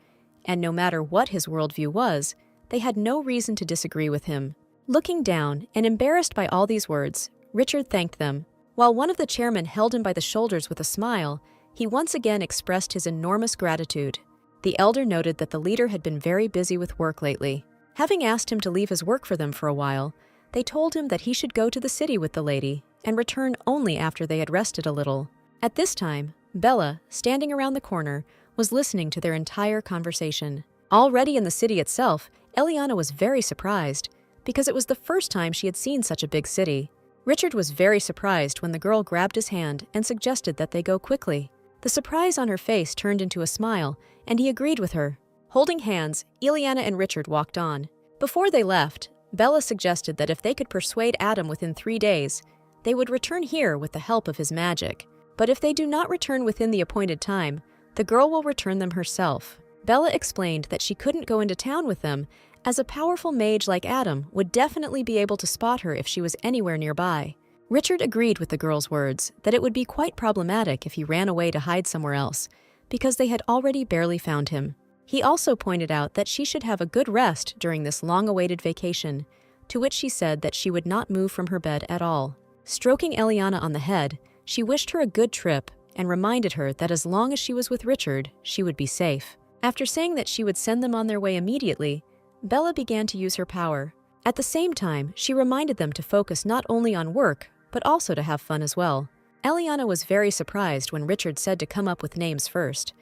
and no matter what his worldview was, they had no reason to disagree with him. Looking down and embarrassed by all these words, Richard thanked them. While one of the chairmen held him by the shoulders with a smile, he once again expressed his enormous gratitude. The elder noted that the leader had been very busy with work lately. Having asked him to leave his work for them for a while, they told him that he should go to the city with the lady and return only after they had rested a little. At this time, Bella, standing around the corner, was listening to their entire conversation. Already in the city itself, Eliana was very surprised, because it was the first time she had seen such a big city. Richard was very surprised when the girl grabbed his hand and suggested that they go quickly. The surprise on her face turned into a smile, and he agreed with her. Holding hands, Eliana and Richard walked on. Before they left, Bella suggested that if they could persuade Adam within 3 days, they would return here with the help of his magic. but if they do not return within the appointed time, the girl will return them herself. Bella explained that she couldn't go into town with them, as a powerful mage like Adam would definitely be able to spot her if she was anywhere nearby. Richard agreed with the girl's words that it would be quite problematic if he ran away to hide somewhere else, because they had already barely found him. He also pointed out that she should have a good rest during this long-awaited vacation, to which she said that she would not move from her bed at all. Stroking Eliana on the head, she wished her a good trip and reminded her that as long as she was with Richard, she would be safe. After saying that she would send them on their way immediately, Bella began to use her power. At the same time, she reminded them to focus not only on work, but also to have fun as well. Eliana was very surprised when Richard said to come up with names first,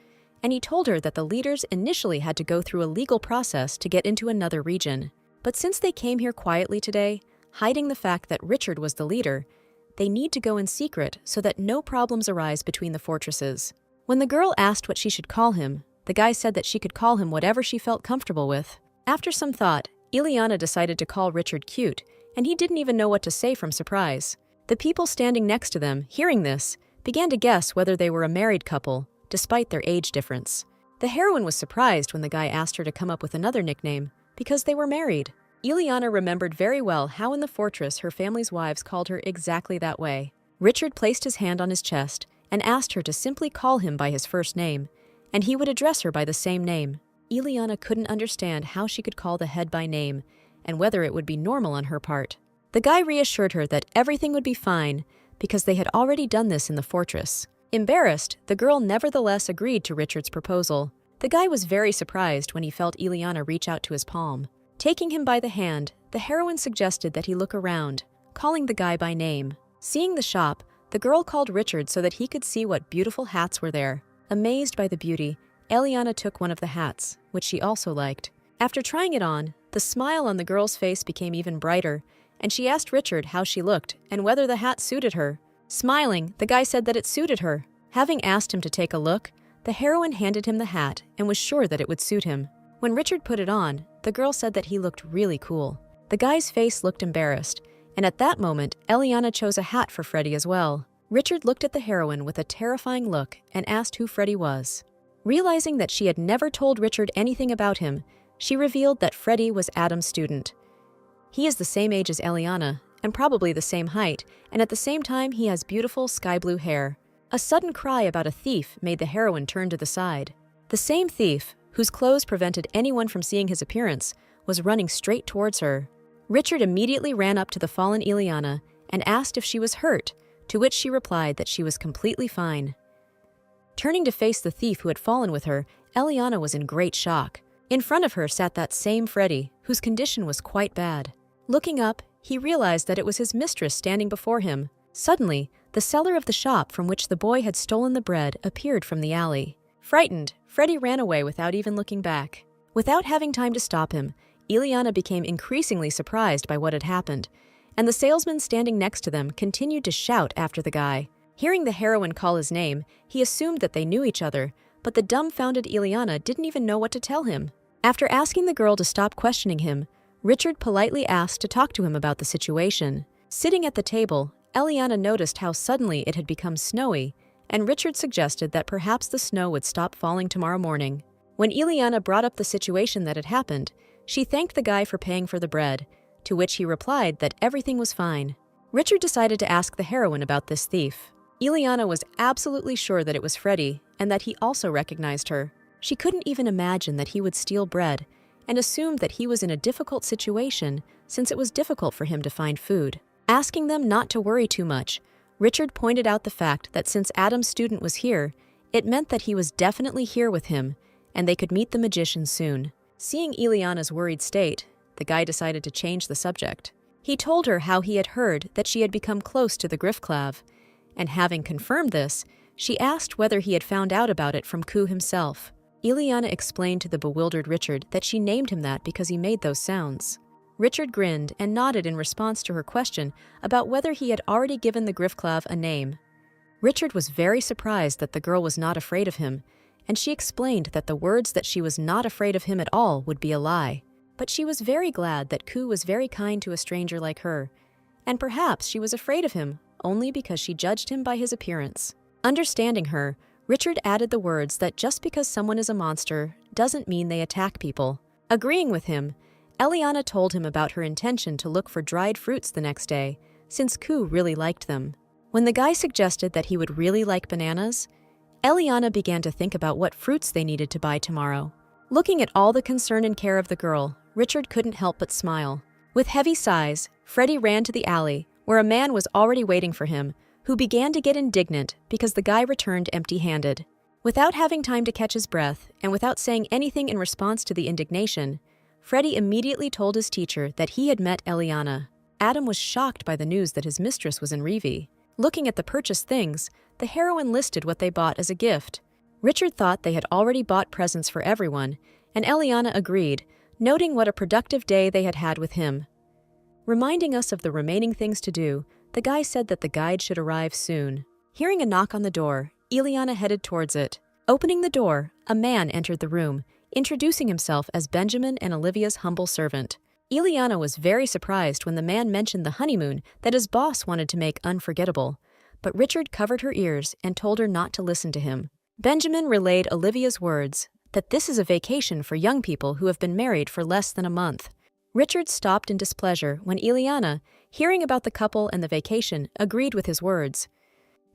and he told her that the leaders initially had to go through a legal process to get into another region. But since they came here quietly today, hiding the fact that Richard was the leader, they need to go in secret so that no problems arise between the fortresses. When the girl asked what she should call him, the guy said that she could call him whatever she felt comfortable with. After some thought, Eliana decided to call Richard cute, and he didn't even know what to say from surprise. The people standing next to them, hearing this, began to guess whether they were a married couple, despite their age difference. The heroine was surprised when the guy asked her to come up with another nickname, because they were married. Eliana remembered very well how in the fortress her family's wives called her exactly that way. Richard placed his hand on his chest and asked her to simply call him by his first name, and he would address her by the same name. Eliana couldn't understand how she could call the head by name, and whether it would be normal on her part. The guy reassured her that everything would be fine, because they had already done this in the fortress. Embarrassed, the girl nevertheless agreed to Richard's proposal. The guy was very surprised when he felt Eliana reach out to his palm. Taking him by the hand, the heroine suggested that he look around, calling the guy by name. Seeing the shop, the girl called Richard so that he could see what beautiful hats were there. Amazed by the beauty, Eliana took one of the hats, which she also liked. After trying it on, the smile on the girl's face became even brighter, and she asked Richard how she looked and whether the hat suited her. Smiling, the guy said that it suited her. Having asked him to take a look, the heroine handed him the hat and was sure that it would suit him. When Richard put it on, the girl said that he looked really cool. The guy's face looked embarrassed, and at that moment, Eliana chose a hat for Freddie as well. Richard looked at the heroine with a terrifying look and asked who Freddie was. Realizing that she had never told Richard anything about him, she revealed that Freddie was Adam's student. He is the same age as Eliana, and probably the same height, and at the same time he has beautiful sky blue hair. A sudden cry about a thief made the heroine turn to the side. The same thief, whose clothes prevented anyone from seeing his appearance, was running straight towards her. Richard immediately ran up to the fallen Eliana and asked if she was hurt, to which she replied that she was completely fine. Turning to face the thief who had fallen with her, Eliana was in great shock. In front of her sat that same Freddie, whose condition was quite bad. Looking up, he realized that it was his mistress standing before him. Suddenly, the seller of the shop from which the boy had stolen the bread appeared from the alley. Frightened, Freddie ran away without even looking back. Without having time to stop him, Eliana became increasingly surprised by what had happened, and the salesman standing next to them continued to shout after the guy. Hearing the heroine call his name, he assumed that they knew each other, but the dumbfounded Eliana didn't even know what to tell him. After asking the girl to stop questioning him, Richard politely asked to talk to him about the situation. Sitting at the table, Eliana noticed how suddenly it had become snowy, and Richard suggested that perhaps the snow would stop falling tomorrow morning. When Eliana brought up the situation that had happened, she thanked the guy for paying for the bread, to which he replied that everything was fine. Richard decided to ask the heroine about this thief. Eliana was absolutely sure that it was Freddie, and that he also recognized her. She couldn't even imagine that he would steal bread, and assumed that he was in a difficult situation since it was difficult for him to find food. Asking them not to worry too much, Richard pointed out the fact that since Adam's student was here, it meant that he was definitely here with him, and they could meet the magician soon. Seeing Eliana's worried state, the guy decided to change the subject. He told her how he had heard that she had become close to the Griffclav, and having confirmed this, she asked whether he had found out about it from Ku himself. Eliana explained to the bewildered Richard that she named him that because he made those sounds. Richard grinned and nodded in response to her question about whether he had already given the Griffclav a name. Richard was very surprised that the girl was not afraid of him, and she explained that the words that she was not afraid of him at all would be a lie. But she was very glad that Ku was very kind to a stranger like her, and perhaps she was afraid of him only because she judged him by his appearance. Understanding her, Richard added the words that just because someone is a monster doesn't mean they attack people. Agreeing with him, Eliana told him about her intention to look for dried fruits the next day, since Ku really liked them. When the guy suggested that he would really like bananas, Eliana began to think about what fruits they needed to buy tomorrow. Looking at all the concern and care of the girl, Richard couldn't help but smile. With heavy sighs, Freddie ran to the alley, where a man was already waiting for him, who began to get indignant because the guy returned empty-handed. Without having time to catch his breath, and without saying anything in response to the indignation, Freddie immediately told his teacher that he had met Eliana. Adam was shocked by the news that his mistress was in Revi. Looking at the purchased things, the heroine listed what they bought as a gift. Richard thought they had already bought presents for everyone, and Eliana agreed, noting what a productive day they had had with him. Reminding us of the remaining things to do, the guy said that the guide should arrive soon. Hearing a knock on the door, Eliana headed towards it. Opening the door, a man entered the room, introducing himself as Benjamin and Olivia's humble servant. Eliana was very surprised when the man mentioned the honeymoon that his boss wanted to make unforgettable, but Richard covered her ears and told her not to listen to him. Benjamin relayed Olivia's words that this is a vacation for young people who have been married for less than a month. Richard stopped in displeasure when Eliana, hearing about the couple and the vacation, agreed with his words.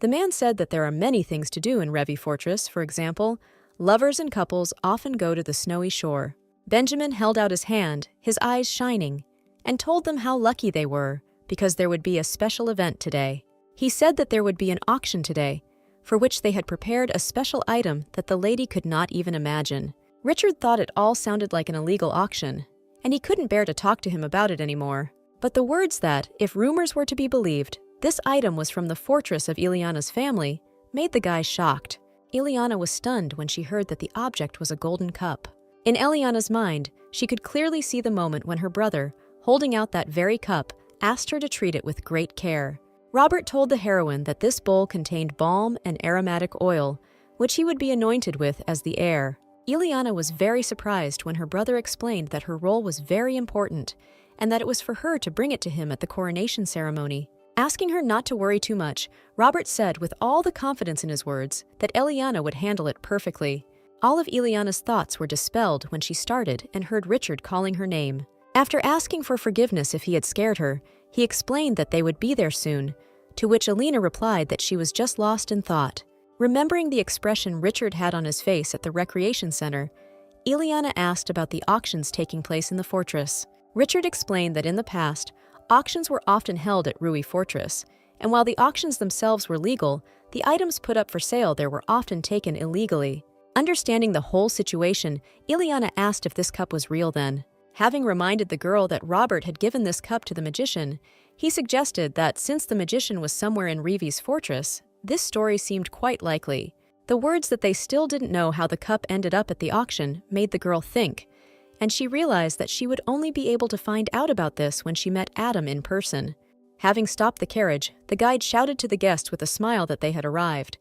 The man said that there are many things to do in Revi Fortress. For example, lovers and couples often go to the snowy shore. Benjamin held out his hand, his eyes shining, and told them how lucky they were because there would be a special event today. He said that there would be an auction today, for which they had prepared a special item that the lady could not even imagine. Richard thought it all sounded like an illegal auction, and he couldn't bear to talk to him about it anymore. But the words that, if rumors were to be believed, this item was from the fortress of Eliana's family, made the guy shocked. Eliana was stunned when she heard that the object was a golden cup. In Eliana's mind, she could clearly see the moment when her brother, holding out that very cup, asked her to treat it with great care. Robert told the heroine that this bowl contained balm and aromatic oil, which he would be anointed with as the heir. Eliana was very surprised when her brother explained that her role was very important and that it was for her to bring it to him at the coronation ceremony. Asking her not to worry too much, Robert said with all the confidence in his words that Eliana would handle it perfectly. All of Eliana's thoughts were dispelled when she started and heard Richard calling her name. After asking for forgiveness if he had scared her, he explained that they would be there soon, to which Alina replied that she was just lost in thought. Remembering the expression Richard had on his face at the recreation center, Eliana asked about the auctions taking place in the fortress. Richard explained that in the past, auctions were often held at Rui Fortress, and while the auctions themselves were legal, the items put up for sale there were often taken illegally. Understanding the whole situation, Eliana asked if this cup was real then. Having reminded the girl that Robert had given this cup to the magician, he suggested that since the magician was somewhere in Revi's fortress, this story seemed quite likely. The words that they still didn't know how the cup ended up at the auction made the girl think, and she realized that she would only be able to find out about this when she met Adam in person. Having stopped the carriage, the guide shouted to the guests with a smile that they had arrived.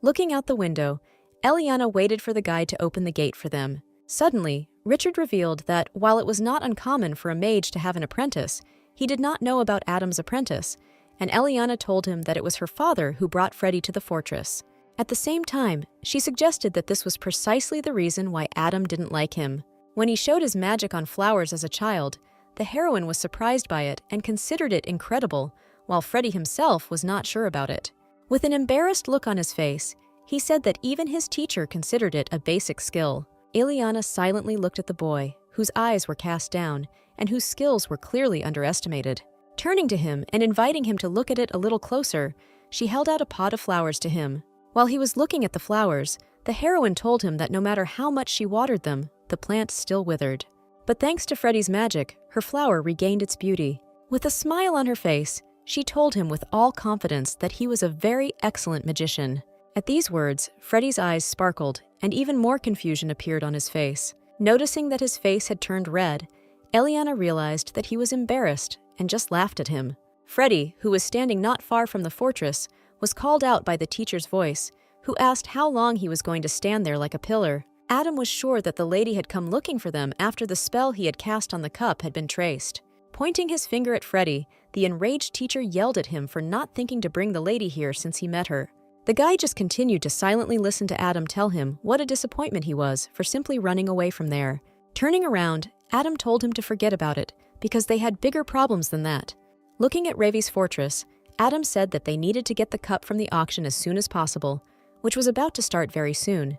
Looking out the window, Eliana waited for the guide to open the gate for them. Suddenly, Richard revealed that while it was not uncommon for a mage to have an apprentice, he did not know about Adam's apprentice, and Eliana told him that it was her father who brought Freddie to the fortress. At the same time, she suggested that this was precisely the reason why Adam didn't like him. When he showed his magic on flowers as a child, the heroine was surprised by it and considered it incredible, while Freddie himself was not sure about it. With an embarrassed look on his face, he said that even his teacher considered it a basic skill. Eliana silently looked at the boy, whose eyes were cast down and whose skills were clearly underestimated. Turning to him and inviting him to look at it a little closer, she held out a pot of flowers to him. While he was looking at the flowers, the heroine told him that no matter how much she watered them, the plant still withered. But thanks to Freddie's magic, her flower regained its beauty. With a smile on her face, she told him with all confidence that he was a very excellent magician. At these words, Freddie's eyes sparkled, and even more confusion appeared on his face. Noticing that his face had turned red, Eliana realized that he was embarrassed and just laughed at him. Freddie, who was standing not far from the fortress, was called out by the teacher's voice, who asked how long he was going to stand there like a pillar. Adam was sure that the lady had come looking for them after the spell he had cast on the cup had been traced. Pointing his finger at Freddie, the enraged teacher yelled at him for not thinking to bring the lady here since he met her. The guy just continued to silently listen to Adam tell him what a disappointment he was for simply running away from there. Turning around, Adam told him to forget about it because they had bigger problems than that. Looking at Ravi's fortress, Adam said that they needed to get the cup from the auction as soon as possible, which was about to start very soon.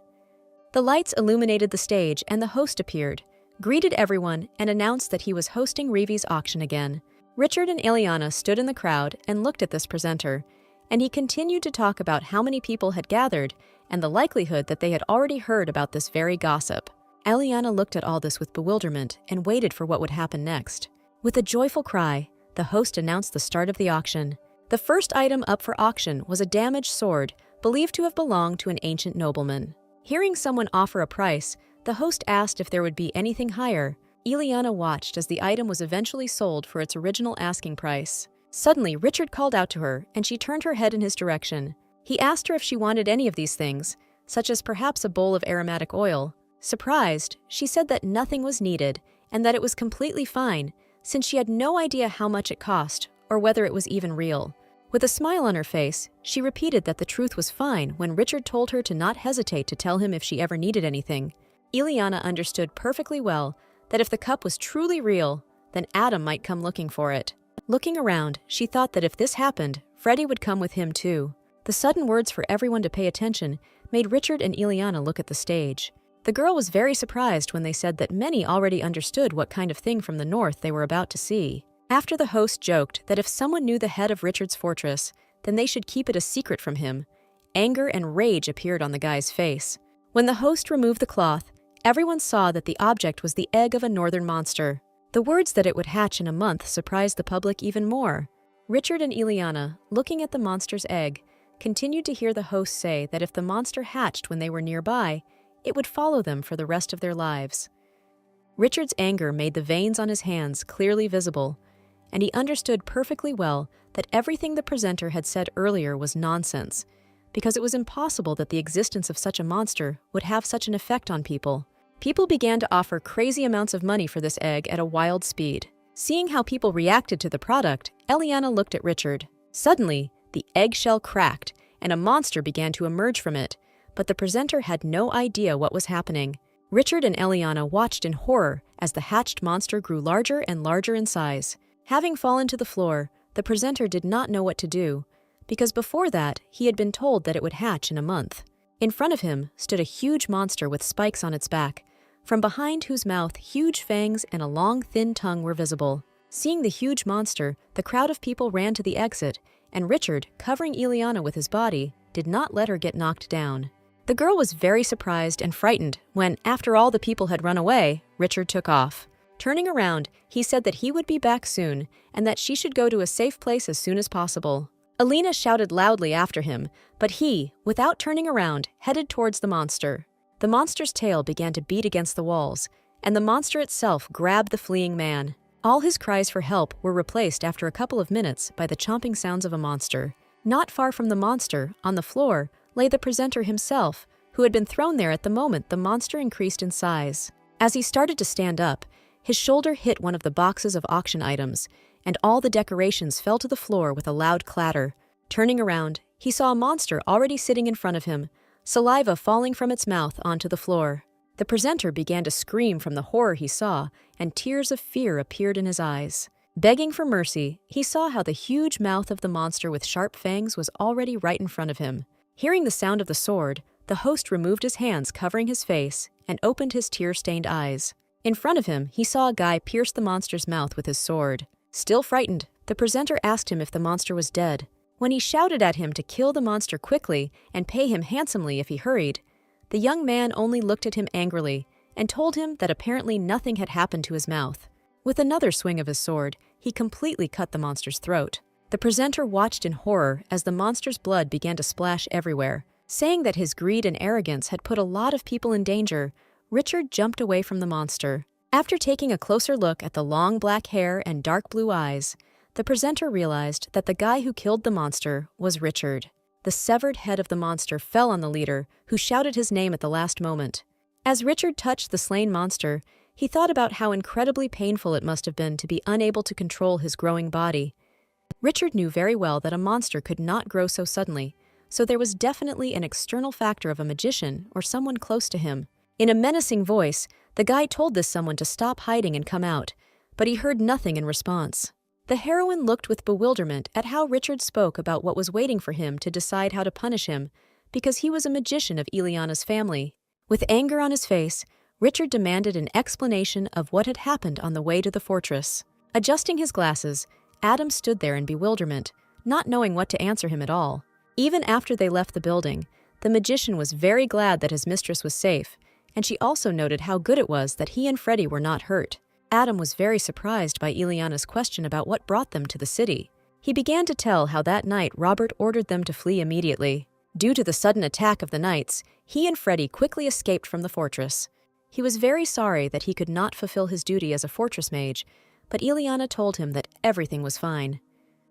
The lights illuminated the stage and the host appeared, greeted everyone, and announced that he was hosting Ravi's auction again. Richard and Ileana stood in the crowd and looked at this presenter, and he continued to talk about how many people had gathered and the likelihood that they had already heard about this very gossip. Ileana looked at all this with bewilderment and waited for what would happen next. With a joyful cry, the host announced the start of the auction. The first item up for auction was a damaged sword believed to have belonged to an ancient nobleman. Hearing someone offer a price, the host asked if there would be anything higher. Ileana watched as the item was eventually sold for its original asking price. Suddenly, Richard called out to her, and she turned her head in his direction. He asked her if she wanted any of these things, such as perhaps a bowl of aromatic oil. Surprised, she said that nothing was needed and that it was completely fine, since she had no idea how much it cost or whether it was even real. With a smile on her face, she repeated that the truth was fine when Richard told her to not hesitate to tell him if she ever needed anything. Ileana understood perfectly well that if the cup was truly real, then Adam might come looking for it. Looking around, she thought that if this happened, Freddie would come with him too. The sudden words for everyone to pay attention made Richard and Ileana look at the stage. The girl was very surprised when they said that many already understood what kind of thing from the north they were about to see. After the host joked that if someone knew the head of Richard's fortress, then they should keep it a secret from him, anger and rage appeared on the guy's face. When the host removed the cloth, everyone saw that the object was the egg of a northern monster. The words that it would hatch in a month surprised the public even more. Richard and Ileana, looking at the monster's egg, continued to hear the host say that if the monster hatched when they were nearby, it would follow them for the rest of their lives. Richard's anger made the veins on his hands clearly visible, and he understood perfectly well that everything the presenter had said earlier was nonsense, because it was impossible that the existence of such a monster would have such an effect on people. People began to offer crazy amounts of money for this egg at a wild speed. Seeing how people reacted to the product, Ileana looked at Richard. Suddenly, the eggshell cracked, and a monster began to emerge from it, but the presenter had no idea what was happening. Richard and Ileana watched in horror as the hatched monster grew larger and larger in size. Having fallen to the floor, the presenter did not know what to do, because before that, he had been told that it would hatch in a month. In front of him stood a huge monster with spikes on its back, from behind whose mouth huge fangs and a long, thin tongue were visible. Seeing the huge monster, the crowd of people ran to the exit, and Richard, covering Ileana with his body, did not let her get knocked down. The girl was very surprised and frightened when, after all the people had run away, Richard took off. Turning around, he said that he would be back soon and that she should go to a safe place as soon as possible. Alina shouted loudly after him, but he, without turning around, headed towards the monster. The monster's tail began to beat against the walls, and the monster itself grabbed the fleeing man. All his cries for help were replaced after a couple of minutes by the chomping sounds of a monster. Not far from the monster, on the floor, lay the presenter himself, who had been thrown there at the moment the monster increased in size. As he started to stand up, his shoulder hit one of the boxes of auction items, and all the decorations fell to the floor with a loud clatter. Turning around, he saw a monster already sitting in front of him, saliva falling from its mouth onto the floor. The presenter began to scream from the horror he saw, and tears of fear appeared in his eyes. Begging for mercy, he saw how the huge mouth of the monster with sharp fangs was already right in front of him. Hearing the sound of the sword, the host removed his hands covering his face and opened his tear-stained eyes. In front of him, he saw a guy pierce the monster's mouth with his sword. Still frightened, the presenter asked him if the monster was dead. When he shouted at him to kill the monster quickly and pay him handsomely if he hurried, the young man only looked at him angrily and told him that apparently nothing had happened to his mouth. With another swing of his sword, he completely cut the monster's throat. The presenter watched in horror as the monster's blood began to splash everywhere. Saying that his greed and arrogance had put a lot of people in danger, Richard jumped away from the monster. After taking a closer look at the long black hair and dark blue eyes, the presenter realized that the guy who killed the monster was Richard. The severed head of the monster fell on the leader, who shouted his name at the last moment. As Richard touched the slain monster, he thought about how incredibly painful it must have been to be unable to control his growing body. Richard knew very well that a monster could not grow so suddenly, so there was definitely an external factor of a magician or someone close to him. In a menacing voice, the guy told this someone to stop hiding and come out, but he heard nothing in response. The heroine looked with bewilderment at how Richard spoke about what was waiting for him to decide how to punish him, because he was a magician of Ileana's family. With anger on his face, Richard demanded an explanation of what had happened on the way to the fortress. Adjusting his glasses, Adam stood there in bewilderment, not knowing what to answer him at all. Even after they left the building, the magician was very glad that his mistress was safe, and she also noted how good it was that he and Freddie were not hurt. Adam was very surprised by Ileana's question about what brought them to the city. He began to tell how that night Robert ordered them to flee immediately. Due to the sudden attack of the knights, he and Freddie quickly escaped from the fortress. He was very sorry that he could not fulfill his duty as a fortress mage, but Ileana told him that everything was fine.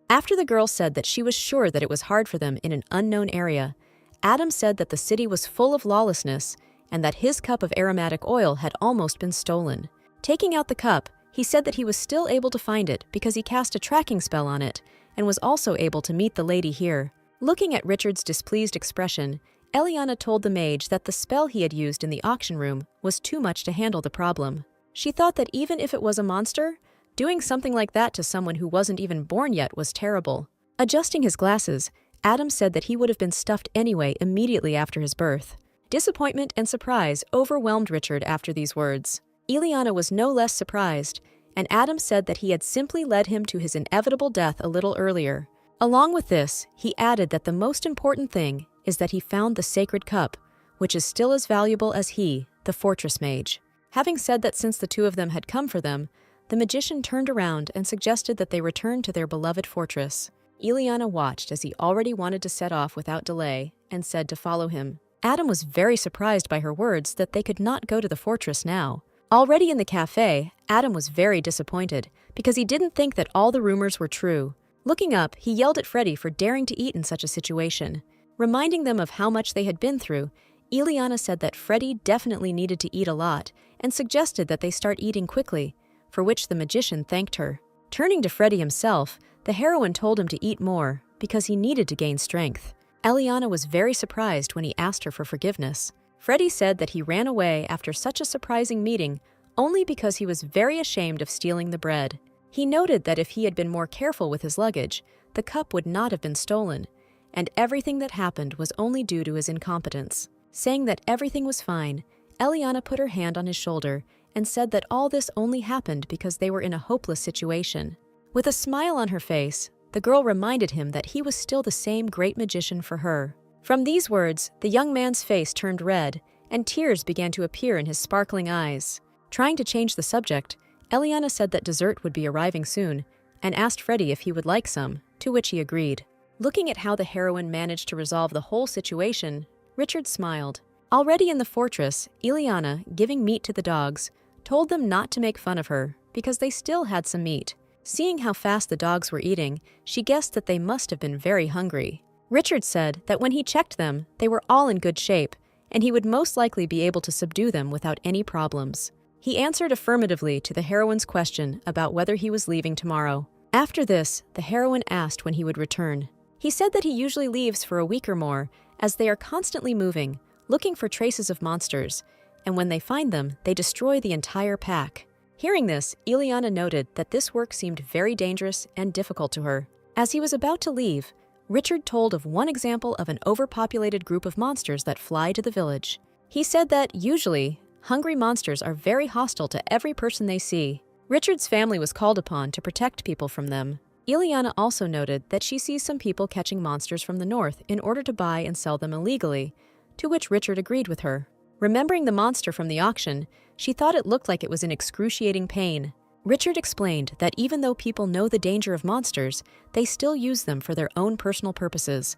After the girl said that she was sure that it was hard for them in an unknown area, Adam said that the city was full of lawlessness and that his cup of aromatic oil had almost been stolen. Taking out the cup, he said that he was still able to find it because he cast a tracking spell on it and was also able to meet the lady here. Looking at Richard's displeased expression, Eliana told the mage that the spell he had used in the auction room was too much to handle the problem. She thought that even if it was a monster, doing something like that to someone who wasn't even born yet was terrible. Adjusting his glasses, Adam said that he would have been stuffed anyway immediately after his birth. Disappointment and surprise overwhelmed Richard after these words. Ileana was no less surprised, and Adam said that he had simply led him to his inevitable death a little earlier. Along with this, he added that the most important thing is that he found the sacred cup, which is still as valuable as he, the fortress mage. Having said that since the two of them had come for them, the magician turned around and suggested that they return to their beloved fortress. Ileana watched as he already wanted to set off without delay and said to follow him. Adam was very surprised by her words that they could not go to the fortress now. Already in the cafe, Adam was very disappointed because he didn't think that all the rumors were true. Looking up, he yelled at Freddie for daring to eat in such a situation. Reminding them of how much they had been through, Ileana said that Freddie definitely needed to eat a lot and suggested that they start eating quickly, for which the magician thanked her. Turning to Freddie himself, the heroine told him to eat more because he needed to gain strength. Eliana was very surprised when he asked her for forgiveness. Freddie said that he ran away after such a surprising meeting only because he was very ashamed of stealing the bread. He noted that if he had been more careful with his luggage, the cup would not have been stolen, and everything that happened was only due to his incompetence. Saying that everything was fine, Eliana put her hand on his shoulder and said that all this only happened because they were in a hopeless situation. With a smile on her face, the girl reminded him that he was still the same great magician for her. From these words, the young man's face turned red, and tears began to appear in his sparkling eyes. Trying to change the subject, Eliana said that dessert would be arriving soon, and asked Freddie if he would like some, to which he agreed. Looking at how the heroine managed to resolve the whole situation, Richard smiled. Already in the fortress, Eliana, giving meat to the dogs, told them not to make fun of her, because they still had some meat. Seeing how fast the dogs were eating, she guessed that they must have been very hungry. Richard said that when he checked them, they were all in good shape, and he would most likely be able to subdue them without any problems. He answered affirmatively to the heroine's question about whether he was leaving tomorrow. After this, the heroine asked when he would return. He said that he usually leaves for a week or more, as they are constantly moving, looking for traces of monsters, and when they find them, they destroy the entire pack. Hearing this, Eliana noted that this work seemed very dangerous and difficult to her. As he was about to leave, Richard told of one example of an overpopulated group of monsters that fly to the village. He said that, usually, hungry monsters are very hostile to every person they see. Richard's family was called upon to protect people from them. Eliana also noted that she sees some people catching monsters from the north in order to buy and sell them illegally, to which Richard agreed with her. Remembering the monster from the auction, she thought it looked like it was in excruciating pain. Richard explained that even though people know the danger of monsters, they still use them for their own personal purposes,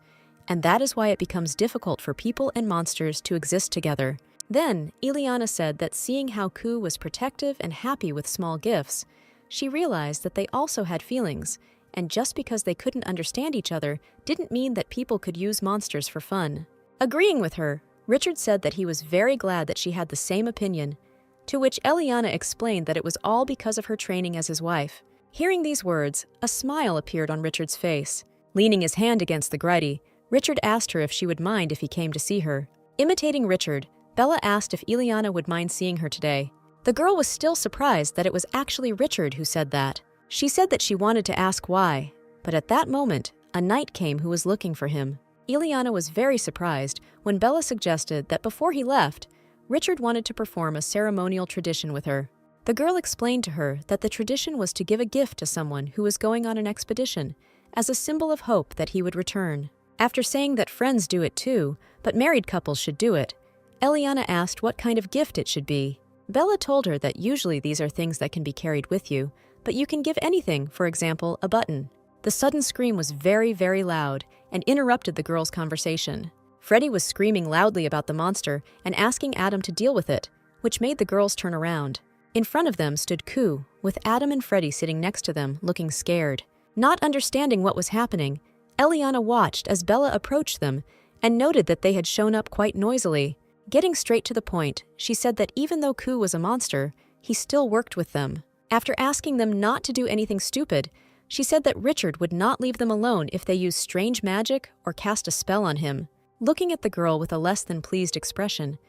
and that is why it becomes difficult for people and monsters to exist together. Then, Eliana said that seeing how Ku was protective and happy with small gifts, she realized that they also had feelings, and just because they couldn't understand each other didn't mean that people could use monsters for fun. Agreeing with her, Richard said that he was very glad that she had the same opinion, to which Eliana explained that it was all because of her training as his wife. Hearing these words, a smile appeared on Richard's face. Leaning his hand against the gride, Richard asked her if she would mind if he came to see her. Imitating Richard, Bella asked if Ileana would mind seeing her today. The girl was still surprised that it was actually Richard who said that. She said that she wanted to ask why, but at that moment, a knight came who was looking for him. Ileana was very surprised when Bella suggested that before he left, Richard wanted to perform a ceremonial tradition with her. The girl explained to her that the tradition was to give a gift to someone who was going on an expedition, as a symbol of hope that he would return. After saying that friends do it too, but married couples should do it, Ileana asked what kind of gift it should be. Bella told her that usually these are things that can be carried with you, but you can give anything, for example, a button. The sudden scream was very, very loud and interrupted the girl's conversation. Freddy was screaming loudly about the monster and asking Adam to deal with it, which made the girls turn around. In front of them stood Ku, with Adam and Freddy sitting next to them, looking scared. Not understanding what was happening, Ileana watched as Bella approached them and noted that they had shown up quite noisily. Getting straight to the point, she said that even though Ku was a monster, he still worked with them. After asking them not to do anything stupid, she said that Richard would not leave them alone if they used strange magic or cast a spell on him. Looking at the girl with a less than pleased expression,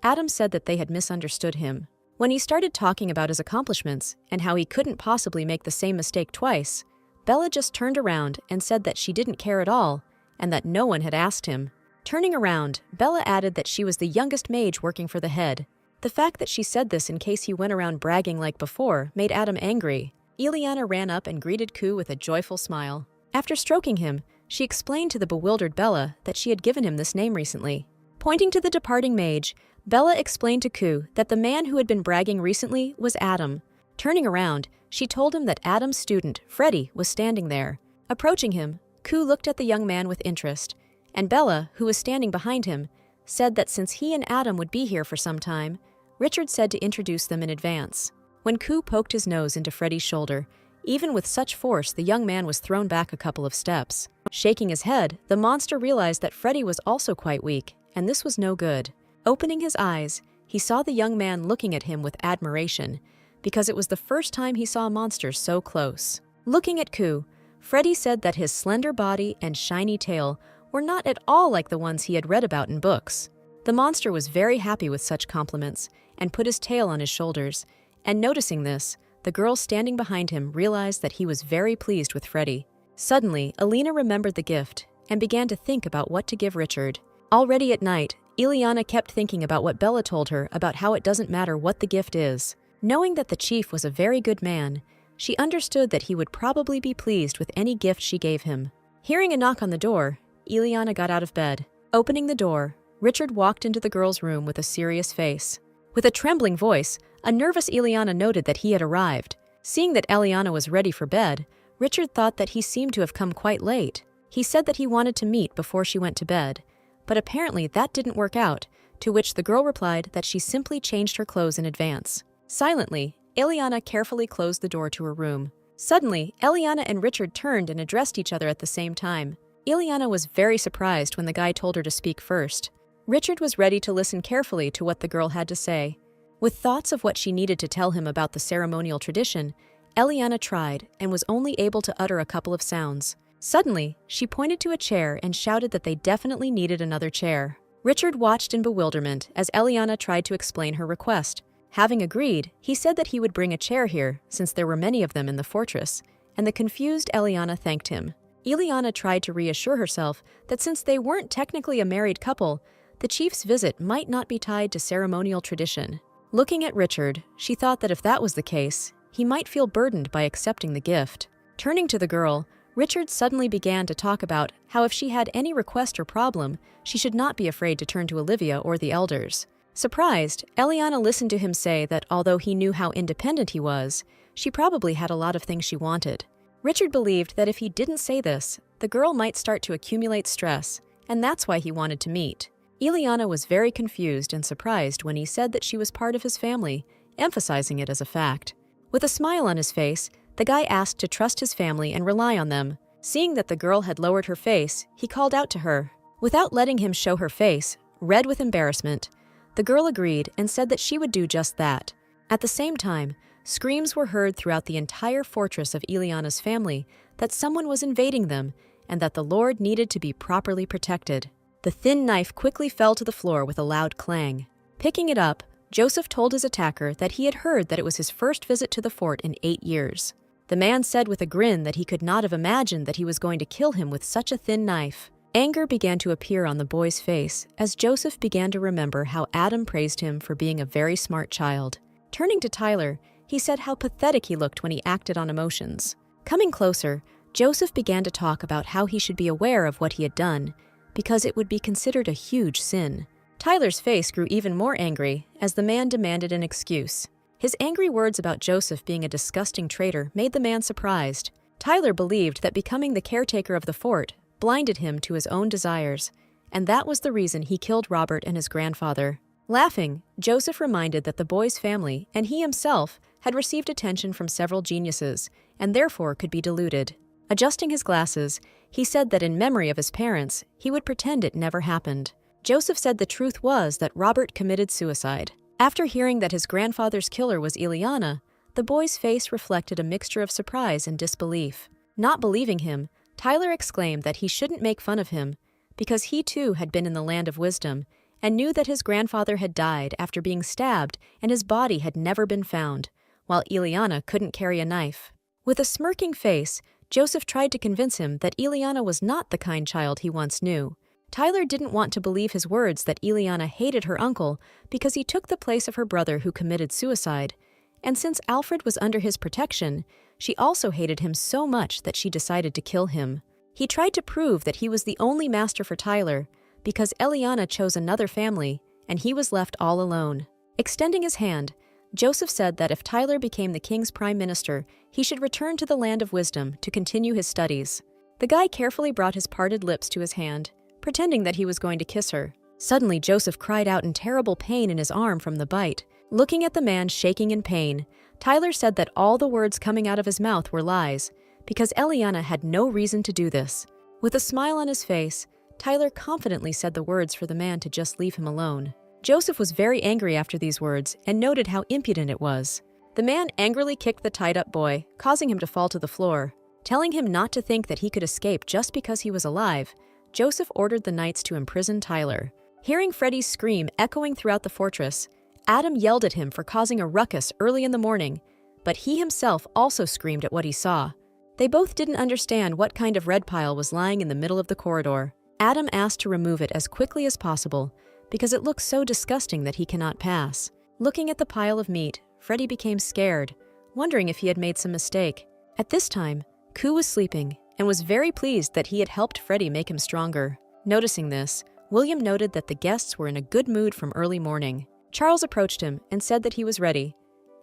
Adam said that they had misunderstood him. When he started talking about his accomplishments and how he couldn't possibly make the same mistake twice, Bella just turned around and said that she didn't care at all and that no one had asked him. Turning around, Bella added that she was the youngest mage working for the head. The fact that she said this in case he went around bragging like before made Adam angry. Ileana ran up and greeted Ku with a joyful smile. After stroking him, she explained to the bewildered Bella that she had given him this name recently. Pointing to the departing mage, Bella explained to Ku that the man who had been bragging recently was Adam. Turning around, she told him that Adam's student, Freddy, was standing there. Approaching him, Ku looked at the young man with interest, and Bella, who was standing behind him, said that since he and Adam would be here for some time, Richard said to introduce them in advance. When Ku poked his nose into Freddy's shoulder, even with such force, the young man was thrown back a couple of steps. Shaking his head, the monster realized that Freddy was also quite weak, and this was no good. Opening his eyes, he saw the young man looking at him with admiration, because it was the first time he saw a monster so close. Looking at Ku, Freddy said that his slender body and shiny tail were not at all like the ones he had read about in books. The monster was very happy with such compliments and put his tail on his shoulders, and noticing this, the girl standing behind him realized that he was very pleased with Freddy. Suddenly, Alina remembered the gift and began to think about what to give Richard. Already at night, Ileana kept thinking about what Bella told her about how it doesn't matter what the gift is. Knowing that the chief was a very good man, she understood that he would probably be pleased with any gift she gave him. Hearing a knock on the door, Ileana got out of bed. Opening the door, Richard walked into the girl's room with a serious face. With a trembling voice, a nervous Ileana noted that he had arrived. Seeing that Ileana was ready for bed, Richard thought that he seemed to have come quite late. He said that he wanted to meet before she went to bed, but apparently that didn't work out, to which the girl replied that she simply changed her clothes in advance. Silently, Ileana carefully closed the door to her room. Suddenly, Ileana and Richard turned and addressed each other at the same time. Ileana was very surprised when the guy told her to speak first. Richard was ready to listen carefully to what the girl had to say. With thoughts of what she needed to tell him about the ceremonial tradition, Ileana tried and was only able to utter a couple of sounds. Suddenly, she pointed to a chair and shouted that they definitely needed another chair. Richard watched in bewilderment as Ileana tried to explain her request. Having agreed, he said that he would bring a chair here since there were many of them in the fortress, and the confused Ileana thanked him. Ileana tried to reassure herself that since they weren't technically a married couple, the chief's visit might not be tied to ceremonial tradition. Looking at Richard, she thought that if that was the case, he might feel burdened by accepting the gift. Turning to the girl, Richard suddenly began to talk about how if she had any request or problem, she should not be afraid to turn to Olivia or the elders. Surprised, Ileana listened to him say that although he knew how independent he was, she probably had a lot of things she wanted. Richard believed that if he didn't say this, the girl might start to accumulate stress, and that's why he wanted to meet. Ileana was very confused and surprised when he said that she was part of his family, emphasizing it as a fact. With a smile on his face, the guy asked to trust his family and rely on them. Seeing that the girl had lowered her face, he called out to her. Without letting him show her face, red with embarrassment, the girl agreed and said that she would do just that. At the same time, screams were heard throughout the entire fortress of Ileana's family that someone was invading them, and that the Lord needed to be properly protected. The thin knife quickly fell to the floor with a loud clang. Picking it up, Joseph told his attacker that he had heard that it was his first visit to the fort in 8 years. The man said with a grin that he could not have imagined that he was going to kill him with such a thin knife. Anger began to appear on the boy's face as Joseph began to remember how Adam praised him for being a very smart child. Turning to Tyler, he said how pathetic he looked when he acted on emotions. Coming closer, Joseph began to talk about how he should be aware of what he had done, because it would be considered a huge sin. Tyler's face grew even more angry as the man demanded an excuse. His angry words about Joseph being a disgusting traitor made the man surprised. Tyler believed that becoming the caretaker of the fort blinded him to his own desires, and that was the reason he killed Robert and his grandfather. Laughing, Joseph reminded that the boy's family and he himself had received attention from several geniuses and therefore could be deluded. Adjusting his glasses, he said that in memory of his parents, he would pretend it never happened. Joseph said the truth was that Robert committed suicide. After hearing that his grandfather's killer was Ileana, the boy's face reflected a mixture of surprise and disbelief. Not believing him, Tyler exclaimed that he shouldn't make fun of him because he too had been in the land of wisdom and knew that his grandfather had died after being stabbed and his body had never been found, while Ileana couldn't carry a knife. With a smirking face, Joseph tried to convince him that Ileana was not the kind child he once knew. Tyler didn't want to believe his words that Ileana hated her uncle because he took the place of her brother who committed suicide, and since Alfred was under his protection, she also hated him so much that she decided to kill him. He tried to prove that he was the only master for Tyler because Eliana chose another family and he was left all alone. Extending his hand, Joseph said that if Tyler became the king's prime minister, he should return to the land of wisdom to continue his studies. The guy carefully brought his parted lips to his hand, pretending that he was going to kiss her. Suddenly, Joseph cried out in terrible pain in his arm from the bite. Looking at the man shaking in pain, Tyler said that all the words coming out of his mouth were lies, because Eliana had no reason to do this. With a smile on his face, Tyler confidently said the words for the man to just leave him alone. Joseph was very angry after these words and noted how impudent it was. The man angrily kicked the tied-up boy, causing him to fall to the floor. Telling him not to think that he could escape just because he was alive, Joseph ordered the knights to imprison Tyler. Hearing Freddy's scream echoing throughout the fortress, Adam yelled at him for causing a ruckus early in the morning, but he himself also screamed at what he saw. They both didn't understand what kind of red pile was lying in the middle of the corridor. Adam asked to remove it as quickly as possible because it looked so disgusting that he cannot pass. Looking at the pile of meat, Freddy became scared, wondering if he had made some mistake. At this time, Ku was sleeping and was very pleased that he had helped Freddy make him stronger. Noticing this, William noted that the guests were in a good mood from early morning. Charles approached him and said that he was ready,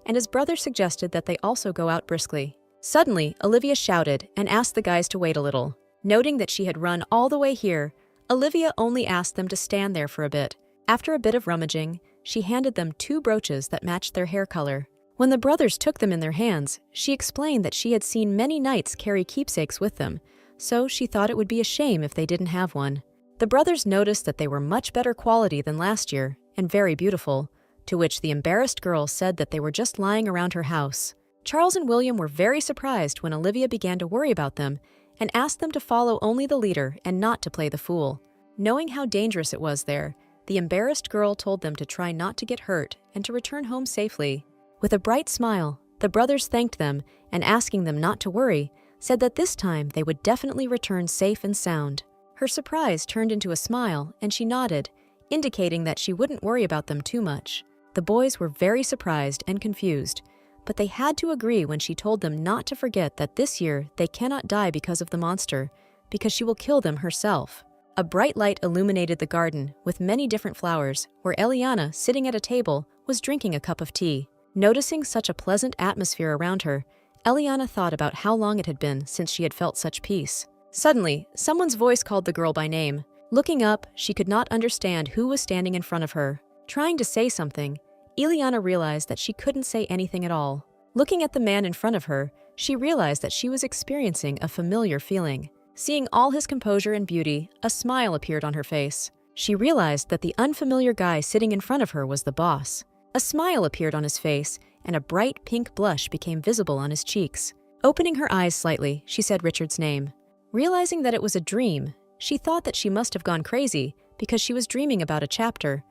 and his brother suggested that they also go out briskly. Suddenly, Olivia shouted and asked the guys to wait a little. Noting that she had run all the way here, Olivia only asked them to stand there for a bit. After a bit of rummaging, she handed them 2 brooches that matched their hair color. When the brothers took them in their hands, she explained that she had seen many knights carry keepsakes with them, so she thought it would be a shame if they didn't have one. The brothers noticed that they were much better quality than last year, and very beautiful, to which the embarrassed girl said that they were just lying around her house. Charles and William were very surprised when Olivia began to worry about them and asked them to follow only the leader and not to play the fool. Knowing how dangerous it was there, the embarrassed girl told them to try not to get hurt and to return home safely. With a bright smile, the brothers thanked them and, asking them not to worry, said that this time they would definitely return safe and sound. Her surprise turned into a smile and she nodded, indicating that she wouldn't worry about them too much. The boys were very surprised and confused, but they had to agree when she told them not to forget that this year they cannot die because of the monster, because she will kill them herself. A bright light illuminated the garden with many different flowers, where Eliana, sitting at a table, was drinking a cup of tea. Noticing such a pleasant atmosphere around her, Eliana thought about how long it had been since she had felt such peace. Suddenly, someone's voice called the girl by name. Looking up, she could not understand who was standing in front of her. Trying to say something, Eliana realized that she couldn't say anything at all. Looking at the man in front of her, she realized that she was experiencing a familiar feeling. Seeing all his composure and beauty, a smile appeared on her face. She realized that the unfamiliar guy sitting in front of her was the boss. A smile appeared on his face, and a bright pink blush became visible on his cheeks. Opening her eyes slightly, she said Richard's name. Realizing that it was a dream, she thought that she must have gone crazy because she was dreaming about a chapter.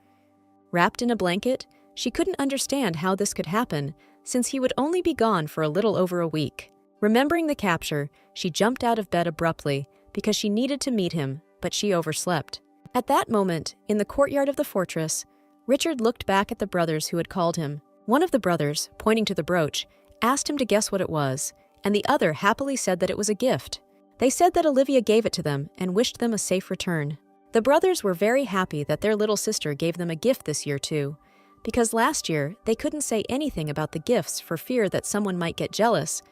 Wrapped in a blanket, she couldn't understand how this could happen since he would only be gone for a little over a week. Remembering the capture, she jumped out of bed abruptly because she needed to meet him, but she overslept. At that moment, in the courtyard of the fortress, Richard looked back at the brothers who had called him. One of the brothers, pointing to the brooch, asked him to guess what it was, and the other happily said that it was a gift. They said that Olivia gave it to them and wished them a safe return. The brothers were very happy that their little sister gave them a gift this year too, because last year they couldn't say anything about the gifts for fear that someone might get jealous,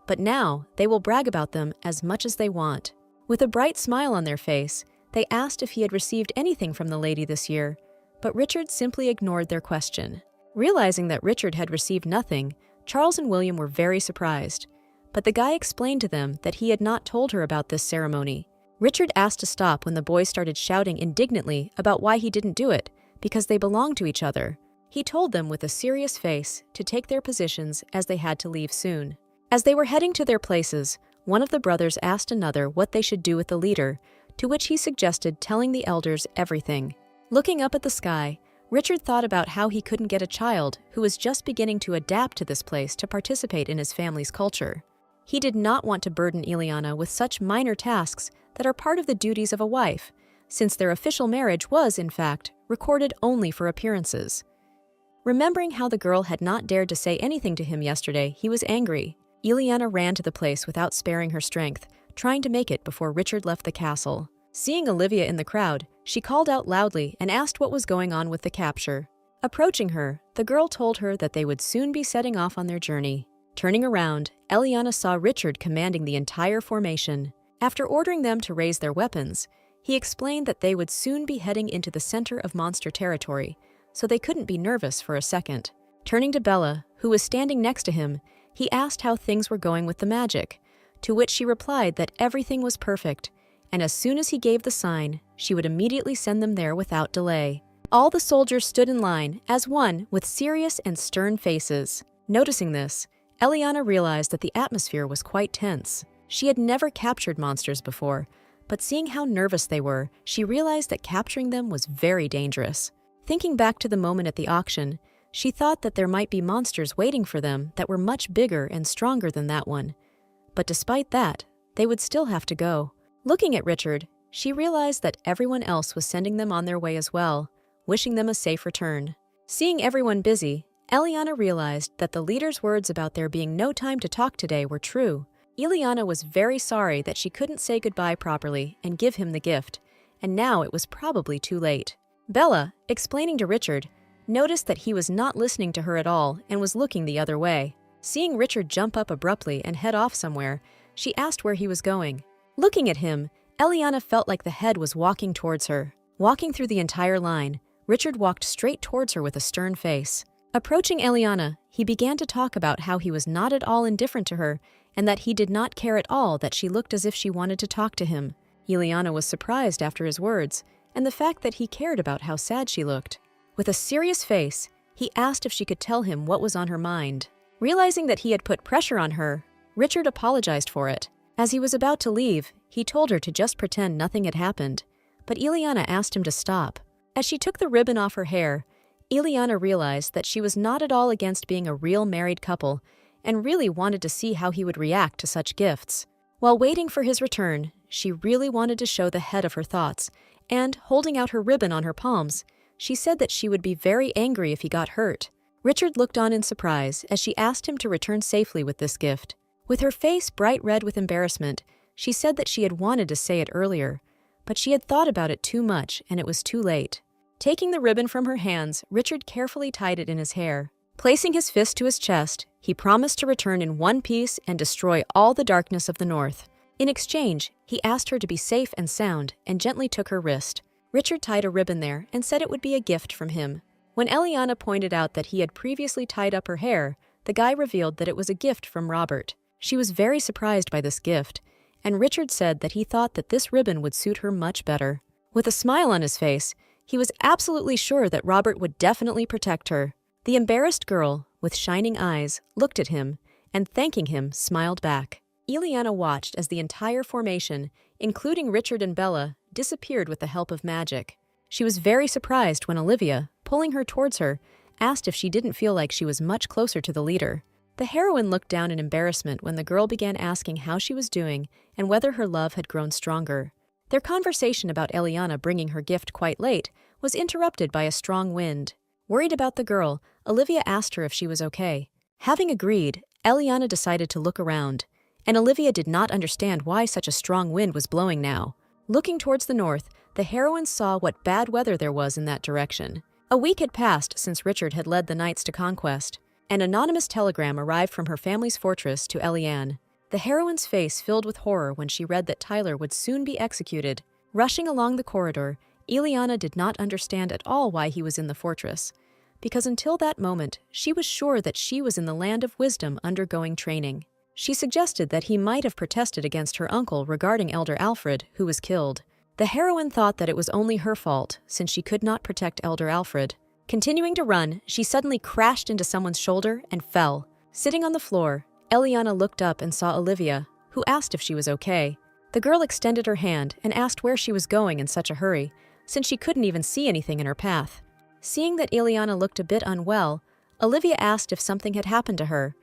but now they will brag about them as much as they want. With a bright smile on their face, they asked if he had received anything from the lady this year, but Richard simply ignored their question. Realizing that Richard had received nothing, Charles and William were very surprised, but the guy explained to them that he had not told her about this ceremony. Richard asked to stop when the boys started shouting indignantly about why he didn't do it, because they belonged to each other. He told them with a serious face to take their positions as they had to leave soon. As they were heading to their places, one of the brothers asked another what they should do with the leader, to which he suggested telling the elders everything. Looking up at the sky, Richard thought about how he couldn't get a child who was just beginning to adapt to this place to participate in his family's culture. He did not want to burden Ileana with such minor tasks that are part of the duties of a wife, since their official marriage was, in fact, recorded only for appearances. Remembering how the girl had not dared to say anything to him yesterday, he was angry. Ileana ran to the place without sparing her strength, trying to make it before Richard left the castle. Seeing Olivia in the crowd, she called out loudly and asked what was going on with the capture. Approaching her, the girl told her that they would soon be setting off on their journey. Turning around, Eliana saw Richard commanding the entire formation. After ordering them to raise their weapons, he explained that they would soon be heading into the center of monster territory, so they couldn't be nervous for a second. Turning to Bella, who was standing next to him, he asked how things were going with the magic, to which she replied that everything was perfect, and as soon as he gave the sign, she would immediately send them there without delay. All the soldiers stood in line as one with serious and stern faces. Noticing this, Eliana realized that the atmosphere was quite tense. She had never captured monsters before, but seeing how nervous they were, she realized that capturing them was very dangerous. Thinking back to the moment at the auction, she thought that there might be monsters waiting for them that were much bigger and stronger than that one. But despite that, they would still have to go. Looking at Richard, she realized that everyone else was sending them on their way as well, wishing them a safe return. Seeing everyone busy, Eliana realized that the leader's words about there being no time to talk today were true. Ileana was very sorry that she couldn't say goodbye properly and give him the gift, and now it was probably too late. Bella, explaining to Richard, noticed that he was not listening to her at all and was looking the other way. Seeing Richard jump up abruptly and head off somewhere, she asked where he was going. Looking at him, Eliana felt like the head was walking towards her. Walking through the entire line, Richard walked straight towards her with a stern face. Approaching Eliana, he began to talk about how he was not at all indifferent to her and that he did not care at all that she looked as if she wanted to talk to him. Eliana was surprised after his words and the fact that he cared about how sad she looked. With a serious face, he asked if she could tell him what was on her mind. Realizing that he had put pressure on her, Richard apologized for it. As he was about to leave, he told her to just pretend nothing had happened, but Ileana asked him to stop. As she took the ribbon off her hair, Ileana realized that she was not at all against being a real married couple and really wanted to see how he would react to such gifts. While waiting for his return, she really wanted to show the head of her thoughts, and, holding out her ribbon on her palms, she said that she would be very angry if he got hurt. Richard looked on in surprise as she asked him to return safely with this gift. With her face bright red with embarrassment, she said that she had wanted to say it earlier, but she had thought about it too much and it was too late. Taking the ribbon from her hands, Richard carefully tied it in his hair. Placing his fist to his chest, he promised to return in one piece and destroy all the darkness of the north. In exchange, he asked her to be safe and sound and gently took her wrist. Richard tied a ribbon there and said it would be a gift from him. When Eliana pointed out that he had previously tied up her hair, the guy revealed that it was a gift from Robert. She was very surprised by this gift, and Richard said that he thought that this ribbon would suit her much better. With a smile on his face, he was absolutely sure that Robert would definitely protect her. The embarrassed girl, with shining eyes, looked at him, and thanking him, smiled back. Ileana watched as the entire formation, including Richard and Bella, disappeared with the help of magic. She was very surprised when Olivia, pulling her towards her, asked if she didn't feel like she was much closer to the leader. The heroine looked down in embarrassment when the girl began asking how she was doing and whether her love had grown stronger. Their conversation about Eliana bringing her gift quite late was interrupted by a strong wind. Worried about the girl, Olivia asked her if she was okay. Having agreed, Eliana decided to look around, and Olivia did not understand why such a strong wind was blowing now. Looking towards the north, the heroine saw what bad weather there was in that direction. A week had passed since Richard had led the knights to conquest. An anonymous telegram arrived from her family's fortress to Eliane. The heroine's face filled with horror when she read that Tyler would soon be executed. Rushing along the corridor, Ileana did not understand at all why he was in the fortress, because until that moment, she was sure that she was in the land of wisdom undergoing training. She suggested that he might have protested against her uncle regarding Elder Alfred, who was killed. The heroine thought that it was only her fault, since she could not protect Elder Alfred. Continuing to run, she suddenly crashed into someone's shoulder and fell. Sitting on the floor, Eliana looked up and saw Olivia, who asked if she was okay. The girl extended her hand and asked where she was going in such a hurry, since she couldn't even see anything in her path. Seeing that Eliana looked a bit unwell, Olivia asked if something had happened to her.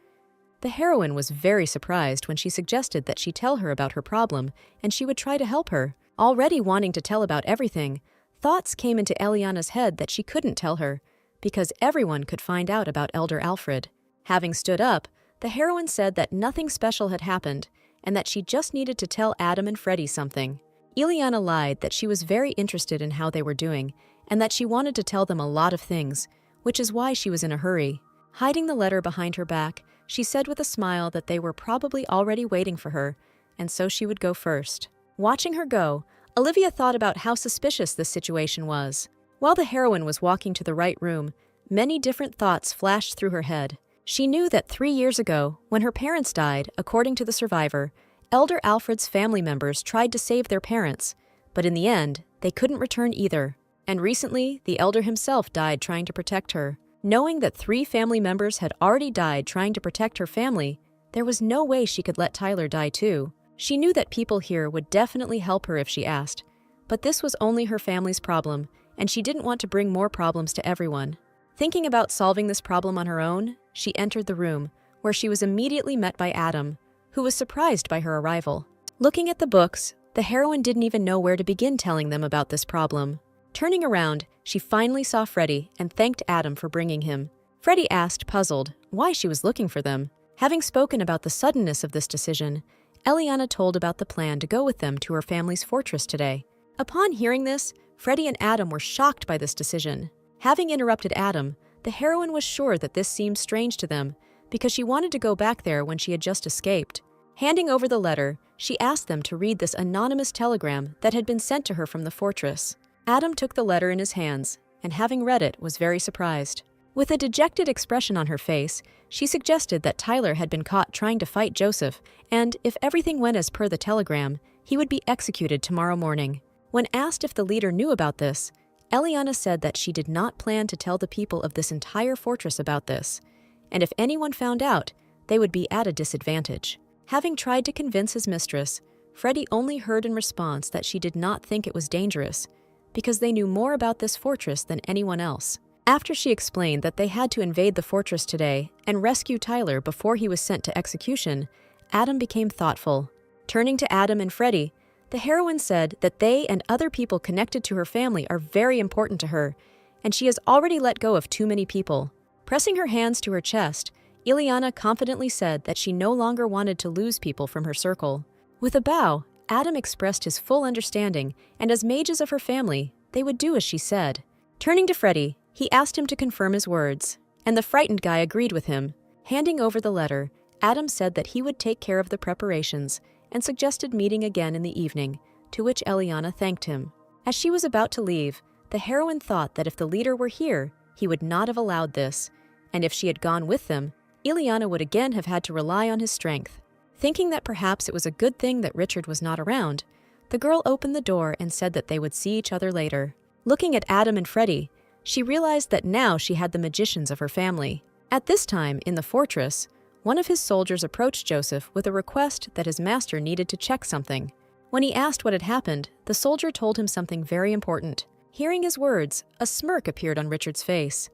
The heroine was very surprised when she suggested that she tell her about her problem and she would try to help her. Already wanting to tell about everything, thoughts came into Eliana's head that she couldn't tell her, because everyone could find out about Elder Alfred. Having stood up, the heroine said that nothing special had happened, and that she just needed to tell Adam and Freddie something. Ileana lied that she was very interested in how they were doing, and that she wanted to tell them a lot of things, which is why she was in a hurry. Hiding the letter behind her back, she said with a smile that they were probably already waiting for her, and so she would go first. Watching her go, Olivia thought about how suspicious this situation was. While the heroine was walking to the right room, many different thoughts flashed through her head. She knew that 3 years ago, when her parents died, according to the survivor, Elder Alfred's family members tried to save their parents, but in the end, they couldn't return either. And recently, the elder himself died trying to protect her. Knowing that 3 family members had already died trying to protect her family, there was no way she could let Tyler die too. She knew that people here would definitely help her if she asked, but this was only her family's problem, and she didn't want to bring more problems to everyone. Thinking about solving this problem on her own, she entered the room, where she was immediately met by Adam, who was surprised by her arrival. Looking at the books, the heroine didn't even know where to begin telling them about this problem. Turning around, she finally saw Freddie and thanked Adam for bringing him. Freddie asked, puzzled, why she was looking for them. Having spoken about the suddenness of this decision, Eliana told about the plan to go with them to her family's fortress today. Upon hearing this, Freddie and Adam were shocked by this decision. Having interrupted Adam, the heroine was sure that this seemed strange to them because she wanted to go back there when she had just escaped. Handing over the letter, she asked them to read this anonymous telegram that had been sent to her from the fortress. Adam took the letter in his hands, and having read it, was very surprised. With a dejected expression on her face, she suggested that Tyler had been caught trying to fight Joseph, and if everything went as per the telegram, he would be executed tomorrow morning. When asked if the leader knew about this, Eliana said that she did not plan to tell the people of this entire fortress about this, and if anyone found out, they would be at a disadvantage. Having tried to convince his mistress, Freddie only heard in response that she did not think it was dangerous, because they knew more about this fortress than anyone else. After she explained that they had to invade the fortress today and rescue Tyler before he was sent to execution, Adam became thoughtful. Turning to Adam and Freddie, the heroine said that they and other people connected to her family are very important to her, and she has already let go of too many people. Pressing her hands to her chest, Ileana confidently said that she no longer wanted to lose people from her circle. With a bow, Adam expressed his full understanding, and as mages of her family, they would do as she said. Turning to Freddie, he asked him to confirm his words, and the frightened guy agreed with him. Handing over the letter, Adam said that he would take care of the preparations and suggested meeting again in the evening, to which Eliana thanked him. As she was about to leave, the heroine thought that if the leader were here, he would not have allowed this, and if she had gone with them, Ileana would again have had to rely on his strength. Thinking that perhaps it was a good thing that Richard was not around, the girl opened the door and said that they would see each other later. Looking at Adam and Freddie, she realized that now she had the magicians of her family. At this time, in the fortress, One of his soldiers approached Joseph with a request that his master needed to check something. When he asked what had happened, the soldier told him something very important. Hearing his words, a smirk appeared on Richard's face.